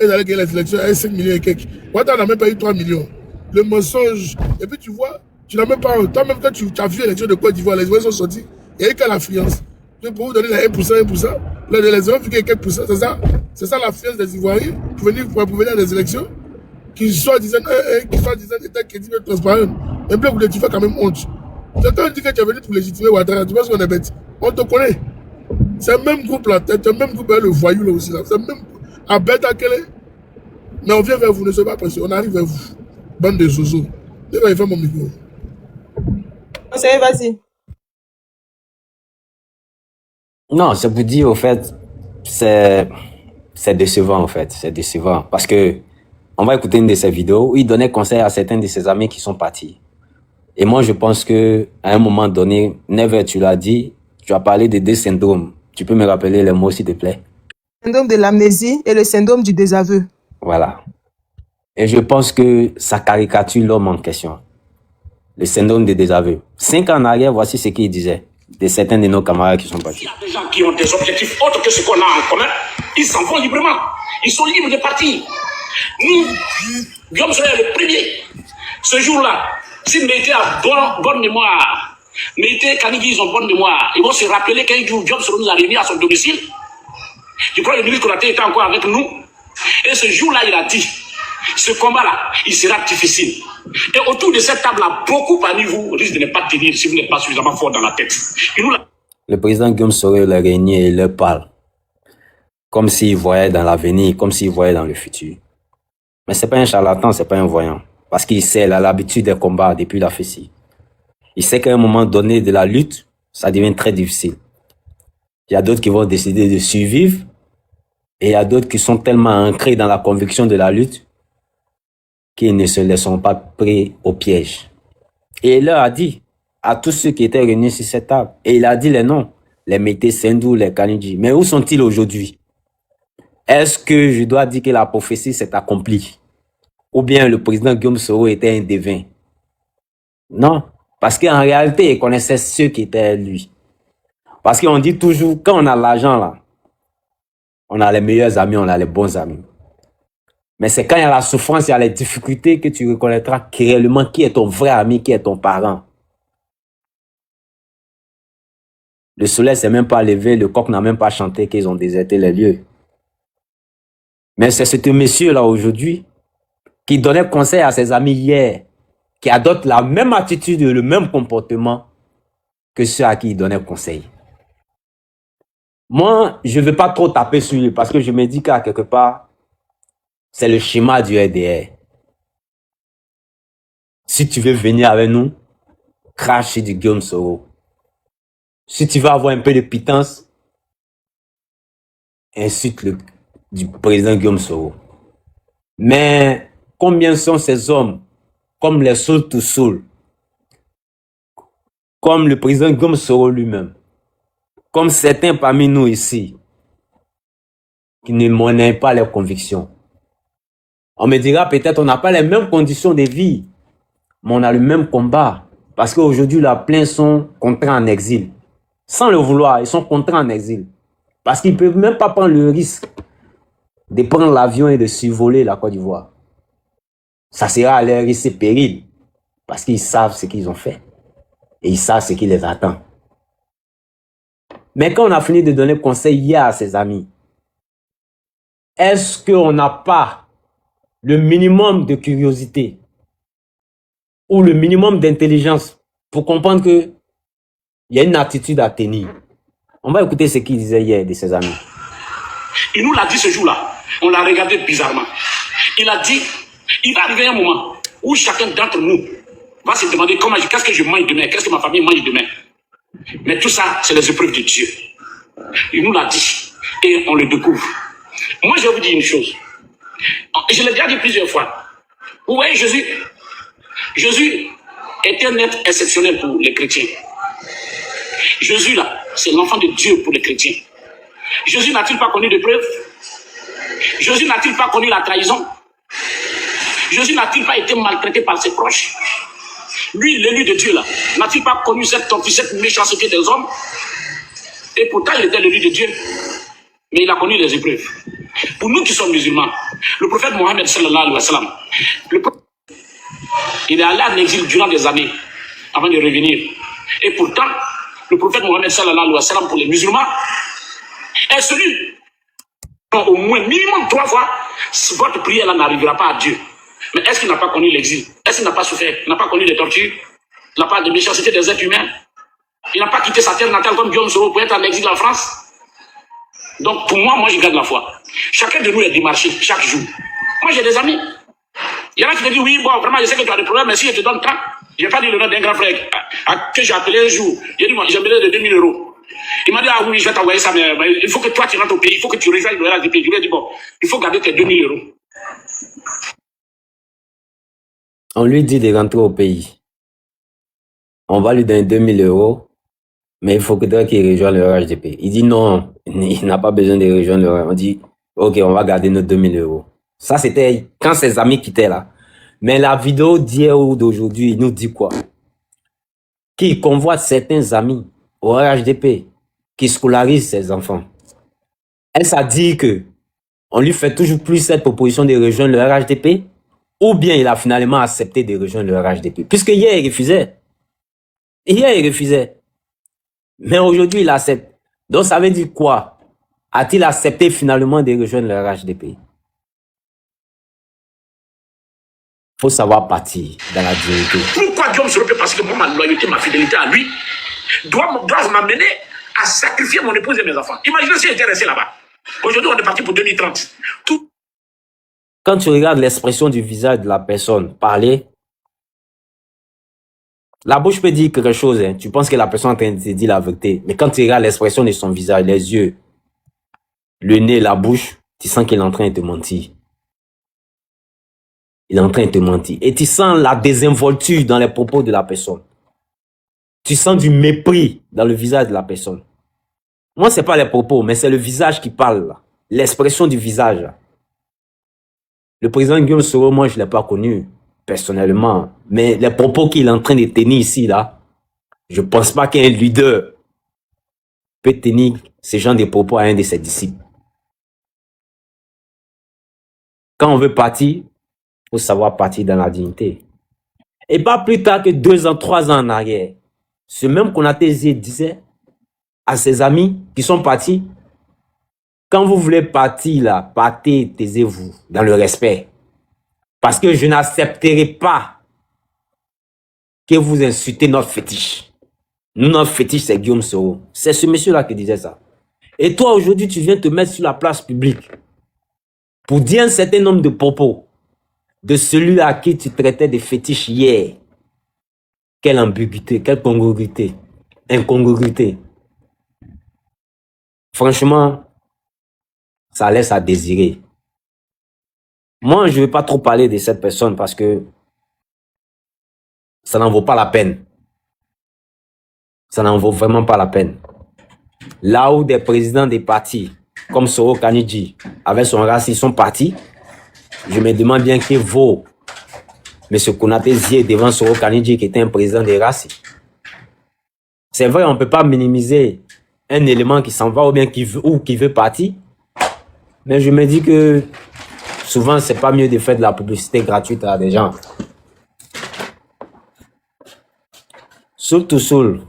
Speaker 4: et d'aller gagner les élections avec 5 millions et quelques. Ouattara n'a même pas eu 3 millions. Le mensonge. Et puis tu vois, tu n'as même pas. Toi-même, quand tu as vu l'élection de Côte d'Ivoire, les voix sont sortis. Il n'y a eu qu'à l'affluence. Pour vous donner les 1%, 1%. Les gens fait quelques pourcents. C'est ça l'affluence des Ivoiriens pour venir à des élections qui soit disant état crédible et transparent. Un peuple où tu fais quand même honte. C'est quand on dit que tu es venu pour légitimer Ouattara, tu penses qu'on est bête. On te connaît. C'est le même groupe là, c'est le même groupe, le voyou là aussi là. C'est le même groupe. À bête à quel est. Mais on vient vers vous, ne soyez pas pressés, on arrive vers vous. Bande de zozo. Je vais faire mon micro.
Speaker 5: Vas-y.
Speaker 7: Non, je vous dis, au fait, c'est décevant, en fait. C'est décevant. Parce que on va écouter une de ses vidéos où il donnait conseil à certains de ses amis qui sont partis. Et moi, je pense que à un moment donné, Never, tu l'as dit, tu as parlé de deux syndromes. Tu peux me rappeler les mots, s'il te plaît?
Speaker 5: Le syndrome de l'amnésie et le syndrome du désaveu.
Speaker 7: Voilà. Et je pense que ça caricature l'homme en question. Le syndrome de désaveu. 5 ans en arrière, voici ce qu'il disait de certains de nos camarades qui sont partis.
Speaker 2: Il y a des gens qui ont des objectifs autres que ce qu'on a en commun. Ils s'en vont librement. Ils sont libres de partir. Nous, Guillaume Soro est le premier. Ce jour-là, si Mété a bonne mémoire, Mété, Kanigui, ils ont bonne mémoire, ils vont se rappeler qu'un jour, Guillaume Soro nous a réunis à son domicile. Je crois que le ministre Konaté était encore avec nous. Et ce jour-là, il a dit, ce combat-là, il sera difficile. Et autour de cette table-là, beaucoup parmi vous risquent de ne pas tenir si vous n'êtes pas suffisamment fort dans la tête.
Speaker 7: Le président Guillaume Soro leur réunit et il leur parle. Comme s'il voyait dans l'avenir, comme s'il voyait dans le futur. Mais c'est pas un charlatan, c'est pas un voyant. Parce qu'il sait, il a l'habitude des combats depuis la FECI. Il sait qu'à un moment donné de la lutte, ça devient très difficile. Il y a d'autres qui vont décider de survivre. Et il y a d'autres qui sont tellement ancrés dans la conviction de la lutte qu'ils ne se laisseront pas pris au piège. Et il leur a dit à tous ceux qui étaient réunis sur cette table, et il a dit les noms, les Mété Sendou, les Kanidji. Mais où sont-ils aujourd'hui? Est-ce que je dois dire que la prophétie s'est accomplie? Ou bien le président Guillaume Soro était un devin? Non, parce qu'en réalité, il connaissait ceux qui étaient lui. Parce qu'on dit toujours, quand on a l'argent là, on a les meilleurs amis, on a les bons amis. Mais c'est quand il y a la souffrance, il y a les difficultés que tu reconnaîtras réellement qui est ton vrai ami, qui est ton parent. Le soleil s'est même pas levé, le coq n'a même pas chanté qu'ils ont déserté les lieux. Mais c'est ce monsieur-là aujourd'hui qui donnait conseil à ses amis hier, qui adopte la même attitude et le même comportement que ceux à qui il donnait conseil. Moi, je ne veux pas trop taper sur lui parce que je me dis qu'à quelque part, c'est le schéma du RDR. Si tu veux venir avec nous, crache sur du Guillaume Soro. Si tu veux avoir un peu de pitance, insulte du président Guillaume Soro. Mais combien sont ces hommes, comme les Soul to Soul, comme le président Guillaume Soro lui-même, comme certains parmi nous ici, qui ne monnaient pas leurs convictions. On me dira peut-être on n'a pas les mêmes conditions de vie, mais on a le même combat. Parce qu'aujourd'hui, là, plein sont contraints en exil. Sans le vouloir, ils sont contraints en exil. Parce qu'ils ne peuvent même pas prendre le risque de prendre l'avion et de survoler la Côte d'Ivoire. Ça sera à leur risque et péril. Parce qu'ils savent ce qu'ils ont fait. Et ils savent ce qui les attend. Mais quand on a fini de donner conseil hier à ses amis, est-ce qu'on n'a pas le minimum de curiosité ou le minimum d'intelligence pour comprendre qu'il y a une attitude à tenir? On va écouter ce qu'il disait hier de ses amis.
Speaker 2: Il nous l'a dit ce jour-là. On l'a regardé bizarrement. Il a dit, il va arriver un moment où chacun d'entre nous va se demander qu'est-ce que je mange demain, qu'est-ce que ma famille mange demain. Mais tout ça, c'est les épreuves de Dieu. Il nous l'a dit. Et on le découvre. Moi, je vais vous dire une chose. Je l'ai déjà dit plusieurs fois. Vous voyez, Jésus est un être exceptionnel pour les chrétiens. Jésus, là, c'est l'enfant de Dieu pour les chrétiens. Jésus n'a-t-il pas connu de preuves? Jésus n'a-t-il pas connu la trahison? Jésus n'a-t-il pas été maltraité par ses proches? Lui, l'élu de Dieu, là, n'a-t-il pas connu cette méchanceté des hommes? Et pourtant, il était l'élu de Dieu. Mais il a connu les épreuves. Pour nous qui sommes musulmans, le prophète Mohammed sallallahu alayhi wa sallam, il est allé en exil durant des années avant de revenir. Et pourtant, le prophète Mohammed sallallahu alayhi wa sallam pour les musulmans est celui au moins minimum 3 fois, votre prière là n'arrivera pas à Dieu. Mais est-ce qu'il n'a pas connu l'exil? Est-ce qu'il n'a pas souffert? Il n'a pas connu les tortures? Il n'a pas de méchanceté des êtres humains? Il n'a pas quitté sa terre natale comme Guillaume Soro pour être en exil en France? Donc pour moi, je garde la foi. Chacun de nous est démarché chaque jour. Moi j'ai des amis. Il y en a qui te disent oui, bon, vraiment je sais que tu as des problèmes, mais si je te donne tant, je n'ai pas dit le nom d'un grand frère que j'ai appelé un jour. Il a dit, moi, j'ai besoin de 2000 €. Il m'a dit, ah oui, je vais t'envoyer ça, mais il faut que toi tu rentres au pays, il faut que tu rejoignes le RHDP. Je lui ai dit, bon, il faut garder tes 2000 €.
Speaker 7: On lui dit de rentrer au pays. On va lui donner 2000 €, mais il faudrait qu'il rejoigne le RHDP. Il dit non, il n'a pas besoin de rejoindre le RHDP. On dit, ok, on va garder nos 2000 €. Ça, c'était quand ses amis quittaient là. Mais la vidéo d'hier ou d'aujourd'hui, il nous dit quoi? Qu'il convoite certains amis au RHDP, qui scolarisent ses enfants. Est-ce à dire que on lui fait toujours plus cette proposition de rejoindre le RHDP, ou bien il a finalement accepté de rejoindre le RHDP? Puisque hier, il refusait. Hier, il refusait. Mais aujourd'hui, il accepte. Donc, ça veut dire quoi? A-t-il accepté finalement de rejoindre le RHDP? Il faut savoir partir dans la dignité.
Speaker 2: Pourquoi Guillaume Soro? Parce que moi, ma loyauté, ma fidélité à lui doivent m'amener à sacrifier mon épouse et mes enfants. Imaginez si j'étais resté là-bas. Aujourd'hui, on est parti pour 2030.
Speaker 7: Quand tu regardes l'expression du visage de la personne parler, la bouche peut dire quelque chose. Hein. Tu penses que la personne est en train de te dire la vérité. Mais quand tu regardes l'expression de son visage, les yeux, le nez, la bouche, tu sens qu'il est en train de te mentir. Il est en train de te mentir. Et tu sens la désinvolture dans les propos de la personne. Tu sens du mépris dans le visage de la personne. Moi, c'est pas les propos, mais c'est le visage qui parle. L'expression du visage. Là. Le président Guillaume Soro, moi, je ne l'ai pas connu personnellement. Mais les propos qu'il est en train de tenir ici, là, je ne pense pas qu'un leader peut tenir ce genre de propos à un de ses disciples. Quand on veut partir, il faut savoir partir dans la dignité. Et pas plus tard que 2 ans, 3 ans en arrière, ce même Konaté disait à ses amis qui sont partis, quand vous voulez partir là, partez, taisez-vous dans le respect. Parce que je n'accepterai pas que vous insultez notre fétiche. Nous, notre fétiche, c'est Guillaume Soro. C'est ce monsieur-là qui disait ça. Et toi, aujourd'hui, tu viens te mettre sur la place publique pour dire un certain nombre de propos de celui à qui tu traitais de fétiche hier. Quelle ambiguïté, quelle congruité, incongruité. Franchement, ça laisse à désirer. Moi, je ne vais pas trop parler de cette personne parce que ça n'en vaut pas la peine. Ça n'en vaut vraiment pas la peine. Là où des présidents des partis, comme Soro Kanidji, avec son racisme, sont partis, je me demande bien que vaut M. Konaté Zié devant Soro Kanidji, qui était un président des racistes. C'est vrai, on ne peut pas minimiser un élément qui s'en va ou bien qui veut partir, mais je me dis que souvent, c'est pas mieux de faire de la publicité gratuite à des gens. Surtout Soul,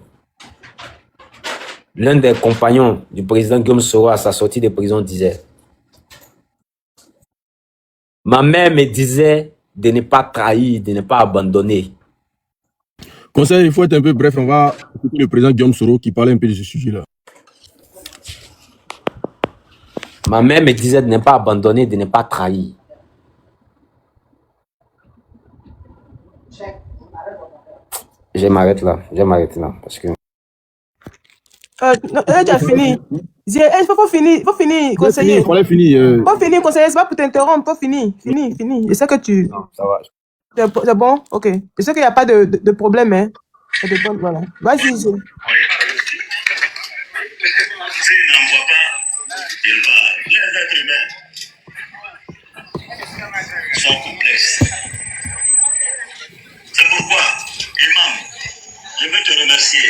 Speaker 7: l'un des compagnons du président Guillaume Soro à sa sortie de prison disait: ma mère me disait de ne pas trahir, de ne pas abandonner.
Speaker 8: Conseil, il faut être un peu bref. On va écouter le président Guillaume Soro qui parlait un peu de ce sujet-là.
Speaker 7: Ma mère me disait de ne pas abandonner, de ne pas trahir. Je m'arrête là, parce que...
Speaker 5: Non, tu as fini. Il faut finir, conseiller.
Speaker 8: On a fini.
Speaker 5: Faut finir, conseiller, c'est pas pour t'interrompre, faut finir. Je sais que tu...
Speaker 8: Non, ça va.
Speaker 5: C'est bon? Ok. Je sais qu'il n'y a pas de problème, hein. Ça dépend, voilà. Vas-y.
Speaker 12: S'il n'envoie pas, il va. Les êtres humains sont complexes. C'est pourquoi, Imam, je veux te remercier.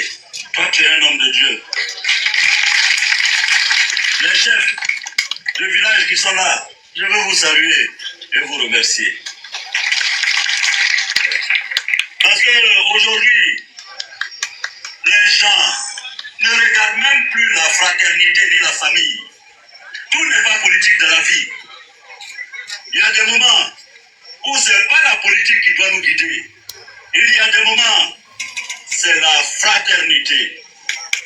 Speaker 12: Toi, tu es un homme de Dieu. Les chefs saluer et vous remercier. Parce que aujourd'hui, les gens ne regardent même plus la fraternité ni la famille. Tout n'est pas politique dans la vie. Il y a des moments où ce n'est pas la politique qui doit nous guider. Il y a des moments, c'est la fraternité.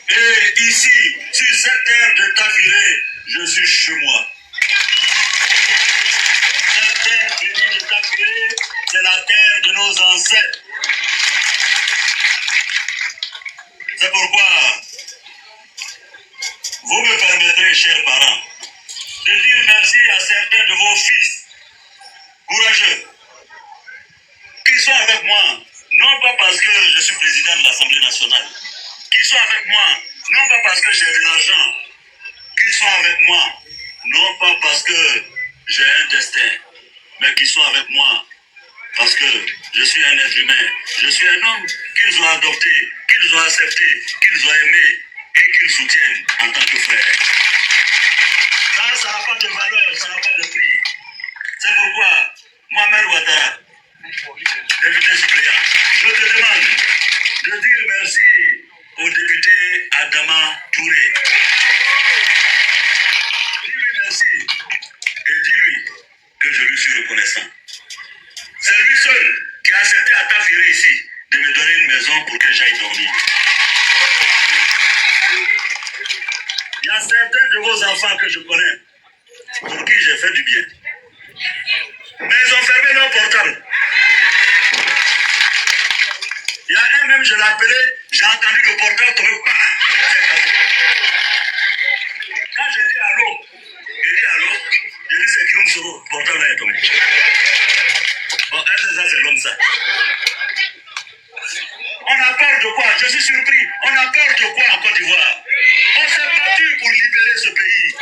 Speaker 12: Et ici, sur cette terre de Tafiré, je suis chez moi. Cette terre bénie de Tafiré, c'est la terre de nos ancêtres. C'est pourquoi vous me permettrez, chers parents, de dire merci à certains de vos fils courageux qui sont avec moi, non pas parce que je suis président de l'Assemblée nationale, qui sont avec moi, non pas parce que j'ai de l'argent, qui sont avec moi, non pas parce que j'ai un destin, mais qui sont avec moi parce que je suis un être humain, je suis un homme qu'ils ont adopté, qu'ils ont accepté, qu'ils ont aimé et qu'ils soutiennent en tant que frère. Ça n'a pas de valeur, ça n'a pas de prix. C'est pourquoi, Mohamed Ouattara, député suppléant, je te demande de dire merci au député Adama Touré. Dis-lui merci et dis-lui que je lui suis reconnaissant. C'est lui seul qui a accepté à Tafiré ici de me donner une maison pour que j'aille dormir. Il y a certains de vos enfants que je connais pour qui j'ai fait du bien. Mais ils ont fermé leur portable. Il y a un même, je l'ai appelé, j'ai entendu le portable tomber. Quand j'ai dit allô, j'ai dit c'est Guillaume Soro, le portable là est tombé. Bon, ça c'est l'homme ça. On a peur de quoi? Je suis surpris. On a peur de quoi en Côte d'Ivoire? On s'est battu pour libérer ce pays.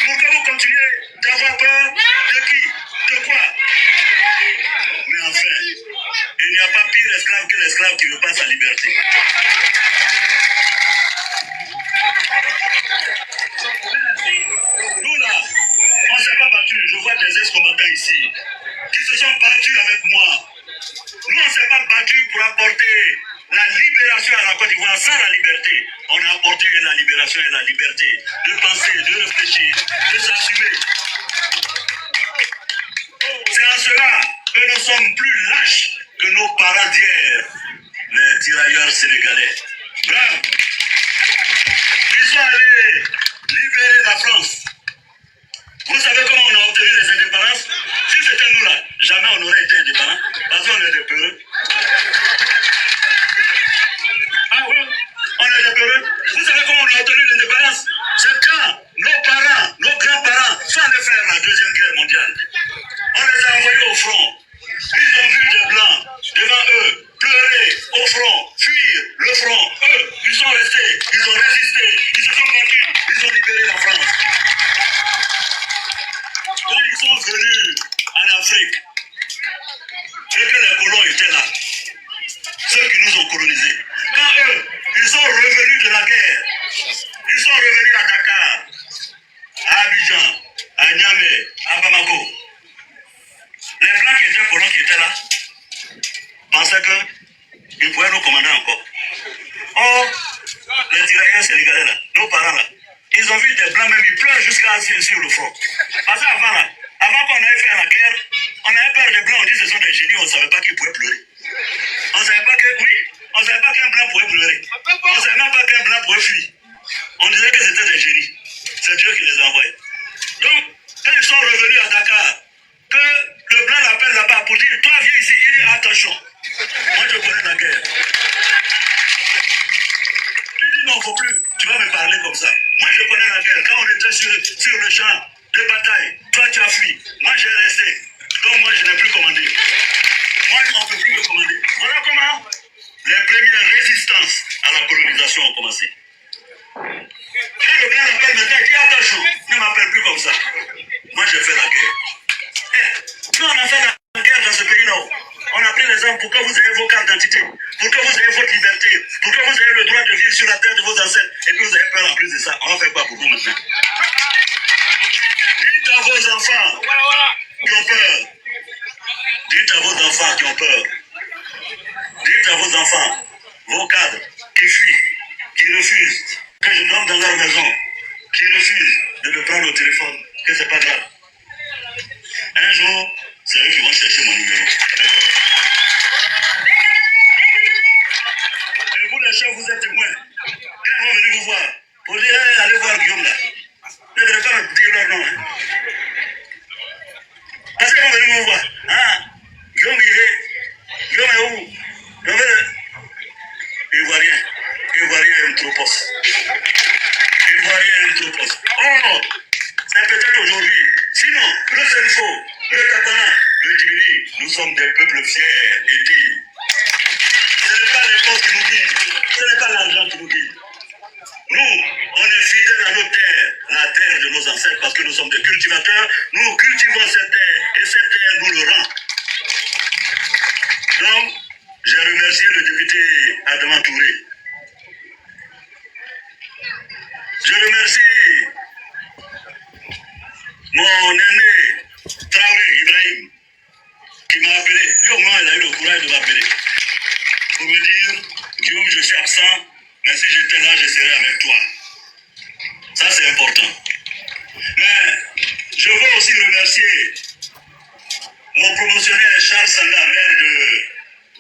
Speaker 12: Pourquoi vous continuez d'avoir peur? De qui? De quoi? Mais enfin, il n'y a pas pire esclave que l'esclave qui veut pas sa liberté. Nous là, on ne s'est pas battu. Je vois des ex-combattants ici qui se sont battus avec moi. Nous, on ne s'est pas battu pour apporter la libération à la Côte d'Ivoire sans la liberté. On a apporté la libération et la liberté de penser, de réfléchir, de s'assumer. C'est en cela que nous sommes plus lâches que nos parents d'hier, les tirailleurs sénégalais. Bravo. Ils sont allés libérer la France. Vous savez comment on a obtenu les indépendances? Si c'était nous là, jamais on aurait été indépendants, parce qu'on est des peureux. Ah oui, on est des peureux. Vous savez comment on a obtenu l'indépendance? C'est quand nos parents, nos grands-parents sont allés faire la Deuxième Guerre mondiale. On les a envoyés au front. Ils ont vu des Blancs devant eux pleurer au front, fuir le front. Eux, ils sont restés, ils ont résisté, ils se sont battus, ils ont libéré la France. Quand ils sont venus en Afrique, et que les colons étaient là, ceux qui nous ont colonisés, quand eux, ils sont revenus de la guerre, ils sont revenus à Dakar, à Abidjan, à Niamey, à Bamako. Les Blancs qui étaient colons qui étaient là pensaient qu'ils pouvaient nous commander encore. Or, les tirailleurs sénégalais là, nos parents là, ils ont vu des Blancs même, ils pleurent jusqu'à sur le front. Parce qu'avant là, avant qu'on aille faire la guerre, on avait peur des Blancs, on dit que ce sont des génies, on ne savait pas qu'ils pouvaient pleurer. On ne savait pas que, oui, on ne savait pas qu'un Blanc pouvait pleurer. On ne savait même pas qu'un Blanc pouvait fuir. On disait que c'était des génies. C'est Dieu qui les a envoyés. Donc, quand ils sont revenus à Dakar, que le Blanc l'appelle là-bas pour dire, toi viens ici, il dit attention. Moi je connais la guerre. Il dit non, il ne faut plus, tu vas me parler comme ça. Moi je connais la guerre. Quand on était sur le champ de bataille, toi tu as fui, moi j'ai resté. Donc moi je n'ai plus commandé. Moi on ne peut plus me commander. Voilà comment les premières résistances à la colonisation ont commencé. Quand le Blanc l'appelle maintenant, il dit attention, ne m'appelle plus comme ça. Moi j'ai fait la guerre. Nous on a fait la guerre dans ce pays-là. On a pris les armes pour que vous ayez vos cartes d'identité, pour que vous ayez votre liberté, pour que vous ayez le droit de vivre sur la terre de vos ancêtres. Et puis vous avez peur en plus de ça. On va faire quoi pour vous maintenant? Dites à vos enfants qui ont peur. Dites à vos enfants qui ont peur. Dites à vos enfants, vos cadres qui fuient, qui refusent que je dorme dans leur maison, qui refusent de me prendre au téléphone, que c'est pas grave. Un jour, c'est eux qui vont chercher mon numéro. Et vous les chefs, vous êtes témoins. Quand ils vont venir vous voir, pour dire, hey, allez voir Guillaume là. Ne devez pas me dire leur nom. Hein. Parce qu'ils vont venir vous voir. Ah, Guillaume, Guillaume est où? Ivoirien. Ivoirien est un tropos. Ivoirien est un tropos. Oh, c'est peut-être aujourd'hui. Sinon, le Senfo, le Katana, le Djibiri, nous sommes des peuples fiers et dignes. Ce n'est pas les postes qui nous guident. Ce n'est pas l'argent qui nous guide. Nous, on est fidèles à nos terres, la terre de nos ancêtres, parce que nous sommes des cultivateurs. Nous cultivons cette terre et cette terre nous le rend. Donc, j'ai remercié le député Adama Touré. Je remercie mon aîné Traoré Ibrahim qui m'a appelé. Lui au moins, il a eu le courage de m'appeler pour me dire, Guillaume, je suis absent, mais si j'étais là, je serais avec toi. Ça, c'est important. Mais je veux aussi remercier mon promotionnaire Charles Sanga, maire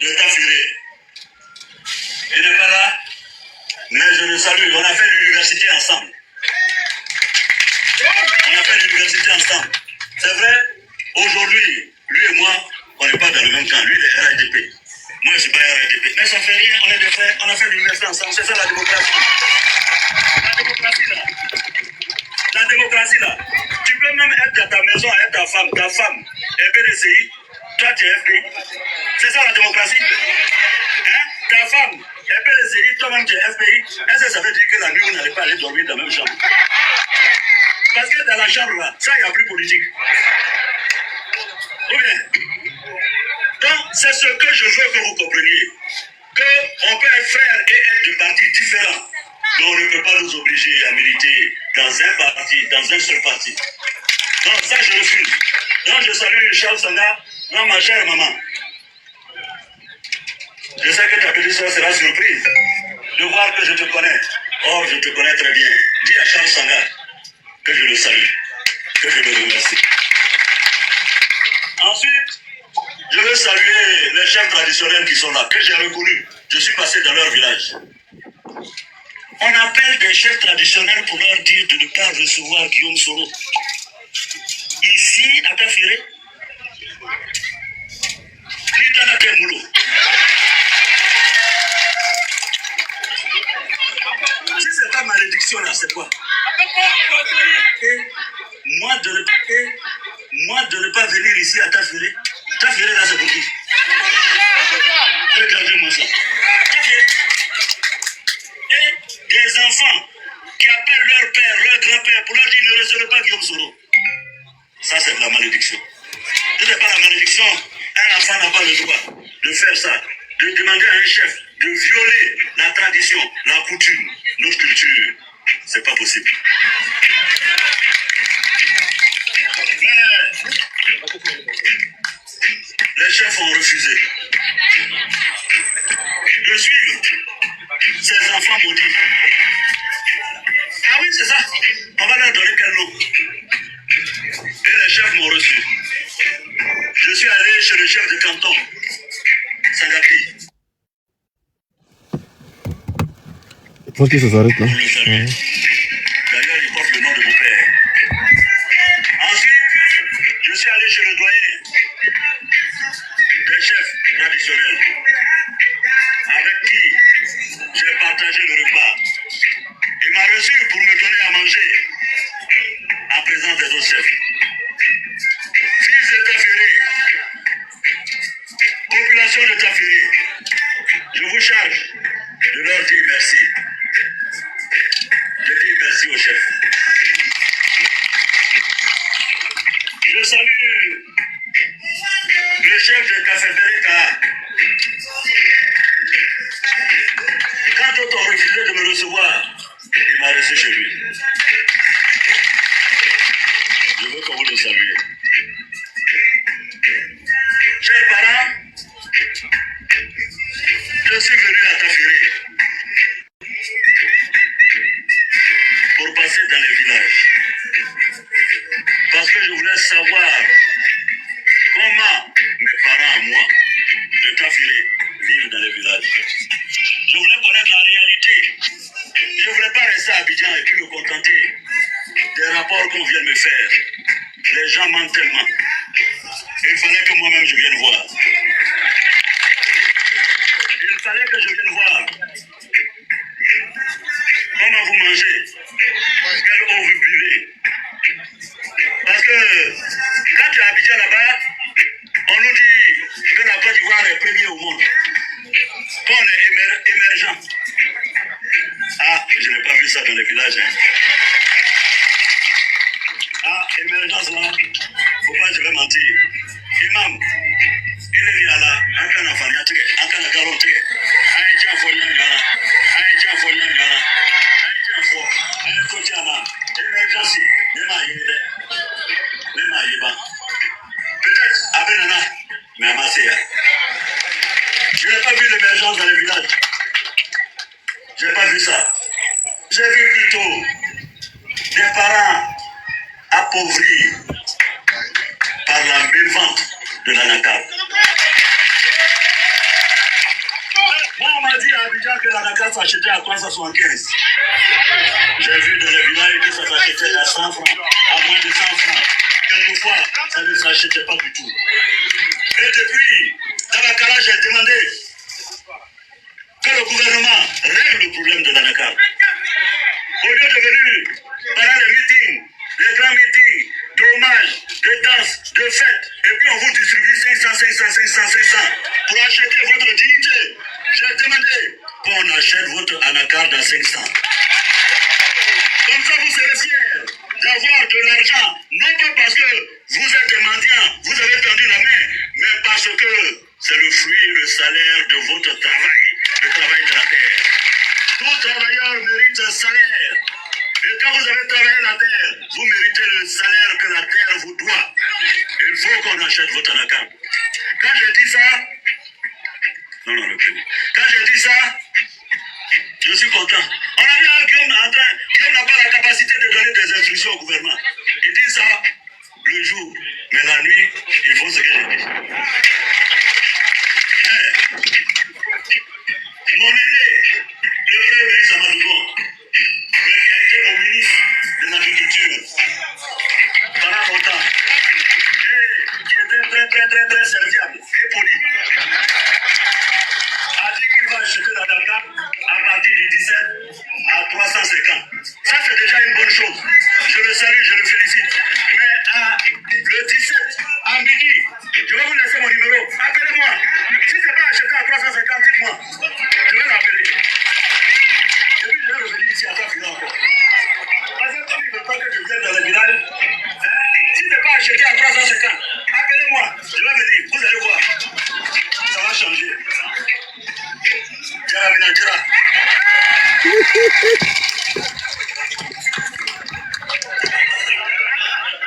Speaker 12: de Tafuré. Il n'est pas là, mais je le salue. On a fait l'université ensemble. On a fait l'université ensemble. C'est vrai, aujourd'hui, lui et moi, on n'est pas dans le même camp. Lui, il est RADP. Moi, je ne suis pas RADP. Mais ça ne fait rien, on est des frères, on a fait l'université ensemble. C'est ça la démocratie. La démocratie, là. La démocratie, là. Tu peux même être dans ta maison avec ta femme est PDCI, toi tu es FPI. C'est ça la démocratie. Hein? Ta femme est PDCI, toi-même tu es FPI. Est-ce que ça veut dire que la nuit, vous n'allez pas aller dormir dans la même chambre? Parce que dans la chambre, là, ça, il n'y a plus politique. Ou bien? Donc, c'est ce que je veux que vous compreniez. Qu'on peut être frères et être de partis différents. Mais on ne peut pas nous obliger à militer dans un parti, dans un seul parti. Donc, ça, je refuse. Donc, je salue Charles Sanga. Non, ma chère maman. Je sais que ta petite soeur sera surprise de voir que je te connais. Or, je te connais très bien. Dis à Charles Sanga que je le salue, que je le remercie. Ensuite, je veux saluer les chefs traditionnels qui sont là, que j'ai reconnus. Je suis passé dans leur village. On appelle des chefs traditionnels pour leur dire de ne pas recevoir Guillaume Soro. Ici, à Tafiré, si c'est pas malédiction là, c'est quoi? Et moi de ne pas venir ici à Tafiré. Tafiré là, c'est pour qui? Regardez-moi ça. Tafiré. Et des enfants qui appellent leur père, leur grand-père pour leur dire ne recevez pas Guillaume Soro. Ça, c'est de la malédiction. Ce n'est pas la malédiction. Un enfant n'a pas le droit de faire ça, de demander à un chef de violer la tradition, la coutume, notre culture. C'est pas possible. Mais les chefs ont refusé de suivre ces enfants maudits. Ah oui, c'est ça. On va leur donner quel nom? Et les chefs m'ont reçu. Je suis allé chez le chef de canton, Sangapi.
Speaker 8: Je pense que ça s'arrête là.
Speaker 12: D'ailleurs, il porte le nom de mon père. Ensuite, je suis allé chez le doyen des chefs traditionnels, avec qui j'ai partagé le repas. Il m'a reçu pour me donner à manger en présence des autres chefs. Fils de Tafiré, population de Tafiré, je vous charge de leur dire merci. De dire merci au chef. Je salue le chef de Café Bereka. Quand d'autres ont refusé de me recevoir, il m'a reçu chez lui. Je veux que vous le saluiez. préféré vivre dans les villages. Je voulais connaître la réalité. Je ne voulais pas rester à Abidjan et puis me contenter des rapports qu'on vient de me faire. Les gens mentent tellement. Il fallait que moi-même je vienne voir. Il fallait que je vienne voir. Comment vous mangez? Quelle eau vous buvez? Parce que quand tu es à Abidjan là-bas, on nous dit que la Côte d'Ivoire est premier au monde. Qu'on est émergent. Ah, je n'ai pas vu ça dans les villages. Hein. Ah, émergence là, faut pas que je vais mentir. Imam, il est là, un can of fanatic, un can of galantic, un jam for Nana, un jam for Nana, un jam for un Kotiana, émergence, même à Yéba. Peut-être à Benana, mais à Masséa. Je n'ai pas vu l'émergence dans les villages. Je n'ai pas vu ça. J'ai vu plutôt des parents appauvris par la mévente de l'anacarde. Moi, on m'a dit à Abidjan que l'anacarde s'achetait à 375. J'ai vu dans les villages que ça s'achetait à 100 francs, à moins de 100 francs. Quelquefois, ça ne s'achetait pas du tout. Et depuis, Tabakara, j'ai demandé que le gouvernement règle le problème de l'anacarde. Au lieu de venir pendant les meetings, les grands meetings, d'hommage, de danse, de fête, et puis on vous distribue 500 pour acheter votre dignité. J'ai demandé qu'on achète votre anacarde à 500. Comme ça, vous serez fiers d'avoir de l'argent, non pas parce que vous êtes des mendiants, vous avez tendu la main, mais parce que c'est le fruit, le salaire de votre travail, le travail de la terre. Tout travailleur mérite un salaire. Et quand vous avez travaillé la terre, vous méritez le salaire que la terre vous doit. Il faut qu'on achète votre anacarde. Quand j'ai dit ça, quand j'ai dit ça, je suis content. On a vu un Guillaume n'a pas la capacité de donner des instructions au gouvernement. Il dit ça le jour, mais la nuit, il faut ce que j'ai dit. Mon aîné, le premier ministre Amadougon, mais qui a été mon ministre de l'Agriculture pendant longtemps, et qui était très serviable et poli, a dit qu'il va acheter la Dakar à partir du 17 à 350. Ça, c'est déjà une bonne chose. Je le salue, je le félicite. Mais le 17, à midi, je vais vous laisser mon numéro. Appelez-moi. Si ce n'est pas acheté à 350, dites-moi. Je vais l'appeler. Et puis, je vais revenir ici à ta finale encore. Parce que comme il ne veut pas que je vienne dans le village, si ce n'est pas acheté à 350, appelez-moi. Je vais venir. Vous allez voir. Ça va changer. Djara Mina Djara.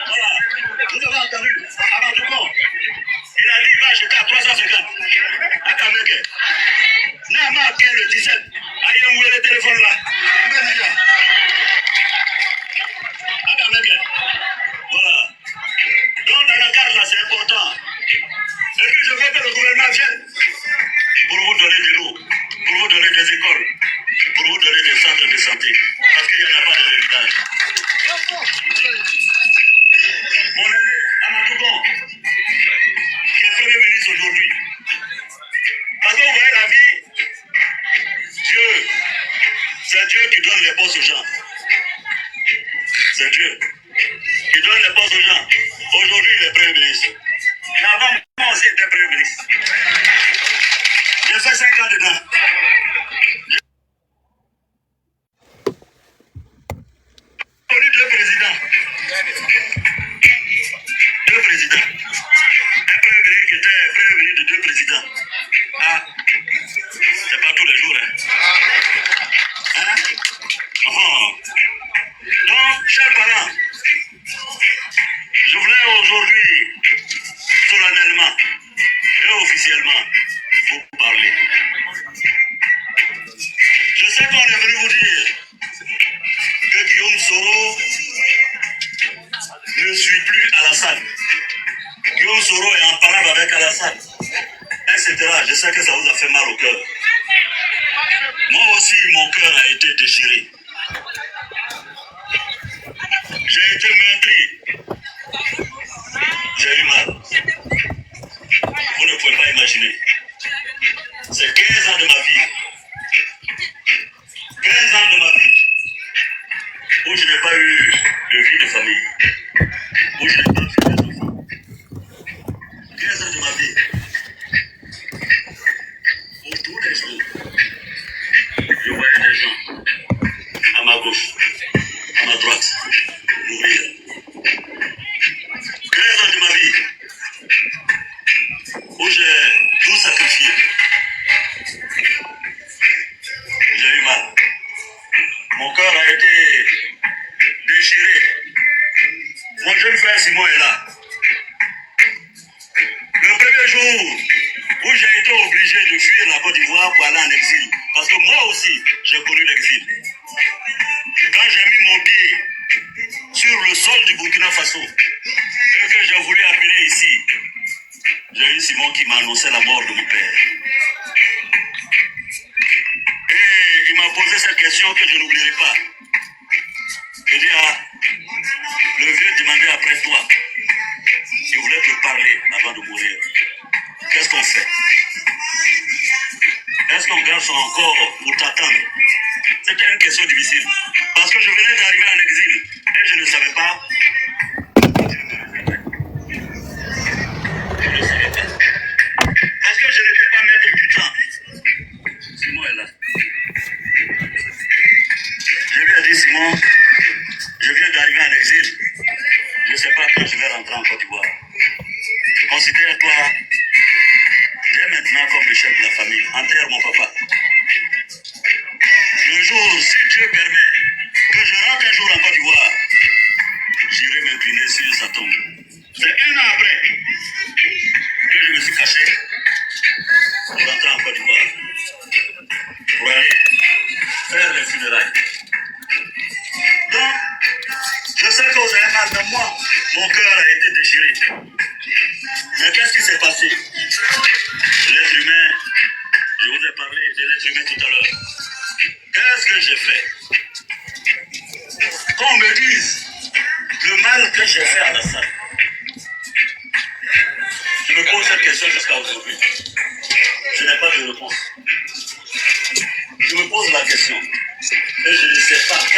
Speaker 12: Voilà. Vous avez entendu. Amadougon. Il a dit qu'il va acheter à 350. À Kameke. Nama Ken le 17. Aïe, où est le téléphone là? À Kameke. Voilà. Donc dans la carte là, c'est important. Et puis je veux que le gouvernement vienne pour vous donner de l'eau, pour vous donner des écoles, pour vous donner des centres de santé. Parce qu'il n'y en a pas dans les villages. Mon aîné, Amadougon, qui est Premier ministre aujourd'hui. Parce que vous voyez la vie, Dieu, c'est Dieu qui donne les postes aux gens. C'est Dieu qui donne les postes aux gens. Aujourd'hui, il est Premier ministre. Mais avant, moi aussi, j'étais Premier ministre. J'ai fait 5 ans dedans. J'ai connu deux présidents. Deux présidents. Un Premier ministre qui était Premier ministre de deux présidents. Ah, c'est pas tous les jours, hein? Oh. Donc, chers parents, je voulais aujourd'hui, solennellement et officiellement, vous parler. ça vous a fait mal au cœur. Moi aussi, mon cœur a été déchiré. J'ai été meurtri. J'ai eu mal. Vous ne pouvez pas imaginer. C'est 15 ans de ma vie. 15 ans de ma vie. Où je n'ai pas eu de vie de famille. Où je n'ai pas vu des enfants. 15 ans de ma vie. Où tous les jours, je voyais des gens à ma gauche, à ma droite, mourir. 15 ans de ma vie où j'ai tout sacrifié. J'ai eu mal. Mon cœur a été déchiré. Mon jeune frère Simon est là. Le premier jour où j'ai été obligé de fuir la Côte d'Ivoire pour aller en exil, parce que moi aussi, j'ai connu l'exil. Quand j'ai mis mon pied sur le sol du Burkina Faso et que j'ai voulu appeler ici, j'ai eu Simon qui m'a annoncé la mort de mon père. Et il m'a posé cette question que je n'oublierai pas. Il dit, le vieux demandait après toi. Il voulait te parler avant de mourir. Qu'est-ce qu'on fait? Est-ce qu'on garde son corps pour t'attendre? C'était une question difficile. Parce que je venais d'arriver en exil et je ne savais pas. Je ne savais pas. Parce que je n'étais pas maître du temps. Simon est là. Je lui ai dit, Simon, je viens d'arriver en exil. Je ne sais pas quand je vais rentrer en Côte d'Ivoire. Considère-toi dès maintenant comme le chef de la famille. Enterre mon papa. Le jour, si Dieu permet, que je rentre un jour en Côte d'Ivoire, j'irai m'incliner sur sa tombe. C'est 1 an après que je me suis caché pour rentrer en Côte d'Ivoire, pour aller faire les funérailles. Donc, je sais que vous avez mal, mais moi, mon cœur a été déchiré. Mais qu'est-ce qui s'est passé? L'être humain, je vous ai parlé de l'être humain tout à l'heure. Qu'est-ce que j'ai fait? Qu'on me dise le mal que j'ai fait à la salle. Je me pose cette question jusqu'à aujourd'hui. Je n'ai pas de réponse. Je me pose la question.